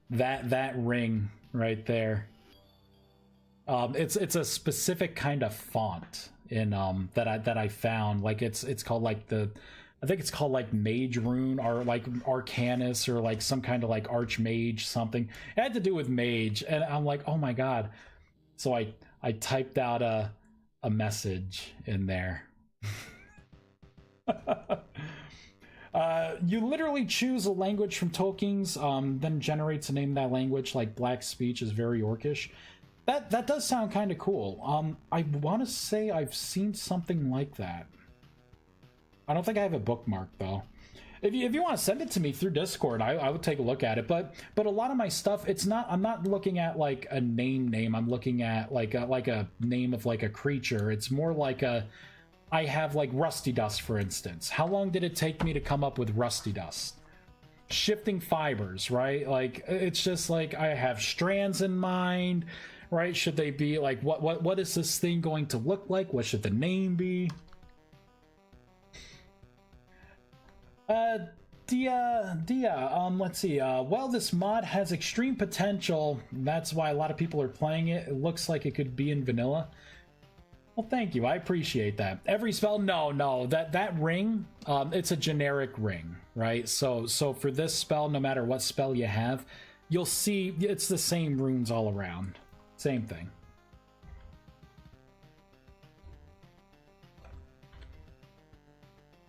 that ring right there. It's a specific kind of font in that I found. Like it's called like I think it's called like Mage Rune or like Arcanus or like some kind of like Archmage something. It had to do with mage, and I'm like, oh my god. So I typed out a message in there. You literally choose a language from Tolkien's, then generates a name of that language. Like Black Speech is very Orcish. That does sound kind of cool. I want to say I've seen something like that. I don't think I have a bookmark though. If you want to send it to me through Discord, I would take a look at it. But a lot of my stuff, I'm not looking at like a name. I'm looking at like a name of like a creature. It's more like I have like Rusty Dust, for instance. How long did it take me to come up with Rusty Dust? Shifting fibers, right? Like it's just like I have strands in mind, right? Should they be like what is this thing going to look like? What should the name be? Let's see. Well, this mod has extreme potential. That's why a lot of people are playing it. It looks like it could be in vanilla. Well, thank you. I appreciate that. Every spell, no. That ring, it's a generic ring, right? So for this spell, no matter what spell you have, you'll see it's the same runes all around. Same thing.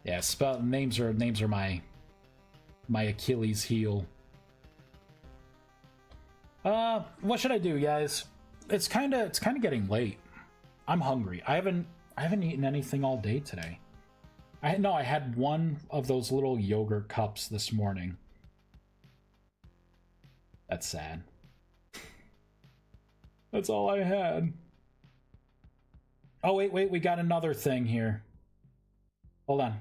Yeah, spell names are my Achilles heel. What should I do, guys? It's kind of getting late. I'm hungry. I haven't eaten anything all day today. I had one of those little yogurt cups this morning. That's sad. That's all I had. Oh wait, we got another thing here. Hold on.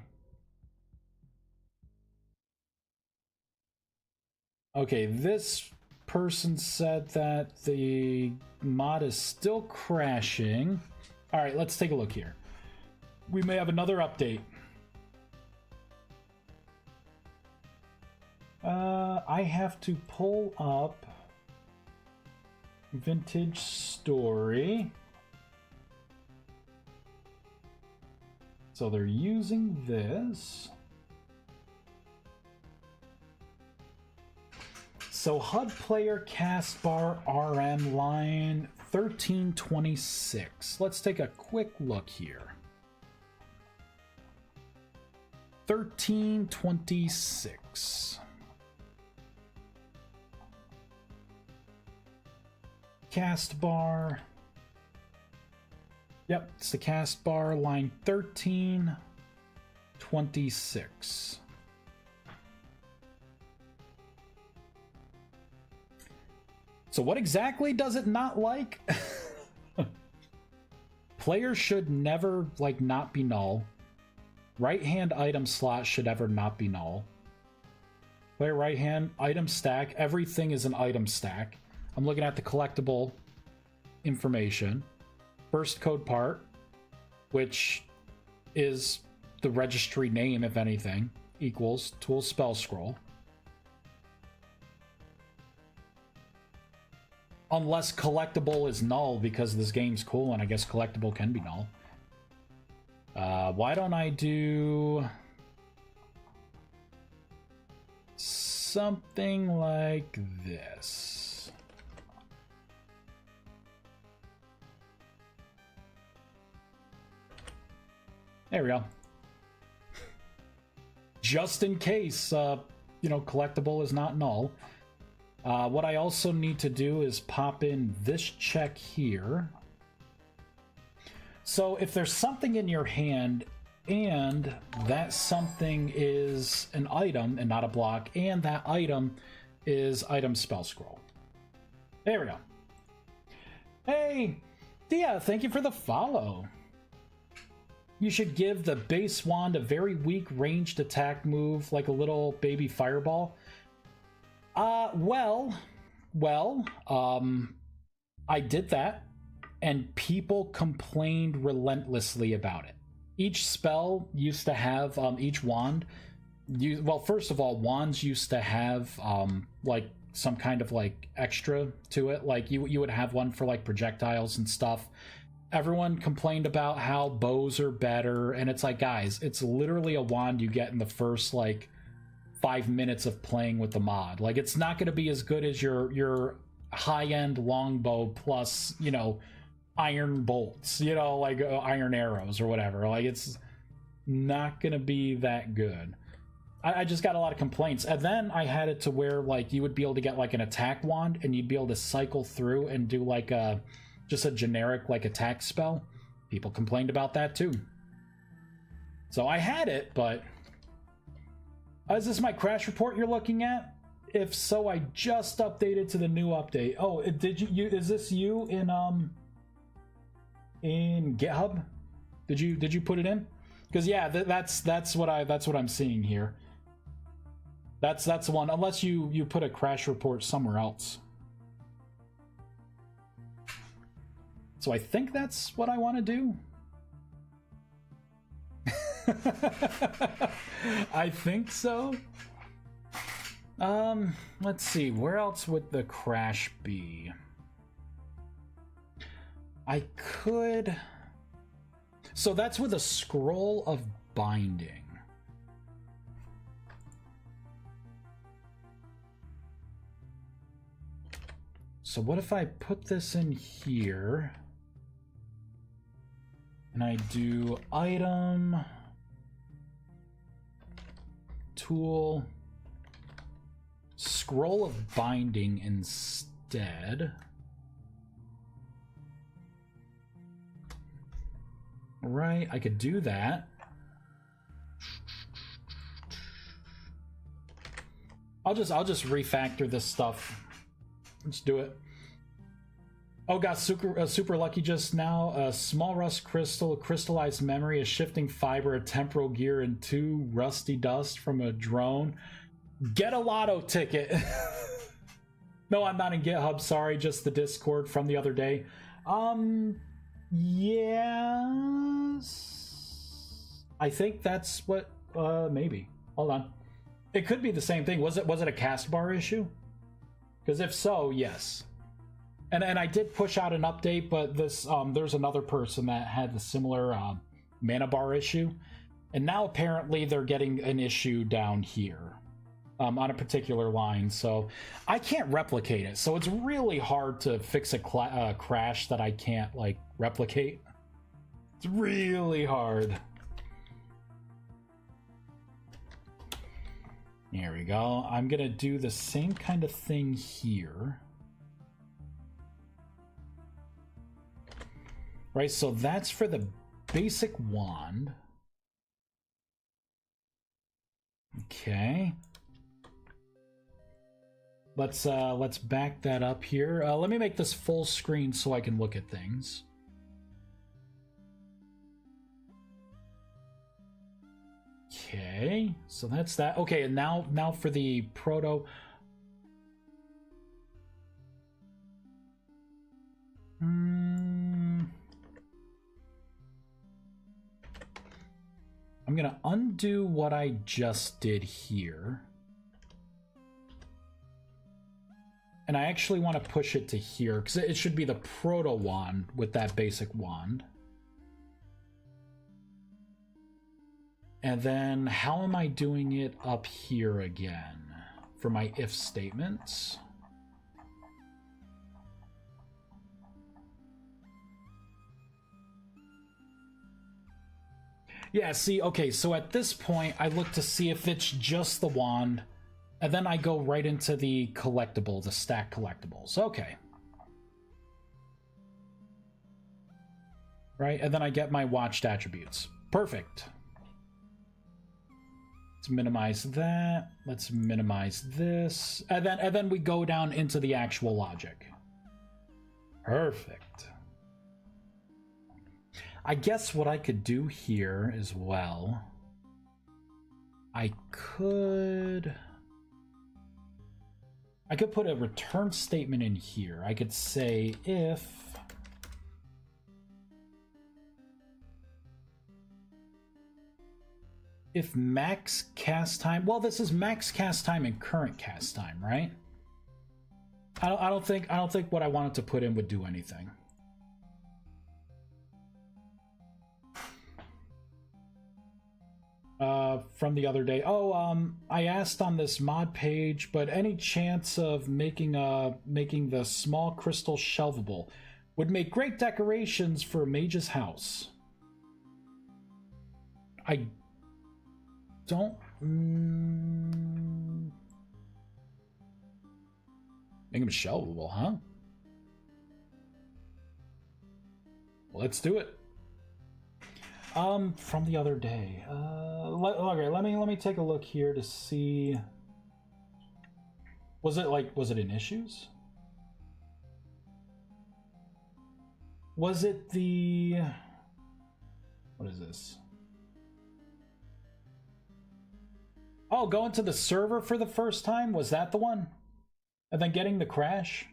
Okay, this person said that the mod is still crashing. All right, let's take a look here. We may have another update. I have to pull up Vintage Story. So they're using this. So HUD player cast bar RM line 1326. Let's take a quick look here. 1326. Cast bar. Yep, it's the cast bar line 1326. So what exactly does it not like? Players should never not be null. Right hand item slot should ever not be null. Player right hand item stack. Everything is an item stack. I'm looking at the collectible information. First code part, which is the registry name, if anything, equals tool spell scroll. Unless collectible is null, because this game's cool, and I guess collectible can be null. Why don't I do something like this? There we go. just in case, you know, collectible is not null. What I also need to do is pop in this check here. So if there's something in your hand and that something is an item and not a block, and that item is item spell scroll. There we go. Hey, Dia, thank you for the follow. You should give the base wand a very weak ranged attack move, like a little baby fireball. I did that, and people complained relentlessly about it. Each spell used to have, each wand, well, first of all, wands used to have, like, some kind of, like, extra to it. Like, you would have one for, like, projectiles and stuff. Everyone complained about how bows are better, and it's like, guys, it's literally a wand you get in the first, like, 5 minutes of playing with the mod. Like, it's not going to be as good as your high-end longbow plus, you know, iron bolts, you know, like iron arrows or whatever. Like, it's not going to be that good. I just got a lot of complaints. And then I had it to where, like, you would be able to get, like, an attack wand, and you'd be able to cycle through and do, like, just a generic, like, attack spell. People complained about that, too. So I had it, but... is this my crash report you're looking at? If so, I just updated to the new update. Oh, did you is this you in GitHub? Did you put it in? Because yeah, that's what I'm seeing here. That's the one. Unless you put a crash report somewhere else. So I think that's what I want to do. I think so. Let's see, where else would the crash be? I could... So that's with a scroll of binding. So what if I put this in here and I do item, tool, scroll of binding instead. Right, I could do that. I'll just refactor this stuff. Let's do it. Oh, got super lucky just now. A small rust crystal, crystallized memory, a shifting fiber, a temporal gear, and 2 rusty dust from a drone. Get a lotto ticket. No, I'm not in GitHub. Sorry, just the Discord from the other day. Yes. I think that's what. Maybe. Hold on. It could be the same thing. Was it a cast bar issue? Because if so, yes. And I did push out an update, but this there's another person that had the similar mana bar issue, and now apparently they're getting an issue down here on a particular line. So I can't replicate it. So it's really hard to fix a crash that I can't like replicate. It's really hard. There we go. I'm gonna do the same kind of thing here. Right, so that's for the basic wand. Okay. Let's back that up here. Let me make this full screen so I can look at things. Okay, so that's that. Okay, and now for the proto. I'm gonna undo what I just did here. And I actually want to push it to here, because it should be the proto wand with that basic wand. And then how am I doing it up here again for my if statements? Yeah, see, okay, so at this point, I look to see if it's just the wand, and then I go right into the collectible, the stack collectibles. Okay. Right, and then I get my watched attributes. Perfect. Let's minimize that. Let's minimize this. And then we go down into the actual logic. Perfect. I guess what I could do here as well, I could put a return statement in here. I could say if max cast time, well, this is max cast time and current cast time, right? I don't think what I wanted to put in would do anything. From the other day. I asked on this mod page, but any chance of making the small crystal shelvable would make great decorations for a mage's house. I don't. Make them shelvable, huh? Let's do it. From the other day. Okay, let me take a look here to see. Was it in issues? Was it the... What is this? Oh, going to the server for the first time? Was that the one? And then getting the crash?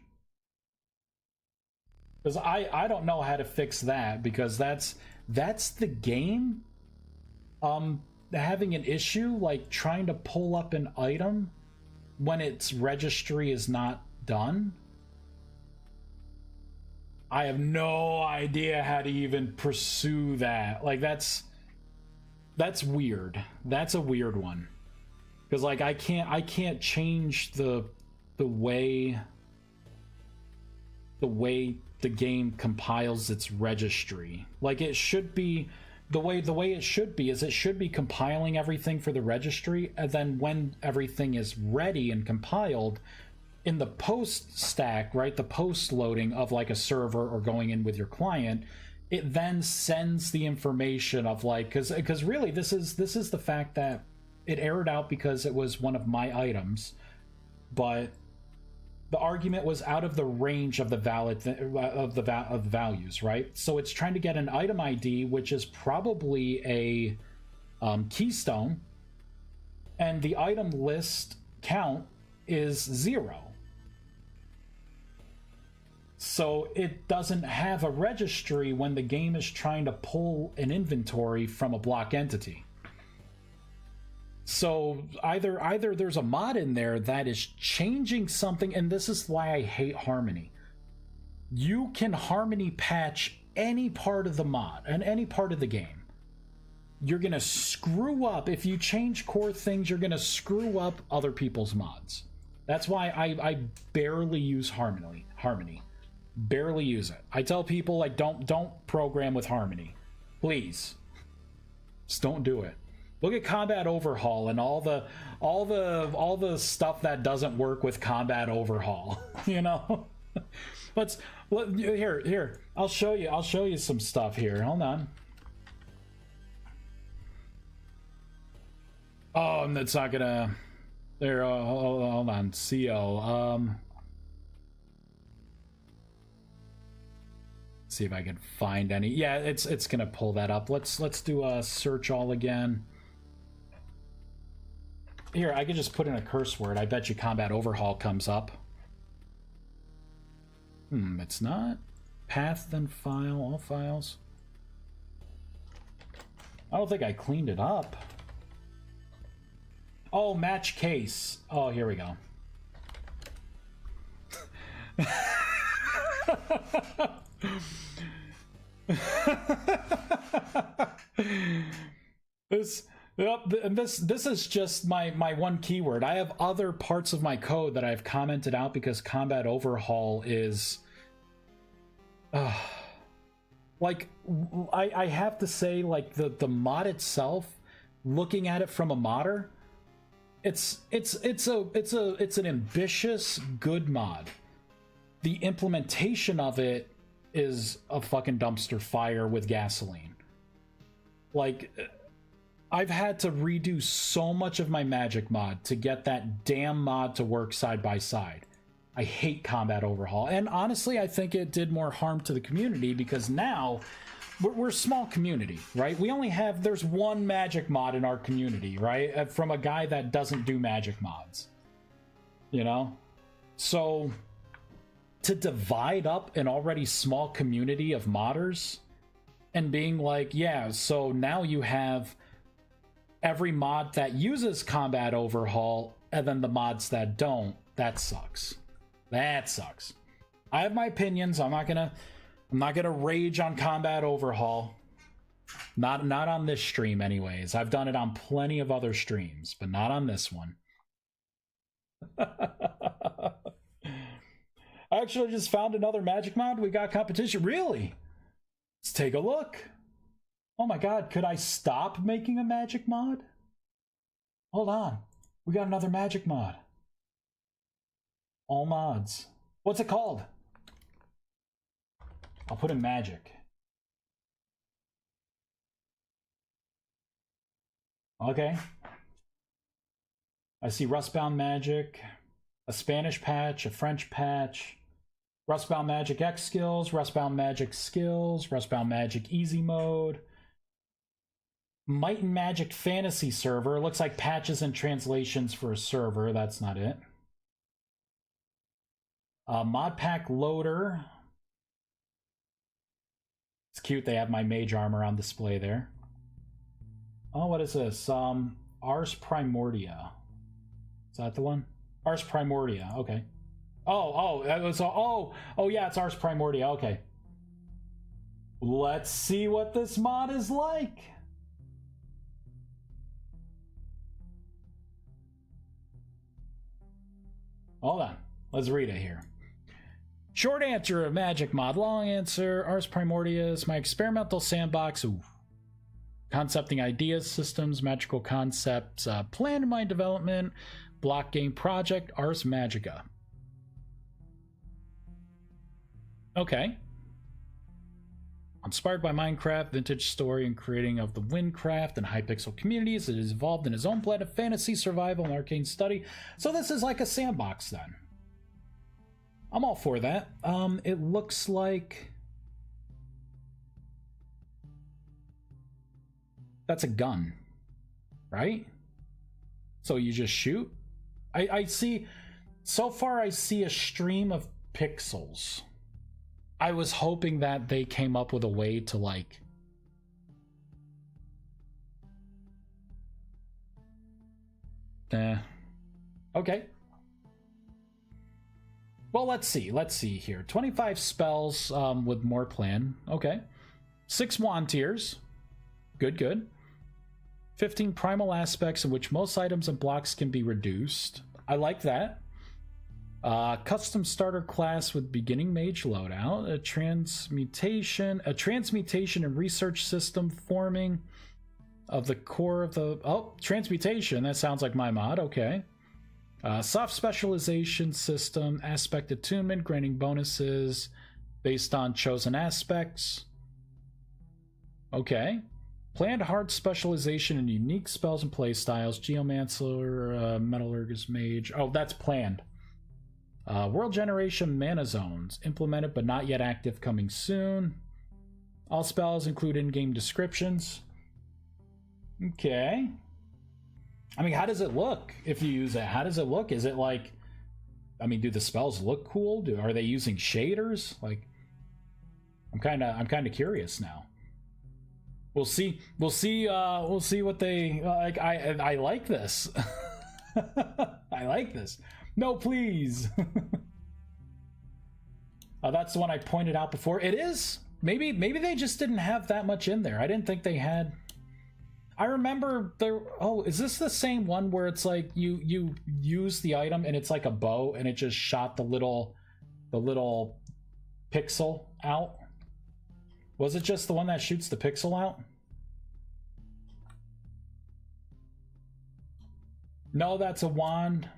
Because I don't know how to fix that, because that's the game having an issue, like trying to pull up an item when its registry is not done. I have no idea how to even pursue that. Like that's weird. That's a weird one. Because like I can't change the way the game compiles its registry. Like it should be the way it should be is it should be compiling everything for the registry, and then when everything is ready and compiled in the post stack, right, the post loading of like a server or going in with your client, it then sends the information of like, because really this is the fact that it errored out because it was one of my items, but the argument was out of the range of the of the values, right? So it's trying to get an item ID, which is probably a keystone, and the item list count is 0. So it doesn't have a registry when the game is trying to pull an inventory from a block entity. So either there's a mod in there that is changing something, and this is why I hate Harmony. You can Harmony patch any part of the mod and any part of the game. You're gonna screw up if you change core things. You're gonna screw up other people's mods. That's why I barely use Harmony. Barely use it. I tell people like don't program with Harmony, please. Just don't do it. Look at Combat Overhaul and all the stuff that doesn't work with Combat Overhaul. You know, here. I'll show you some stuff here. Hold on. Oh, and that's not gonna. There. Hold on. CO. See if I can find any. Yeah, it's gonna pull that up. Let's do a search all again. Here, I could just put in a curse word. I bet you Combat Overhaul comes up. It's not. Path, then file, all files. I don't think I cleaned it up. Oh, match case. Oh, here we go. This is just my one keyword. I have other parts of my code that I've commented out because Combat Overhaul is Like, I have to say, like, the mod itself, looking at it from a modder, it's an ambitious, good mod. The implementation of it is a fucking dumpster fire with gasoline. Like, I've had to redo so much of my Magic mod to get that damn mod to work side by side. I hate Combat Overhaul, and honestly, I think it did more harm to the community because now we're a small community, right? We only have, there's one Magic mod in our community, right? From a guy that doesn't do Magic mods, you know? So to divide up an already small community of modders and being like, yeah, so now you have every mod that uses Combat Overhaul and then the mods that don't, that sucks. That sucks. I have my opinions. I'm not gonna rage on Combat Overhaul. Not on this stream, anyways. I've done it on plenty of other streams, but not on this one. I actually just found another Magic mod. We got competition. Really? Let's take a look. Oh my god, could I stop making a Magic mod? Hold on. We got another Magic mod. All mods. What's it called? I'll put in Magic. Okay. I see Rustbound Magic, a Spanish patch, a French patch, Rustbound Magic X skills, Rustbound Magic skills, Rustbound Magic easy mode, Might and Magic fantasy server. Looks like patches and translations for a server. That's not it. Mod pack loader. It's cute. They have my mage armor on display there. Oh, what is this? Ars Primordia. Is that the one? Ars Primordia. Okay. Oh, yeah, it's Ars Primordia. Okay. Let's see what this mod is like. Hold on. Let's read it here. Short answer of Magic mod. Long answer. Ars Primordia is my experimental sandbox. Ooh. Concepting ideas, systems, magical concepts. Plan in my development. Block game project. Ars Magica. Okay. Inspired by Minecraft, vintage story and creating of the Windcraft and Hypixel communities, it has evolved in his own blend of fantasy, survival, and arcane study. So this is like a sandbox then. I'm all for that. It looks like that's a gun, right? So you just shoot? I see, so far I see a stream of pixels. I was hoping that they came up with a way to like okay. Well, let's see here. 25 spells with more plan. Okay. 6 wand tiers. Good. 15 primal aspects in which most items and blocks can be reduced. I like that. Custom starter class with beginning mage loadout. A transmutation and research system forming of the core of the... Oh, transmutation. That sounds like my mod. Okay. Soft specialization system, aspect attunement, granting bonuses based on chosen aspects. Okay. Planned hard specialization in unique spells and playstyles. Geomancer, Metallurgist Mage. Oh, that's planned. World generation mana zones. Implemented but not yet active, coming soon. All spells include in-game descriptions. Okay. I mean, how does it look if you use it? How does it look? Is it like, I mean, do the spells look cool? Are they using shaders? Like, I'm kind of curious now. We'll see what they like. I like this. I like this. No, please. That's the one I pointed out before. It is. Maybe they just didn't have that much in there. I didn't think they had. I remember there. Oh, is this the same one where it's like you use the item and it's like a bow and it just shot the little pixel out? Was it just the one that shoots the pixel out? No, that's a wand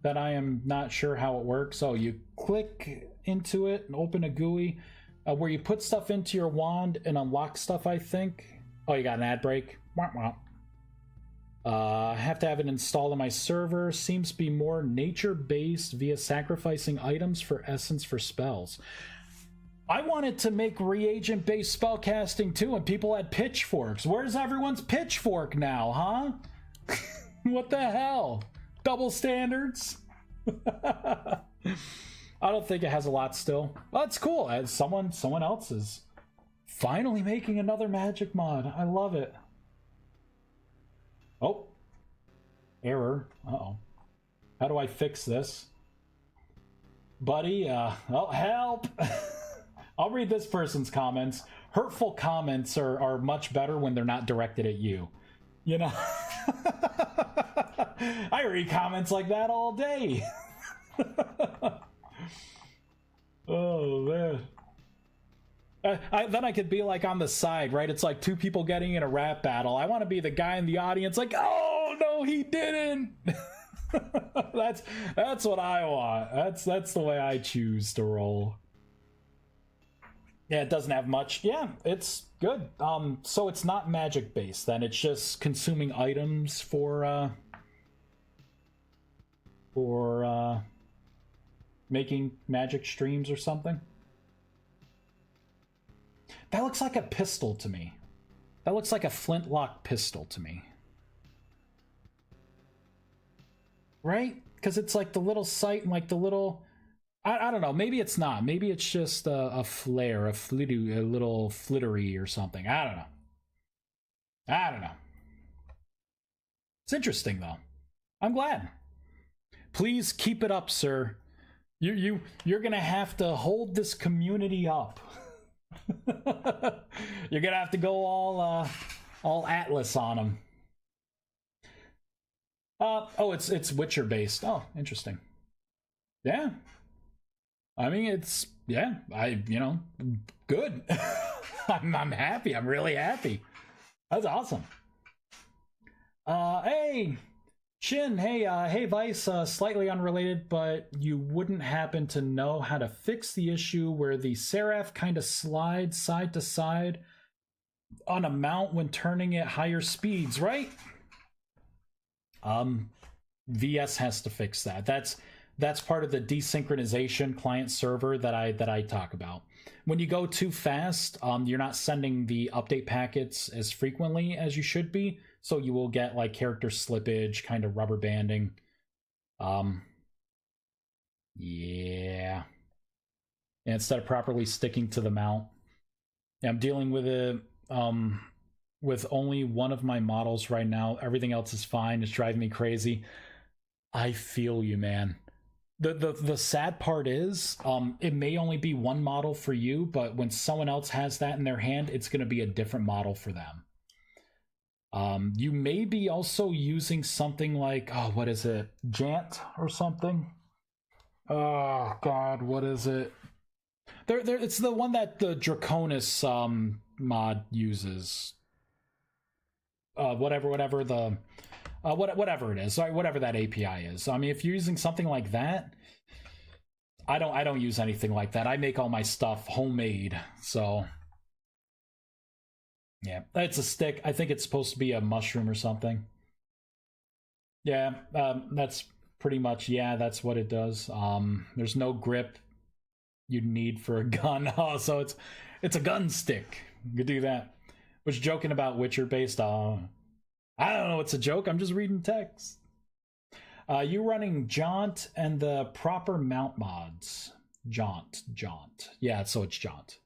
that I am not sure how it works. So you click into it and open a GUI where you put stuff into your wand and unlock stuff, I think. Oh, you got an ad break. I have to have it installed on my server. Seems to be more nature-based via sacrificing items for essence for spells. I wanted to make reagent-based spellcasting too, and people had pitchforks. Where's everyone's pitchfork now, huh? What the hell? Double standards? I don't think it has a lot still. Oh, it's cool. Someone else is finally making another magic mod. I love it. Oh. Error. Uh-oh. How do I fix this? Buddy, oh, help! I'll read this person's comments. Hurtful comments are much better when they're not directed at you. You know? I read comments like that all day. Oh, man. Then I could be like on the side, right? It's like two people getting in a rap battle. I want to be the guy in the audience like, oh, no, he didn't. That's what I want. That's the way I choose to roll. Yeah, it doesn't have much. Yeah, it's good. So it's not magic based then. It's just consuming items for making magic streams or something. That looks like a pistol to me. That looks like a flintlock pistol to me. Right? Because it's like the little sight and like the little... I don't know. Maybe it's not. Maybe it's just a flare, a little flittery or something. I don't know. It's interesting, though. I'm glad. Please keep it up, sir. You're gonna have to hold this community up. You're gonna have to go all Atlas on them. Oh, it's Witcher based. Oh, interesting. Yeah. I mean, it's good. I'm happy. I'm really happy. That's awesome. Hey, Shin. Hey, Vice. Slightly unrelated, but you wouldn't happen to know how to fix the issue where the Seraph kind of slides side to side on a mount when turning at higher speeds, right? VS has to fix that. That's part of the desynchronization client server that I talk about. When you go too fast, you're not sending the update packets as frequently as you should be, so you will get like character slippage, kind of rubber banding. Yeah. And instead of properly sticking to the mount. Yeah, I'm dealing with it with only one of my models right now. Everything else is fine. It's driving me crazy. I feel you, man. The sad part is, it may only be one model for you, but when someone else has that in their hand, it's going to be a different model for them. You may be also using something like, oh, what is it? Jant or something? Oh, God, what is it? It's the one that the Draconis mod uses. Whatever it is, sorry, whatever that API is. I mean, if you're using something like that, I don't use anything like that. I make all my stuff homemade, so yeah, it's a stick. I think it's supposed to be a mushroom or something. Yeah, that's pretty much, yeah, that's what it does. There's no grip you'd need for a gun. Oh, so it's a gun stick. You could do that. Was joking about Witcher based. I don't know, it's a joke. I'm just reading text. You running Jaunt and the proper mount mods. Jaunt. Yeah, so it's Jaunt.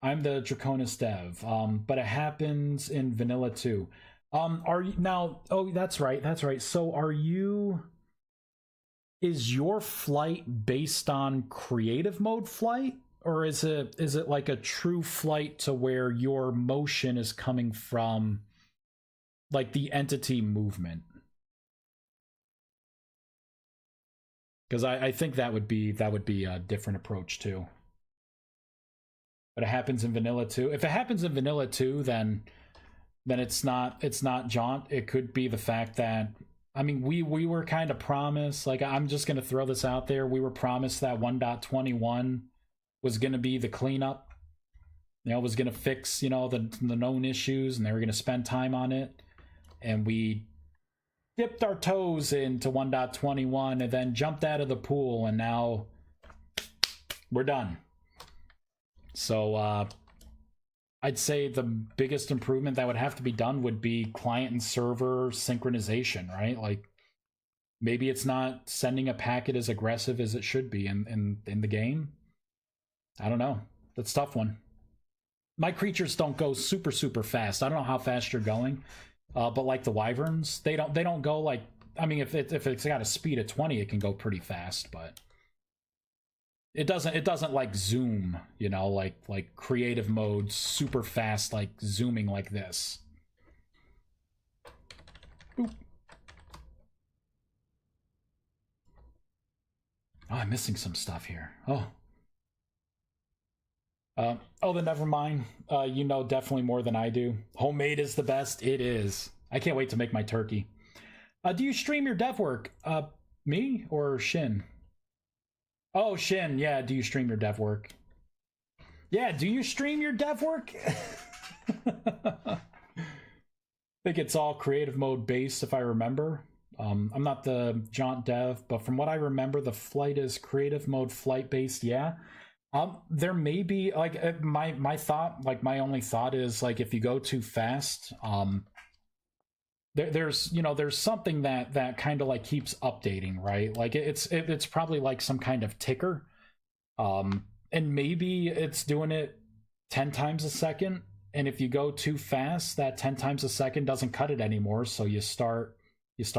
I'm the Draconis dev, but it happens in vanilla too. Are you now? Oh, that's right. So is your flight based on creative mode flight? Or is it like a true flight to where your motion is coming from like the entity movement? Because I think that would be a different approach too. but it happens in vanilla 2. If it happens in vanilla 2, then it's not jaunt. It could be the fact that, I mean, we were kind of promised, like, I'm just going to throw this out there, we were promised that 1.21 was going to be the cleanup, you know, was going to fix, you know, the known issues, and they were going to spend time on it, and we dipped our toes into 1.21 and then jumped out of the pool, and now we're done. So I'd say the biggest improvement that would have to be done would be client and server synchronization, right? Like, maybe it's not sending a packet as aggressive as it should be in the game. I don't know. That's a tough one. My creatures don't go super fast. I don't know how fast you're going, but like the wyverns, they don't go like, I mean, if it's got a speed of 20, it can go pretty fast, but it doesn't like zoom, you know, like creative mode super fast, like zooming like this. Boop. Oh, I'm missing some stuff here. Oh, then never mind. You know definitely more than I do. Homemade is the best. It is. I can't wait to make my turkey. Do you stream your dev work? Me or Shin? Oh, Shin, yeah, do you stream your dev work? Yeah, do you stream your dev work? I think it's all creative mode based, if I remember. I'm not the jaunt dev, but from what I remember, the flight is creative mode flight based, yeah. There may be, like, my thought, like, my only thought is, like, if you go too fast, there's you know, there's something that kind of like keeps updating, right? Like it's probably like some kind of ticker, and maybe it's doing it 10 times a second, and if you go too fast, that 10 times a second doesn't cut it anymore, so you start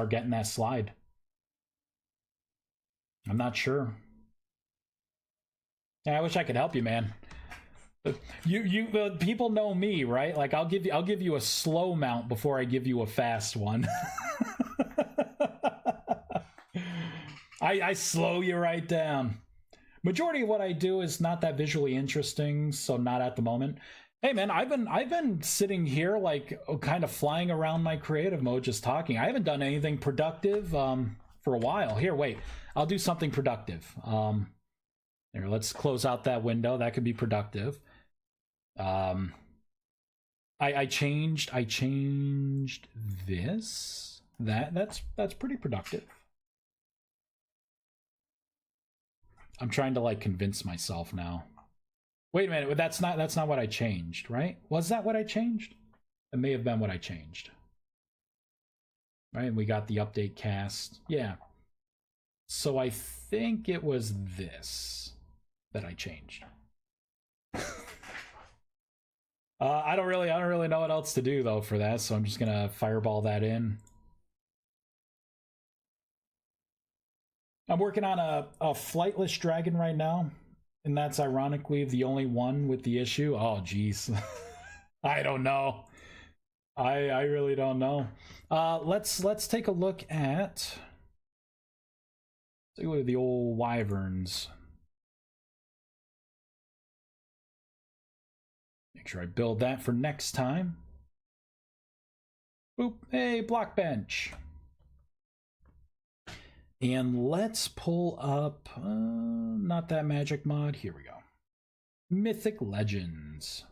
getting that slide. I'm not sure. Yeah, I wish I could help you, man. You people know me, right? Like, I'll give you a slow mount before I give you a fast one. I slow you right down. Majority of what I do is not that visually interesting, so not at the moment. Hey man, I've been sitting here like kind of flying around my creative mode just talking. I haven't done anything productive for a while. Here, wait. I'll do something productive. There, let's close out that window. That could be productive. I changed this. That's pretty productive. I'm trying to like convince myself now. Wait a minute, that's not what I changed, right? Was that what I changed? It may have been what I changed. Right, and we got the update cast. Yeah. So I think it was this that I changed. I don't really know what else to do though for that, so I'm just gonna fireball that in. I'm working on a flightless dragon right now, and that's ironically the only one with the issue. Oh geez. I don't know. I really don't know. Let's take a look at the old wyverns. Make sure I build that for next time. Boop. Hey, block bench. And let's pull up, not that magic mod. Here we go. Mythic Legends.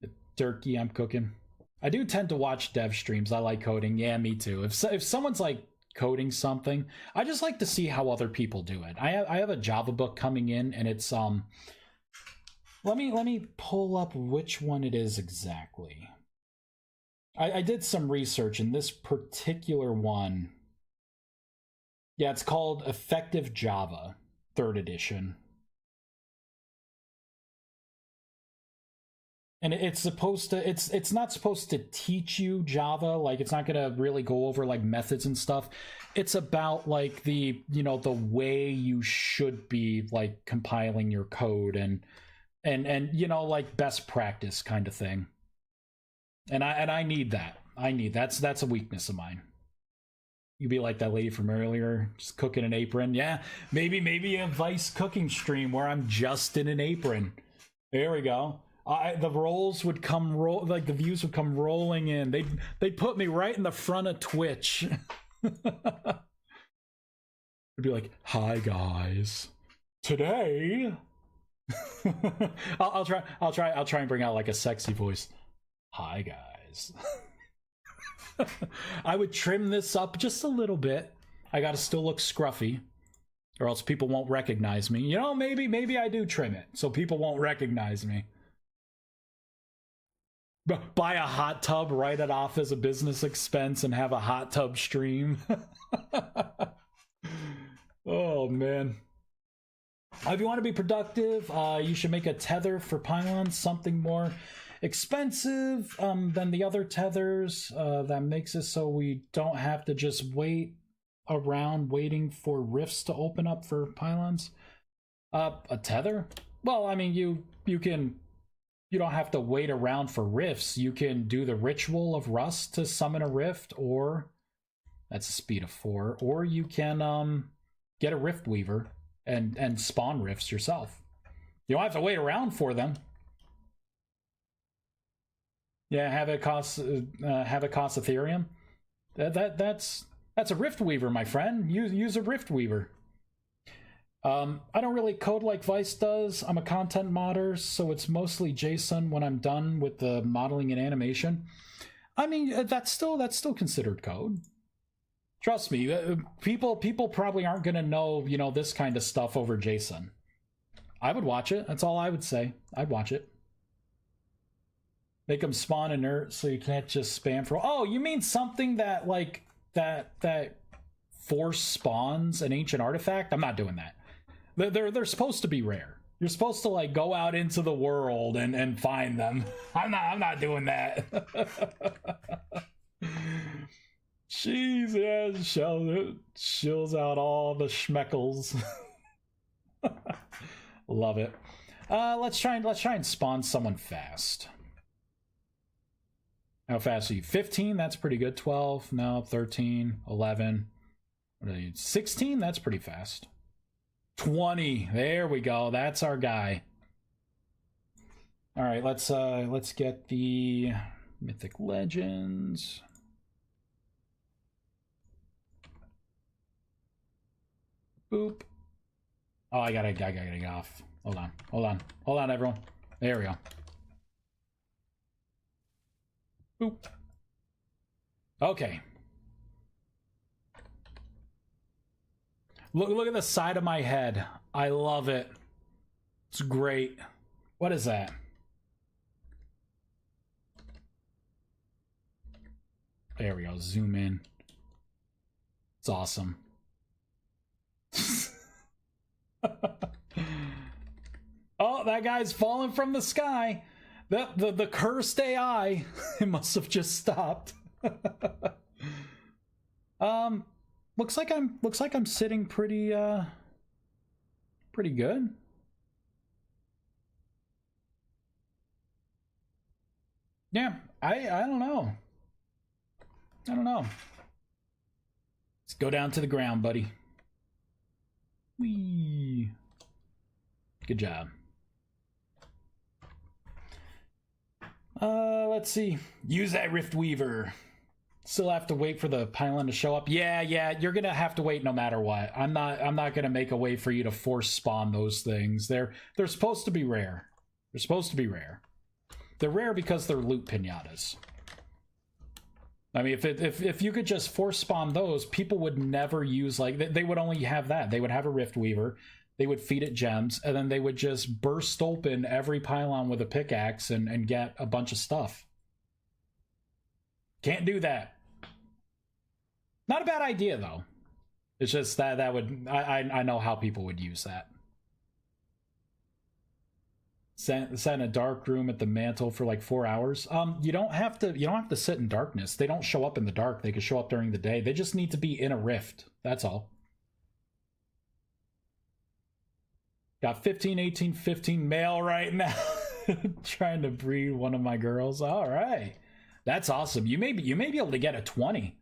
The turkey I'm cooking. I do tend to watch dev streams. I like coding. Yeah, me too. If someone's like coding something, I just like to see how other people do it. I have a Java book coming in, and it's let me pull up which one it is exactly. I did some research, in this particular one, yeah, it's called Effective Java 3rd edition. And it's supposed to, it's not supposed to teach you Java, like it's not gonna really go over like methods and stuff. It's about like the, you know, the way you should be like compiling your code and you know, like best practice kind of thing. And I need that. That's a weakness of mine. You'd be like that lady from earlier, just cooking an apron. Yeah, maybe a Vice cooking stream where I'm just in an apron. There we go. The rolls would come like the views would come rolling in. They'd put me right in the front of Twitch. It'd be like, "Hi guys, today." I'll try and bring out like a sexy voice. "Hi guys." I would trim this up just a little bit. I gotta still look scruffy, or else people won't recognize me. You know, maybe I do trim it so people won't recognize me. Buy a hot tub, write it off as a business expense, and have a hot tub stream. Oh man. If you want to be productive, you should make a tether for pylons, something more expensive than the other tethers. That makes it so we don't have to just wait around waiting for rifts to open up for pylons. A tether? Well, I mean, you don't have to wait around for rifts. You can do the ritual of rust to summon a rift, or that's a speed of 4, or you can get a rift weaver and spawn rifts yourself. You don't have to wait around for them. Yeah, have it cost Ethereum. That's a rift weaver, my friend. Use a rift weaver. I don't really code like Vice does. I'm a content modder, so it's mostly JSON when I'm done with the modeling and animation. I mean, that's still considered code. Trust me, people probably aren't gonna know, you know, this kind of stuff over JSON. I would watch it. That's all I would say. I'd watch it. Make them spawn inert so you can't just spam for. Oh, you mean something that like that force spawns an ancient artifact? I'm not doing that. They're supposed to be rare. You're supposed to like go out into the world and find them. I'm not doing that. Jeez, yeah, shills out all the schmeckles. Love it. Let's try and spawn someone fast. How fast are you? 15? That's pretty good. 12? No. 13? 11? 16? That's pretty fast. 20. There we go. That's our guy. All right, let's get the Mythic Legends. Boop. Oh, I gotta get off. Hold on, everyone. There we go. Boop. Okay. Look at the side of my head. I love it. It's great. What is that? There we go. Zoom in. It's awesome. Oh, that guy's falling from the sky. The cursed AI. It must have just stopped. Looks like I'm sitting pretty good. Yeah, I don't know. Let's go down to the ground, buddy. Whee. Good job. Let's see. Use that Rift Weaver. Still have to wait for the pylon to show up. Yeah, you're gonna have to wait no matter what. I'm not gonna make a way for you to force spawn those things. They're supposed to be rare. They're supposed to be rare. They're rare because they're loot pinatas. I mean, if you could just force spawn those, people would never use, like, they would only have that. They would have a Rift Weaver, they would feed it gems, and then they would just burst open every pylon with a pickaxe and get a bunch of stuff. Can't do that. Not a bad idea, though. It's just that would... I know how people would use that. Set in a dark room at the mantle for like 4 hours. You don't have to sit in darkness. They don't show up in the dark. They can show up during the day. They just need to be in a rift. That's all. Got 15, 18, 15 male right now. Trying to breed one of my girls. All right. That's awesome. You may be able to get a 20.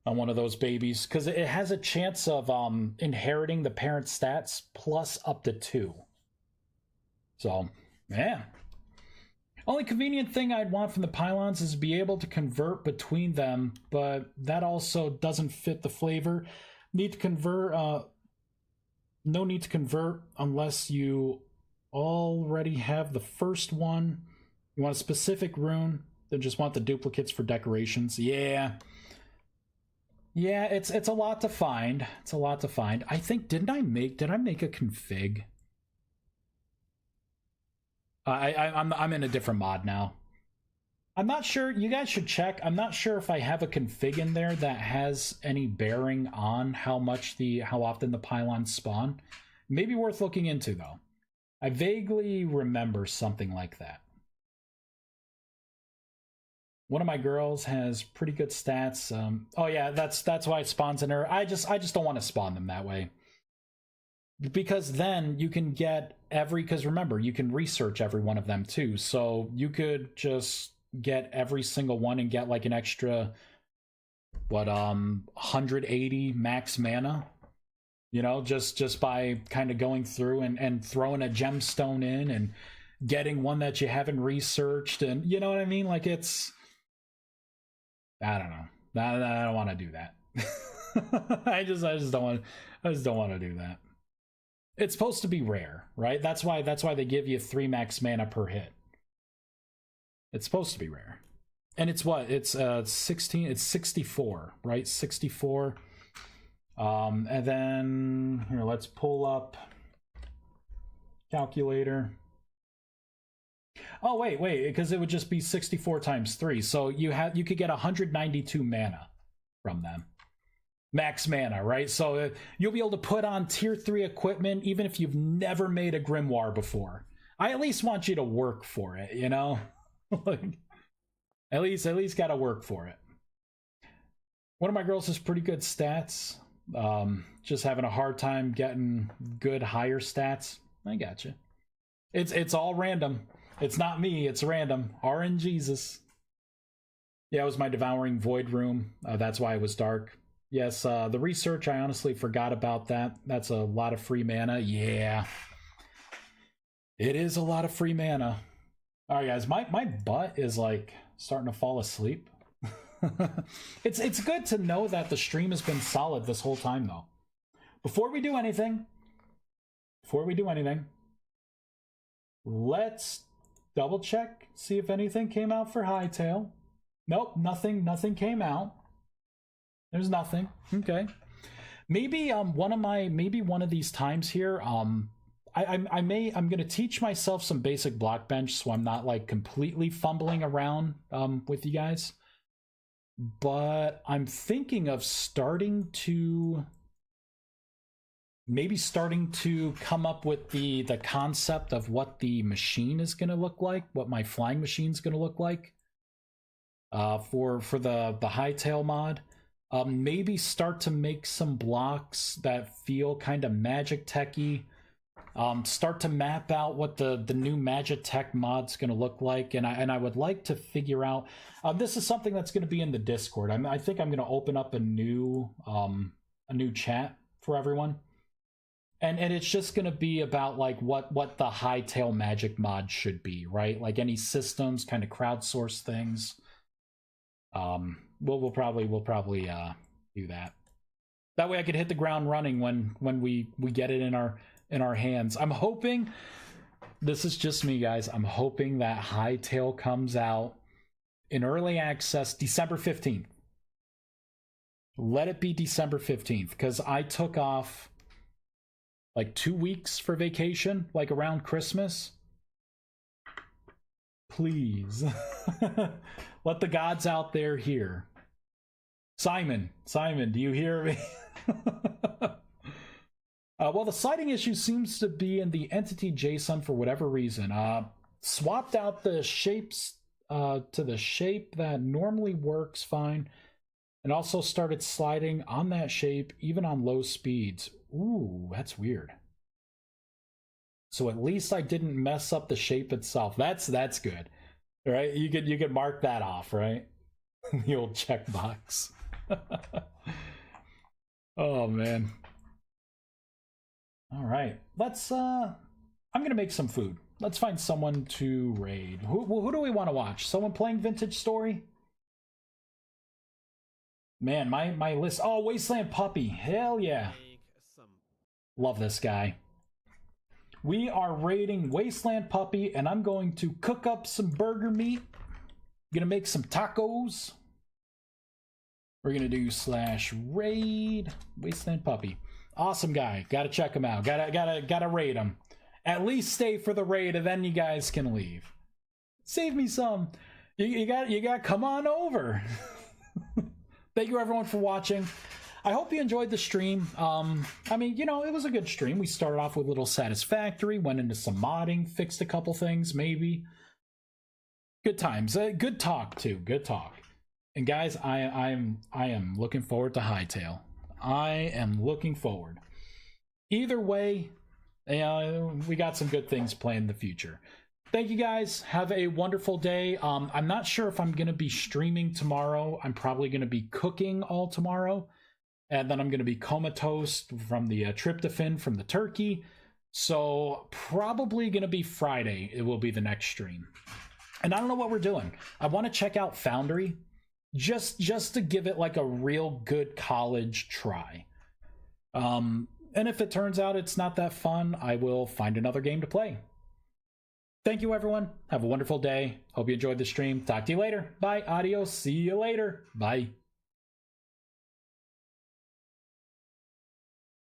on one of those babies, because it has a chance of inheriting the parent's stats plus up to 2. So, yeah. Only convenient thing I'd want from the pylons is to be able to convert between them, but that also doesn't fit the flavor. Need to convert, no need to convert unless you already have the first one. You want a specific rune, then just want the duplicates for decorations. Yeah. Yeah, it's a lot to find. It's a lot to find. I think, did I make a config? I'm in a different mod now. I'm not sure. You guys should check. I'm not sure if I have a config in there that has any bearing on how often the pylons spawn. Maybe worth looking into though. I vaguely remember something like that. One of my girls has pretty good stats. Oh yeah, that's why it spawns in her. I just don't want to spawn them that way. Because then you can get because remember, you can research every one of them too. So you could just get every single one and get like an extra, 180 max mana. You know, just by kind of going through and throwing a gemstone in and getting one that you haven't researched, and you know what I mean? Like I don't know. I don't want to do that. I just don't want to do that. It's supposed to be rare, right? That's why they give you 3 max mana per hit. It's supposed to be rare. And it's what? It's 16, it's 64, right? 64. And then here, let's pull up calculator. Oh wait, because it would just be 64 times 3. So you could get 192 mana from them. Max mana, right? So you'll be able to put on tier 3 equipment even if you've never made a grimoire before. I at least want you to work for it, you know? Like, at least gotta work for it. One of my girls has pretty good stats. Just having a hard time getting good higher stats. I gotcha. It's all random. It's not me, it's random. RNGesus. Yeah, it was my Devouring Void room. That's why it was dark. Yes, the research, I honestly forgot about that. That's a lot of free mana. Yeah. It is a lot of free mana. Alright guys, my butt is like starting to fall asleep. It's good to know that the stream has been solid this whole time though. Before we do anything, let's double check, see if anything came out for Hightail. Nope, nothing came out. There's nothing. Okay. Maybe one of these times here, I'm gonna teach myself some basic block bench so I'm not like completely fumbling around with you guys. But I'm thinking of starting to come up with the concept of what the machine is going to look like, what my flying machine's going to look like for the Hightail mod. Maybe start to make some blocks that feel kind of magic techy. Start to map out what the new Magitech mod's going to look like, and I would like to figure out. This is something that's going to be in the Discord. I think I'm going to open up a new chat for everyone, and it's just going to be about like what the Hightail Magic mod should be, right? Like any systems, kind of crowdsource things. We'll probably do that. That way I could hit the ground running when we get it in our hands. I'm hoping, this is just me guys, I'm hoping that Hightail comes out in early access December 15th. Let it be December 15th, because I took off like 2 weeks for vacation, like around Christmas. Please. Let the gods out there hear. Simon, do you hear me? Well, the sliding issue seems to be in the entity JSON for whatever reason. Swapped out the shapes to the shape that normally works fine, and also started sliding on that shape even on low speeds. Ooh, that's weird. So at least I didn't mess up the shape itself. That's good, right? You could mark that off, right? The old checkbox. Oh man. All right, let's I'm gonna make some food. Let's find someone to raid. Who do we want to watch? Someone playing Vintage Story? Man, my list. Oh, Wasteland Puppy. Hell yeah. Love this guy. We are raiding Wasteland Puppy, and I'm going to cook up some burger meat. Gonna make some tacos. We're gonna do /raid Wasteland Puppy. Awesome guy. Gotta check him out. Gotta raid him. At least stay for the raid, and then you guys can leave. Save me some. You got come on over. Thank you everyone for watching. I hope you enjoyed the stream. I mean, you know, it was a good stream. We started off with a little Satisfactory, went into some modding, fixed a couple things, maybe. Good times. Good talk too. Good talk. And guys, I am looking forward to Hightail. I am looking forward. Either way, we got some good things planned in the future. Thank you guys. Have a wonderful day. I'm not sure if I'm going to be streaming tomorrow. I'm probably going to be cooking all tomorrow. And then I'm going to be comatose from the tryptophan from the turkey. So probably going to be Friday. It will be the next stream. And I don't know what we're doing. I want to check out Foundry. Just to give it like a real good college try. And if it turns out it's not that fun, I will find another game to play. Thank you, everyone. Have a wonderful day. Hope you enjoyed the stream. Talk to you later. Bye. Adios. See you later. Bye.